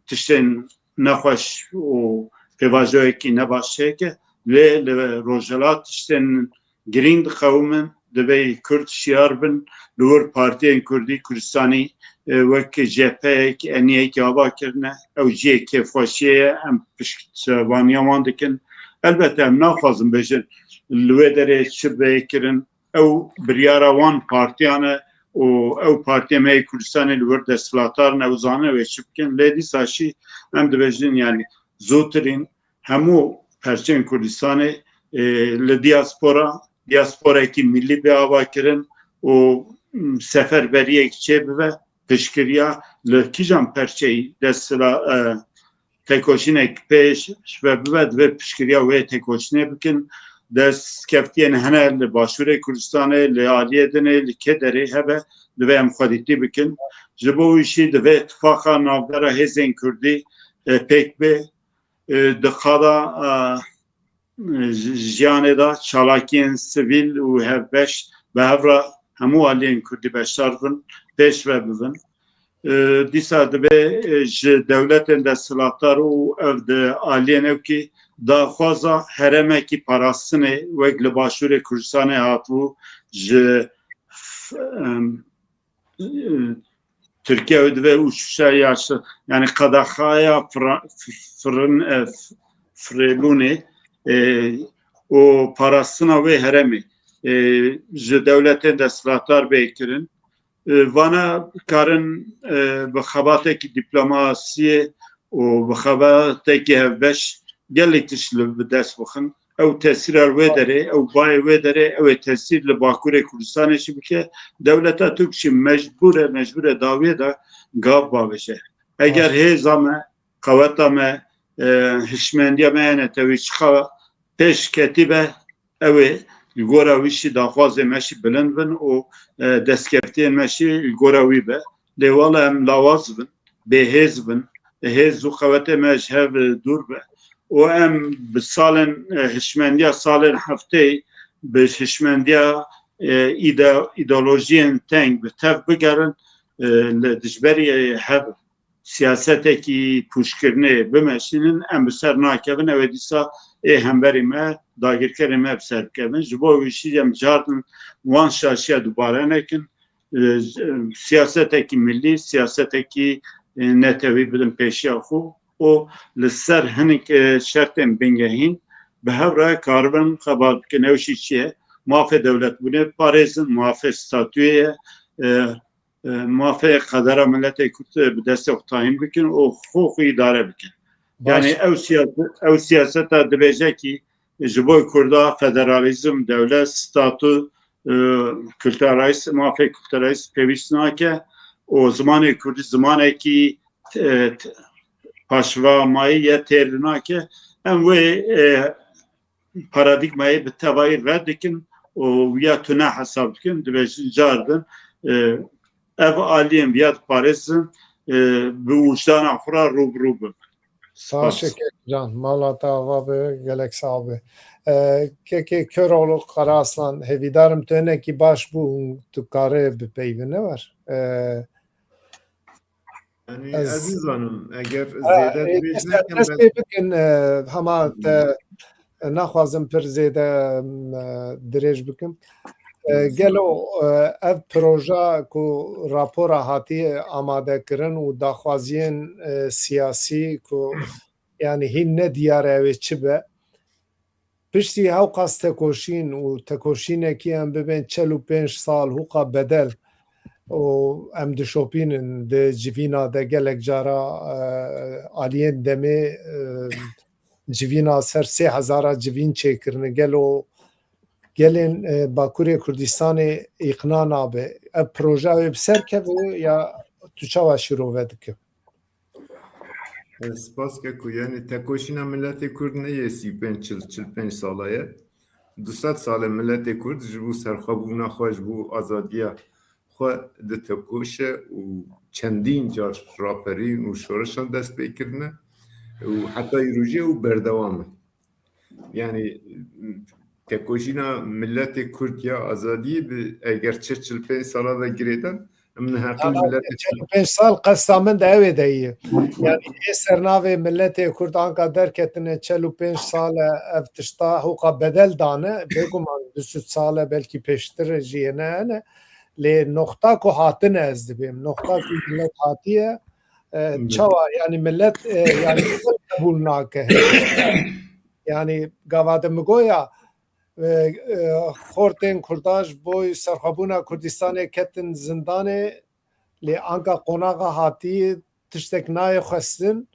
tiştên nexweş û pêvajoyekî ne baş çêke lê li rojhilat tiştên girîng dixewimin divê Kurd şiyar bin li wir partiyên Kurdî Kurdistanî wek CHP eniyekî ava kirine ew jî kêfxweşiyê ye em piştevaniya wan dikin elbette em naxwazin bêjin li wê derê çi bê kirin ew biryara wan partiyan e û ew partiya me Kurdistanê li wir desthilatdarin ew zanin wê çi bikin lê dîsa jî em dibêjin yani zûtirîn hemû perçên Kurdistanê li diasporekî millî bê ava kirin û seferberiyek çê bibe piştgiriya li kîjan perçeyî têkoşînek pêş ve bibe divê piştgiriya wê têkoşînê bikin destkeftiyên hene li Başûrê Kurdistanê li Aliyê Dinê li Kederê hebe divê em xwedîtî bikin ji bo wî jî divê ittifaqa navbera hêzên Kurdî pêk bê di xada jiyanê da çalakiyên sivîl û hevbeş bi hevra hemû aliyên Kurdî beşdar bin pêş ve bibin dîsa divê ji dewletên desthilatdar û ev di aliyên ew kî daxwaza heremekî parastinê wek li Başûrê Kurdistanê hatibû ji Türkiye divê û yaşlı yani qedaxaya Firêlûnê û parastina wê heremê ji dewletên desthilatdar bê kirin vana karin bi xebatekî dîplomasiyê û bi xebatekî hevbeş gelek tişt bi dest bixin ew tesîra wê derê ew bayê wê derê ew ê tesîr li Bakurê Kurdistanê jî bike dewleta Türk jî mecbûr e dawiyê de gav bavêje eger hêza me qeweta me hişmendiya me hene tevî çiqa pêş ketîbe ew ê li gora wî jî daxwazê me jî bilind bin û destkeftiyên me jî li gora wî be lê wala em lawaz bin bêhêz bin hêz û xewetê me ji hev dûr be û em bi salên hişmendiya salên hefteyê bi hişmendiya îdeolojiyên teng bi tev bigerin li dijberî hev siyasetekî pûşkirinê bimeşînin em bi ser nakevin ew ê dîsa ê hemberî me dagirkerê me bi ser bikevin ji bo wî jî em cardin wan şaşiya dubare nekin siyasetekî millî siyasetekî netewî bidin pêşiya xwe û li ser hinek şertên bingehîn bi hevra karibin xebat bikin ew jî çi ye mafê dewletbûnê parêzin mafê statûyê ye mafya kadara millete Kürt bi deste tayin bikin o hukuk idare bikin. Yani ev siyaseta dibêje ki ji bo Kurda federalizm, devlet statü, kültürel mafya kültürel pevîst nake o zamanê Kurdî zamanekî paşvamayî ya têr nake em wê paradigmayı bi tevayî red dikin û ya tune hesab dikin dibêjin cardin ev aliyên viya diparêzin bi wijdana xwe re rûbirû bin. Teşekkür can. Malata abi gelek sahibi. Ki Köroğlu Karaaslan hevidarım tüne ki baş bu tukarı bir peyvine var. Yani Aziz Hanım eğer ziyade Desteği bikin hama naxwazim pir zêde dirêj bikim. Gelo ev proje ku rapora hatiye amadekirin û daxwaziyên siyasî ku yani hin ne diyar ew çi be piştî hewqas tekoşîn û tekoşînekî em bibên 45 sal hûqa bedel û em dişopînin di civîna de gelek cara aliyên demê civîna ser 3000 civîn çêkirine gelo gelin Bakurê Kurdistanê îqna nabe ev proje wê bi ser keve ya tu çawa şîrove dike Spas ke ku yani tekoşîna milletê Kurd neyê 45 salaye 200 sal milletê Kurd ji bo serxwebûna xwe ji bo azadiya xwe di tekoşe û çendîn car raperîn û şoreşan dest pê kirine û heta îrojê û berdewam e. Yani tekoşîna milletê Kurd ya azadiyê bi eger 45 sala ve girêden min heqîn milletê 45 sal qesa min de ew ê de ye yani ê sernavê milletê Kurd anka derketine 45 sale ev tişta hûqa bedel dane bêguman 200 sale belkî pêştir jî ne hene lê noxta ku hatine ez dibêm noxta ku millet hatiye çawa yani millet yani qebûl nake yani gavade mi goya xortên Kurdaj boy serxwebûna Kurdistanê ketin zindanê lê anka qonaxa hatiyê tiştek nayê xwestin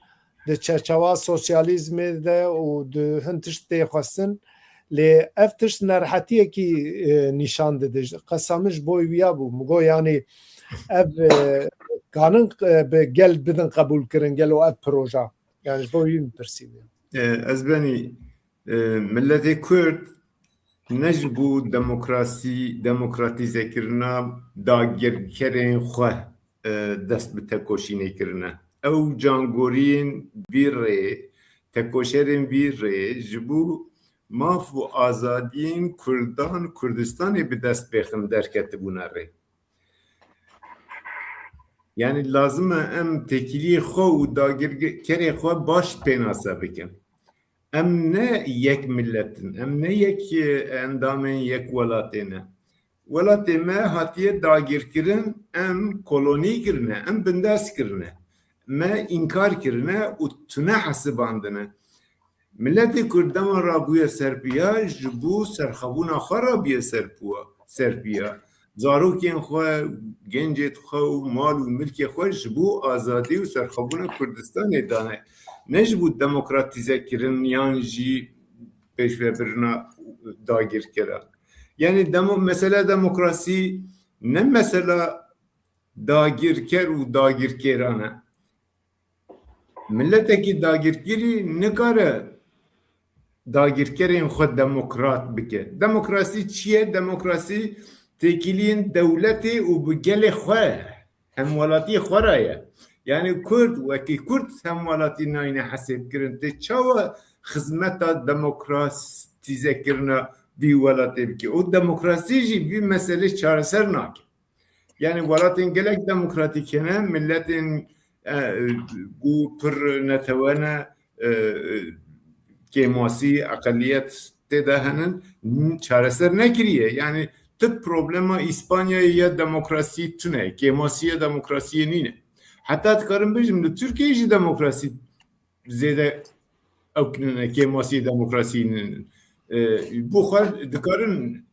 di çerçeva sosyalîzmê de û di hin tişt tê xwestin lê ev tişt nerhetiyekî nîşan dide qesa min ji bo wiya bû mi got yani ev kanin bi gel bidin qebûl kirin gelo ev proje yani ji bo wî min pirsî ez benî milletê Kurd ne ji bo demokratîzekirina dagirkerên xwe dest bi tekoşînê kirine ew cangoriyên vî rê tekoşerên vî rê ji bo maf û azadiyên Kurdan Kurdistanê bi dest pêxin derketibûne rê yani lazim e em tekiliyê xwe û dagirkerê xwe baş pênase bikin em ne yek milletin em ne yek endamên yek welatê ne welatê me hatiye dagirkirin em kolonî kirine em bindest kirine me înkar kirine û tune hesibandine milletê Kurd dema rabûye serpiya ji bo serxwebûna xwe rabûye serpiya zarokên xwe gencê xwe û mal û milkê xwe ji bo azadî û serxwebûna Kurdistanê dane ne ji bo demokratîzekirin yan jî pêşvebirina dagirkira yani mesele demokrasî ne mesela dagirker û dagirkêran e milletekî dagirkirî nikare dagirkerên xwe demokrat bike demokrasî çi ye demokrasî têkiliyên dewletê û bi gelê xwe hemwelatiyê xwe re ye yani Kurd wekî Kurd hemwelatî nayîne hesêbkirin tê çawa xizmeta demokratîzekirina vî welatê bike û demokrasî jî vî meselê çareser nake yani welatên gelek demokratîk hene milletên û pir netewene kêmasî eqeliyet tê de henin çareser nekiriye yani tip problema İspanyayê ya demokrasî tune kêmasîya demokrasiyê nîne heta dikarim bijim li Tirkiyeyê jî demokrasî zêde ew kinine kêmasî demokrasînin bu xwe dikarin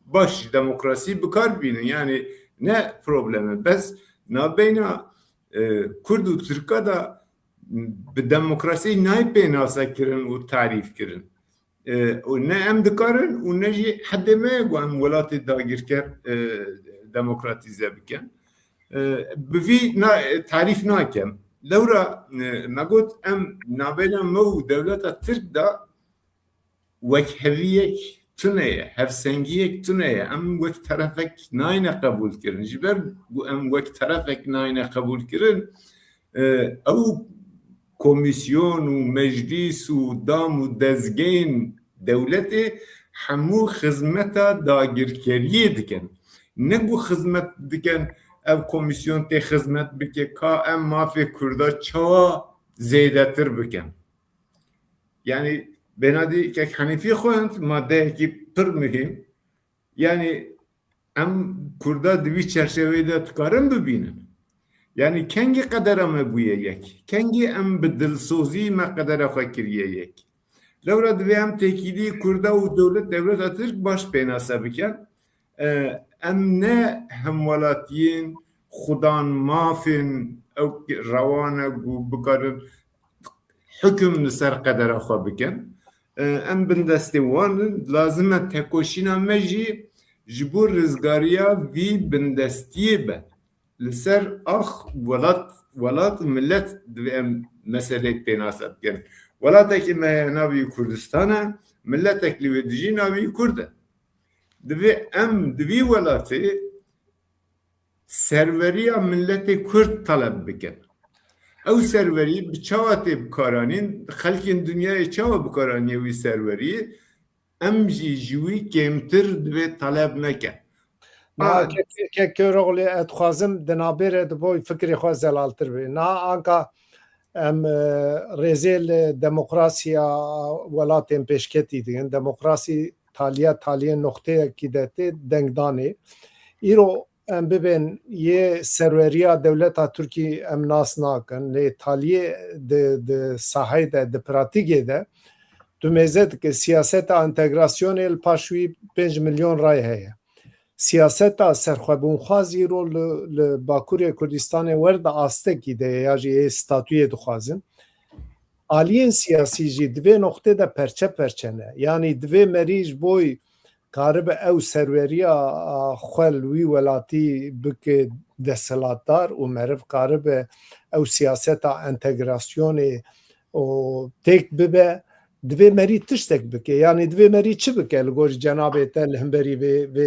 baş demokrasî bikar bînin yani نه پروبلمه بس نابینا کرد و ترکا دا به دموکراسی نای پیناسا کرن و تعریف کرن و نه ام دکارن و نه جی حد ما گو ام ولات داگیر کرد دموکراتیزه بکن بفی تعریف ناکم لورا ما قلت ام نابینا مو دولت ترک دا وک هویک تنه هفسنگیک تنه ام وک طرفک ناینه قبول کرن جبر ام وک طرفک ناینه قبول کرن او کمیسیون و مجلس و دام و دزگین دولت همو خدمت داگیرکاری دکن نگو خدمت دکن او کمیسیون تی خدمت بکه که ام مافی کرده چا زیده تر بکن یعنی بنادی که حنیفی خوند ماده کی پر مهم یعنی ام کرده دوی چرچوه ده تکارم ببینن یعنی کنگی قدر ام بویه یک کنگی ام بدلسوزی ما قدر فکریه یک لورا دوی ام تکیدی کرده و دولت اترک باش پیناسه بکن ام نه همولاتین خودان مافین او روانه گو بکارن حکم نسر قدر خواه بکن ام بندستی وان لازمه تکوشینا مجی جبور رزگاریا وی بندستیه به لسر اخ ولات ملت دوی ام مسئله پیناسد کن ولات اکی ناوی کردستانه ملت اکلیوی دیجی ناوی کرده دوی ولاتی سروریا ملت کرد طلب بکن او سروری بچاوت بکارانین خلکین دنیای چاو بکارانی وی سروری ام جوی کمتر دوی طلب نکن نه که رغلی اتخوازم دنابیر دبوی فکری خواه زلالتر بی نه آنکا ام رزیل دموکراسیا ولاتین پیشکتی دیگن دموکراسی تالیه نقطه کی دهتی دنگدانی ایرو ام ببین یه سروریا دولتا ترکی ام ناس ناکن لی تالیه ده ساحه ده پراتیگه ده دو میزد که سیاست انتگراسیون الپاشوی 5 میلیون رای هیه سیاست سرخوابون خوازی رو لباکوری کردستان ورد آسته کی ده یا جی ستاتوی دخوازن آلین سیاسی جی دوی نقطه ده پرچه نه یعنی دوی مریج بوی قارب او سروریا خلوی ولاتی بک دستلاتدار و معرف قارب او سیاست انتگراسیون و تک ببه دوی مری تشتک بکه یعنی دوی مری چی بکه لگوش جناب تل همبری و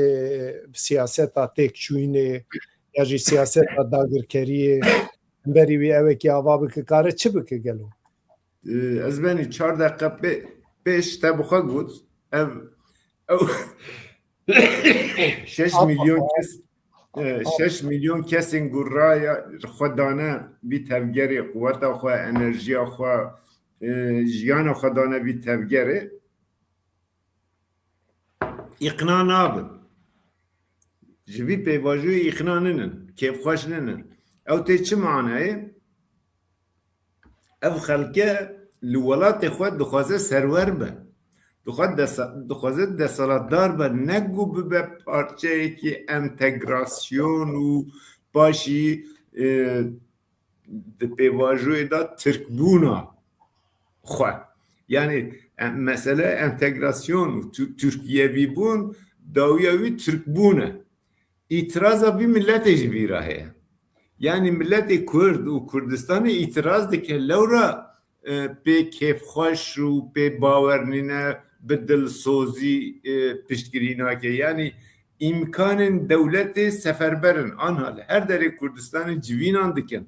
سیاست تک چوینه یا جی سیاست داگرکریه همبری و اوه که آوا بکه کاره چی بکه گلو از بینی 4 دقیقه پیش تبخوا بود او 6 میلیون کس این گرای خودانه بی تفگری قوت خواه انرژی خواه جیان خودانه بی تفگری اقنا نابن جوی پیواجوی اقنا ننن کیف خوش ننن او تی چه معنی او خلقه لولات خود دخوازه سرور به دخوازه دستالتدار به نگو به پارچه که انتگراسیون و باشی ده پیواجوی دا ترکبونا خواه یعنی مسئله انتگراسیون و ترکیوی بون داویوی ترکبونه اعتراض بی ملت جبی راهه یعنی ملت کرد و کردستان اعتراض ده که لورا به کیف خوش و به باورنینه به دلسوزی پشتگیری که یعنی امکان دولت سفربرن آنها هر در کردستان جوینان دکن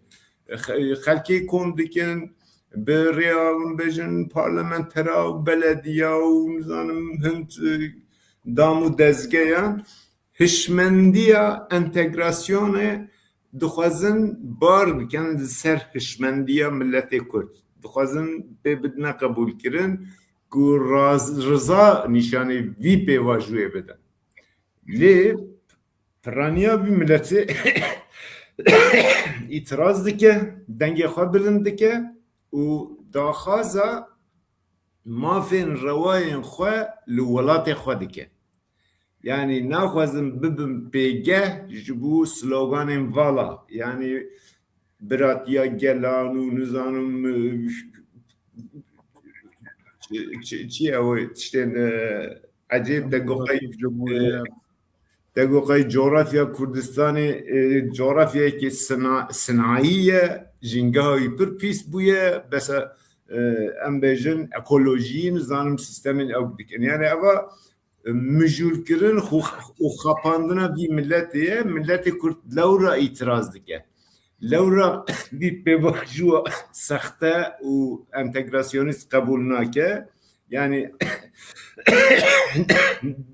خلکی کن دکن به ریاون بجن پارلمنترا و بلدیا و نظام هند دامو دزگیان هشمندیا انتگراسیون دخوازن بار بکن سر هشمندیا ملت کرد دخوازن به بدنا قبول کرن که رضا نشانه وی پیواجوه بدن لی پرانیا بی ملتی اعتراض دکه دنگی خواه بلند دکه و داخازا مافین رواین خواه لولات خواه دکه yani naxwazim bibim pêgeh ji bo sloganên vala yani biratiya gelan û nizanim çi ye ew tiştên ecêb de goxey Cumhuriyet. دگوقای جغرافیا کردستانی جغرافیایی که صناعیه جنگه های پر پیس بویه بس ام بیجن اکولوژی نظام سیستم او بکن یعنی اوا مجول کرن و خپاندنا بی ملتیه ملت کرد لورا itiraz dike لورا بی پیواجو سخته و انتگراسیونیست قبول ناکه yani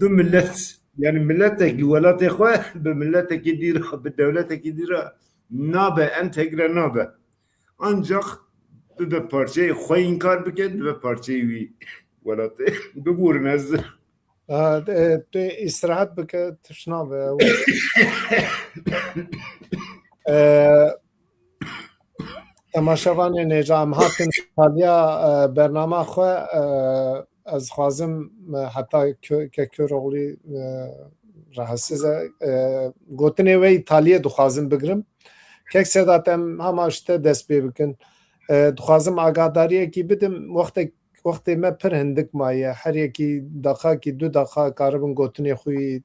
دو ملت yani milletteki velatê xwe bi milletekî dîra bi devletekî dîra nabe entegre nabe ancak bibe parçeyê xwe inkar bike dibe parçeyê wî welatê bibûrin ez تو استراحت بکە تشنابێ تەماشەوانێ نێژە ئەم هاتن تالیا بەرنامە خۆ ez xwazim heta Kekoğlu rahatsızı gotinê wê Îtalyê dixwazim bigirim. Kek Sedat em hema tişte dest pê bikin. Dixwazim agadariyekî bidim wextê me pir hindik maye her yekî daxakî du daxa karibin gotinê xwe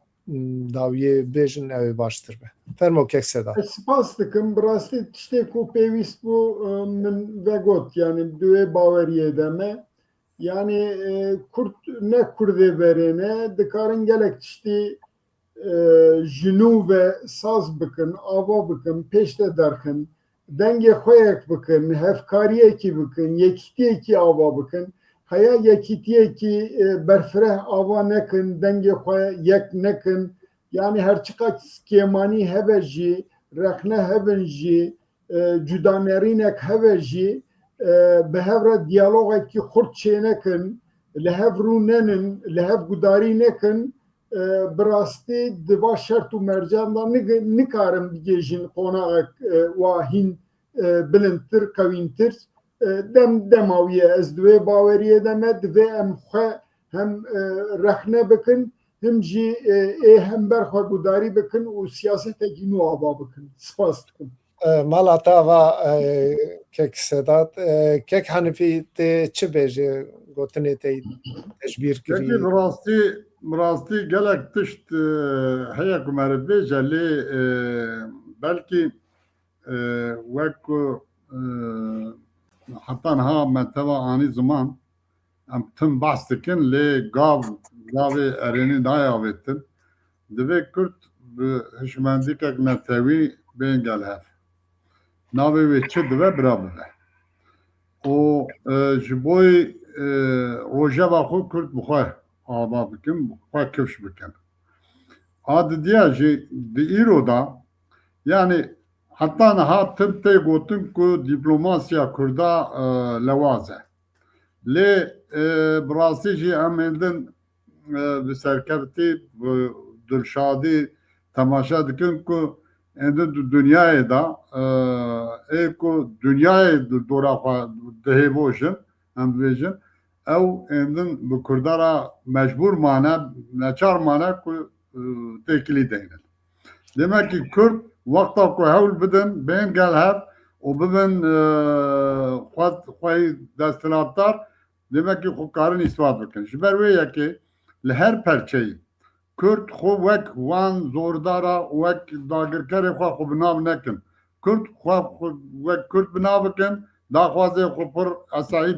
dawiyê bêjin ew ê baştir be. Fermo Kek Sedat. Spas dikim bi rastî tiştê ku pêwîst bû min vegot yani divê baweriyê de me yani Kurd ne Kurdê berêne dikarin gelek tiştî jinû ve saz bikin ava bikin pêş de derxin dengê xwe yek bikin hevkariyekî bikin yekîtiyekî ava bikin heya yekîtiyekî berfireh ava nekin dengê xwe yek nekin yani her çiqat skêmanî hebe jî rexne hebin jî cudanerînek hebe jî bi hev re diyalogekî xurt çê nekin li hev rû nenin li hev gudarî nekin bi rastî di va şert û mercan da nikarin bigêjin qonaqek wahîn bilindtir qewîntir dema wî ye ez divê baweriyê de me divê em xwe hem rexne bikin hem jî ê hember xwe gudarî bikin û siyasetekî nû ava bikin spas dikim Mala ta va Kek Sedat Kek Hanifî tê çi bêje gotinê te tecbîr Peki kirî rastî gelek tişt heye ku me re bêje lê belkî wek ku heta niha me teva anî ziman em tim behs dikin lê gavê erênî nayavêtin divê Kurd bi hişmendîkek netewî bên gel hev navê wê çi dibe bira bibe û ji boî rojeva xwe Kurd bi xwe ava bikin xwe kifş bikin a didiya jî di îro da yani heta niha tim tê gotin ku dîplomasiya Kurda lewaz e lê bi rastî jî em hêdin bi serkevtî bi dilşadî temaşa dikin ku hêdin di dunyayê da ê ku dunyayê di dora xwe dihêvojin em dibêjin ew hêdin bi Kurda ra mecbûr mane neçar mane ku têkilî deynin demekî Kurd wexta ku hewl bidin bên gel hev û bibin xwe desthilatdar demekî xwe karin îspat bikin ji ber wê yekê li her perçeyî Kurd xwe wek wan zordara wek dagirkerê xwe xwe bi nav nekin Kurd xwe wek Kurd bi nav bikin daxwazê xwe pir esayî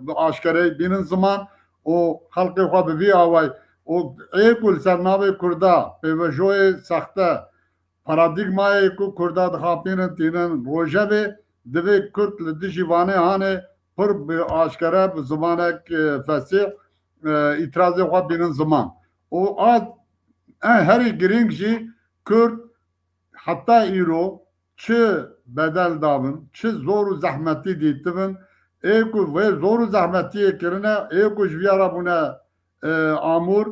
bi aşkereyî bînin ziman û xelkê xwe bi vî awayî û ê ku li ser navê Kurda pêvejoyê sexte paradigmayê ku Kurda dixapînin tînin rojevê divê Kurd li dijî vanê hanê pir bi aşkere bi zimanek fesîh îtirazê xwe bînin ziman û herî giring jî Kurd heta îro çi bedel dabin çi zor û zehmetî dîtibin ê ku vê zor û zehmetiyê kirine ê ku ji vîya re bûne amûr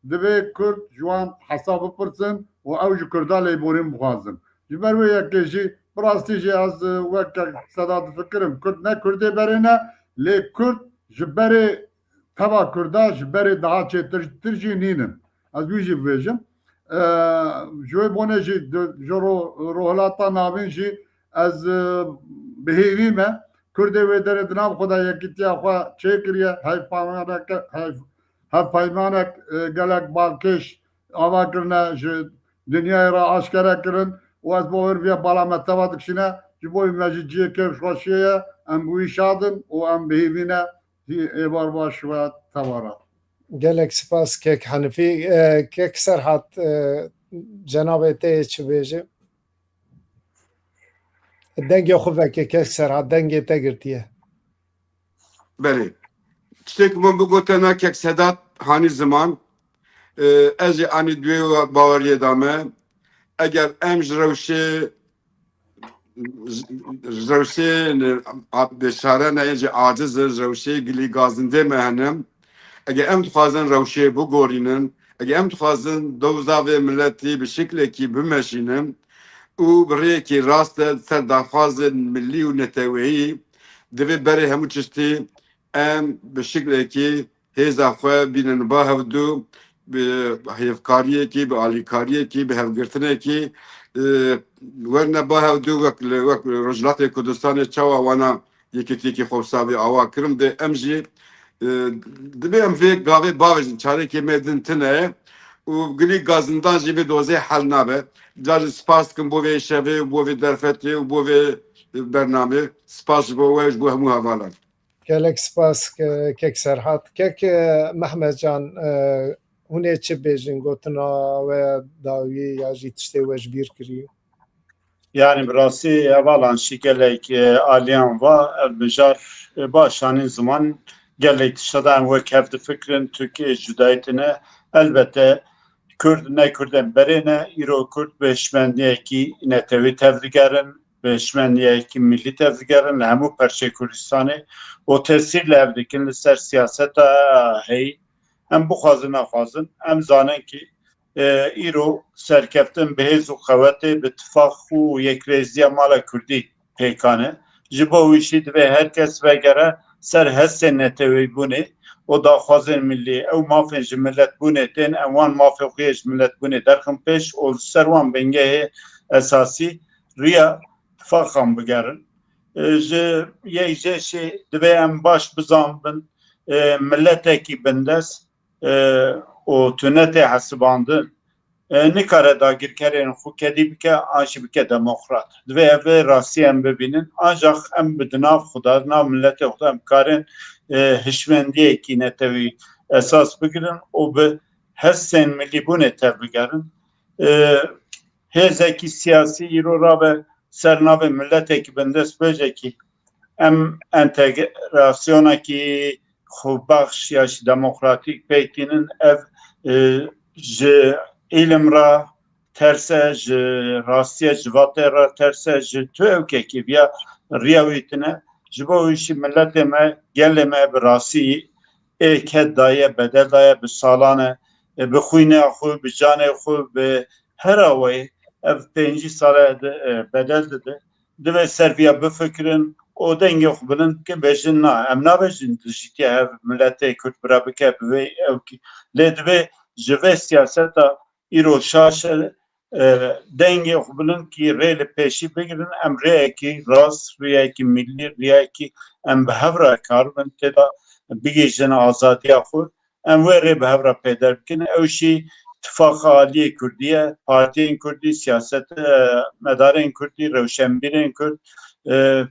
divê Kurd ji wan hesa bipirsin û ew ji Kurda lêborîn bixwazin ji ber wê yekê jî bi rastî jî ez wek Sedat difikirim Kurd ne Kurdê berê ne lê Kurd ji berê tava Kurda ji berê daha çêtir jî nînin. Ez wî jî bibêjim. Ji wê bonê jî ji rohlata navîn jî ez bihêvî me Kurdê wê derê di nav xwe de yekîtiya xwe çêkiriye hevpeymanek gelek balkêş ava kirine ji dünyayê re aşkere kirin û ez bo wir bala me teva dikişîne ji bo me jî ciyê kevşxweşiyê ye em bi wî şadin û em bihêvîne êvar baş ve tevara. gelek spas kek Hanifî kek Serhat cenabê te çi bêje dengê xwe veke kek Serhat dengê te girtiye Belê. Tiştek min bigotena kek Sedat hanî ziman ez ê anî duê baweriyê da me eger em ji rewşê bêşarene jî acizin rewşê gilî gazindê me henin eger em dixwazin rewşê bigorînin eger em dixwazin dewza vê milletî bi şeklekî bimeşînin û bi rêyekî rast de ser daxwazên millî û neteweyî divê berê hemû tiştî em bi şeklekî hêza xwe bînin ba hevdû bi hêvkariyekî bi alîkariyekî bi hevgirtinekî werne ba hevdû wek Rojhilatê Kurdistanê çawa wana yekîtiyekî xwesavî awa kirin de em jî divê em vê gavê bavêjin çarekê me din tune û gilî gazindan jî vê dozê hel nabe. Carî spas dikim bo vê şevê bo vê derfetê û bo vê bernamê spas ji bo we ji bo hemû hevalan. gelek spas kek Serhat kek Mehmetcan hûn ê çi bêjin gotina we dawî ya jî tiştê we ji bîr kiriye Yani birası evalan şikelek aliyan va elbijar başanın zaman gelek dışarıdan ve kevdi fikrin Türkiye cüdayetine elbette Kürt ne Kürt'en berene İro Kürt beşmendiyeki netevi tevdigerin beşmendiyeki milli tevdigerin hemu perçe Kürdistan'ı o tesirle evdikin ser siyasete hey hem bu xazına xazın hem zanen ki îro serkeftin bi hêz û xewetê bi tifaq û yekrêziya mala Kurdî pêkane ji bo wî jî divê herkes vegere ser hestên netewîbûnê û daxwazên millî ew mafên ji milletbûnê tên em wan mafê xwe yê ji milletbûnê derxin pêş û li ser wan bingehê esasî rêya tifaqan bigerin ji yek jê şê divê em baş bizanbin milletekî bindest û tunetê hesibandin nikare dagirkerên xwe kedî bike an jî bike demokrat. Divê ev vê rastî em bibînin ancak em bi di nav xwe de nav milletê xwe de em karin hişmendiyekî netewî esas bigirin û bi hestên millîbûnê tev bigerin. Hêzekî siyasî îro rabe ser navê milletekî bindest bêjekî em entegrasyonekî xwebaxş ya jî demokratîk pêkînin ev ji îlim ra terse ji rastiye ji vatê ra terse ji tûyewkekî ya riya wî tune ji bo wî jî milletê me gelê me bi rastî êket daye bedel daye bi salan e bi xwînê xwe bi canê xwe bi hera wê ev pêncî sala bedel dide divê ser vîya bifikirin o dengê xwe bilin ki bêjin na em nabêjin dijîtiya hev milletê Kurd bira bike bi vê ewkî lê divê ji vê siyaseta îro şaşe dengê xwe bilin ki rê li pêşî bigirin em rêyekî rast rêyekî millî rêyekî em bi hev re karibin têda bigêjin azadiya xwe em wê rê bi hev re pêder bikin ew jî İttifaka Aliyê Kurdî, Partiyên Kurdî, siyaset medarên Kurdî, rewşenbîrên Kurd,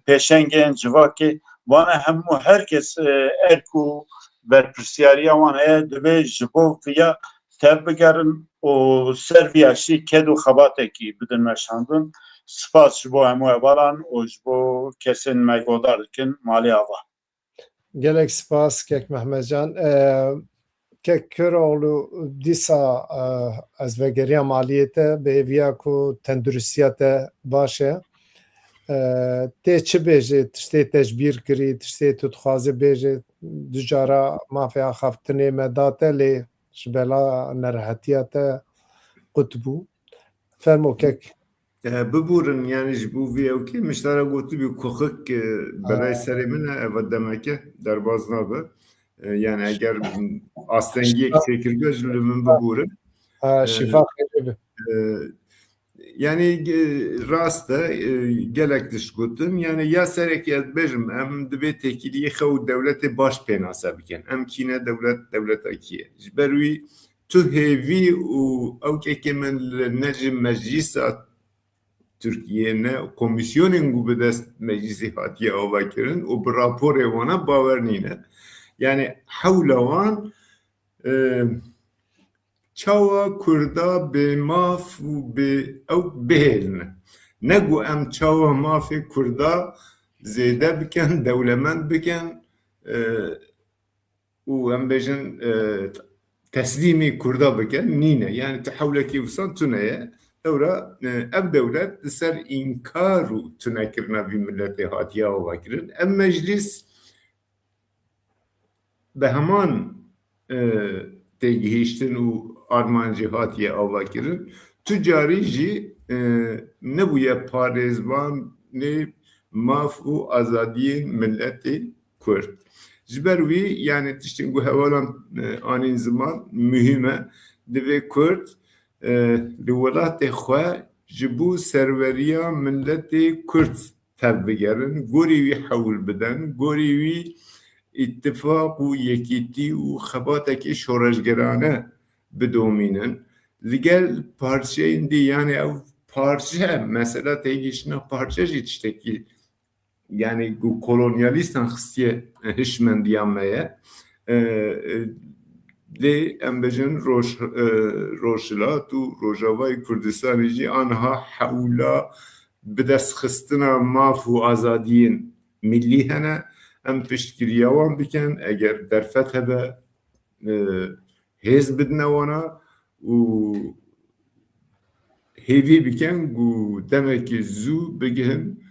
pêşengên civakê wana hemû herkes erk û berpirsyariya wan heye divê ji bo fiya tev bigerin û ser vîya jî ked û xebatekî bidin meşandin. Spas ji bo hemû hevalan û ji bo kesên me godar dikin malê ava. gelek spas kek Mehmetcan kek Köroğlu dîsa ez vegeriya maliyê te bêviya ku tendurustiya te baş e tê çi bêjê tiştê te ji bîr kirî tiştê tu dixwazî bêjê du cara mafê axaftinê me da te lê ji bela nerehetiya te qut bû fermo kek bibûrin yani ji bo vê ewkê miştara gotibî ku xik belay serê min e ev demeke derbas nabe Yani eğer astengiyek çekirge lümün bugurun. şifa xeyir Yani rast gelek dişgotin yani ya serekiyet bejim em dibe tekiliye xew devleti baş penasa biken em kine devlet akiye jberwi tu hevi û ew min necim meclisa Türkiye ne komisyonên gu bi dest meclisê hatiye ava kirin û bi raporê wana bawer nîne yani hewla wan çawa Kurda bê maf û bê ew bihêlin. Ne gu em çawa mafê Kurda zêde bikin, dewlemend bikin û em bêjin teslîmê Kurda bikin nîne. Yani tehewlekî wisa tune ye. Ewra ev dewlet li ser înkar û tunekirina vî milletê hatiye ava kirin. Em meclis bi heman têgihîştin û armancî hatiye ava kirin. Tu carî jî nebûye parêzvanê maf û azadiyên milletê Kurd. Ji ber wî yani tiştên gu hevalan anîn ziman mühim e divê Kurd li welatê xwe ji bo serveriya milletê Kurd tev bigerin, gorî wî hewl bidin, gorî wî ittifaq û yekîtî û xebatekî şoreşgerane bidomînin. Li gel parçeyên dî yani ew parçe mesela têgihiştina parçe jî tiştekî yani gu kolonyalîstan xistiye hişmendiya me ye lê em bêjin Rojhilat û Rojavayê Kurdistanê jî aniha hewla bi destxistina maf û azadiyên millî hene em piştgiriya wan bikin eger derfet hebe hêz bidine wana û hêvî bikin û demekî zû bigihin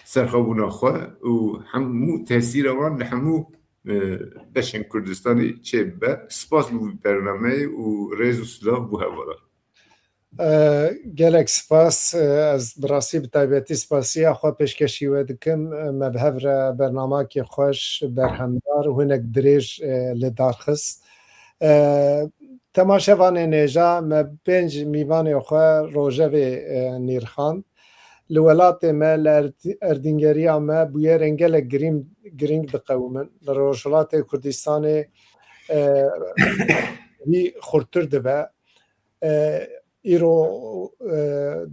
serxwebûna xwe û hemû tesîra wan li hemû beşên Kurdistanê çê bibe. Spas bû bernameyê û rêz û silav bû hevalan. gelek spas ez bi rastî bi taybetî spasiya xwe pêşkêşî we dikim me bi hev re bernamekê xweş berhemdar û hinek dirêj li darxist. Temaşevanê nêja me 5 mîvanê xwe rojevê nîrxand. Li welatê me li erdîngeriya me bûyerên gelek giring diqewmin. Li Rojhilatê Kurdistanê wî xurtir dibe. Îro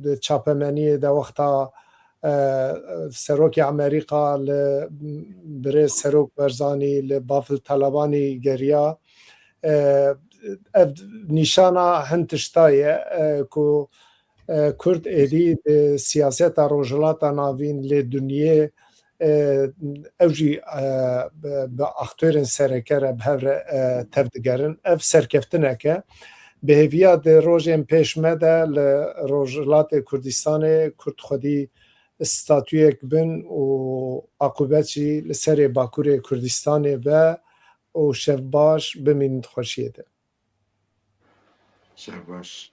di çapemeniyê de wexta Serokê Amerîka li birêz Serok Barzanî li bafil Talebanî geriya ev nîşana hin tişta ye ku Kurd êdî di siyaseta rojhilata navîn lê dunyê ew jî bi aktörên serekere bi hev re tev digerin. Ev serkeftinek e. Bi hêviya di rojên pêş me de li Rojhilatê Kurdistanê Kurd xwedî statûyek bin û aqûbet jî li serê Bakurê Kurdistanê be û şev baş bimînin xweşiyê de. Şev baş.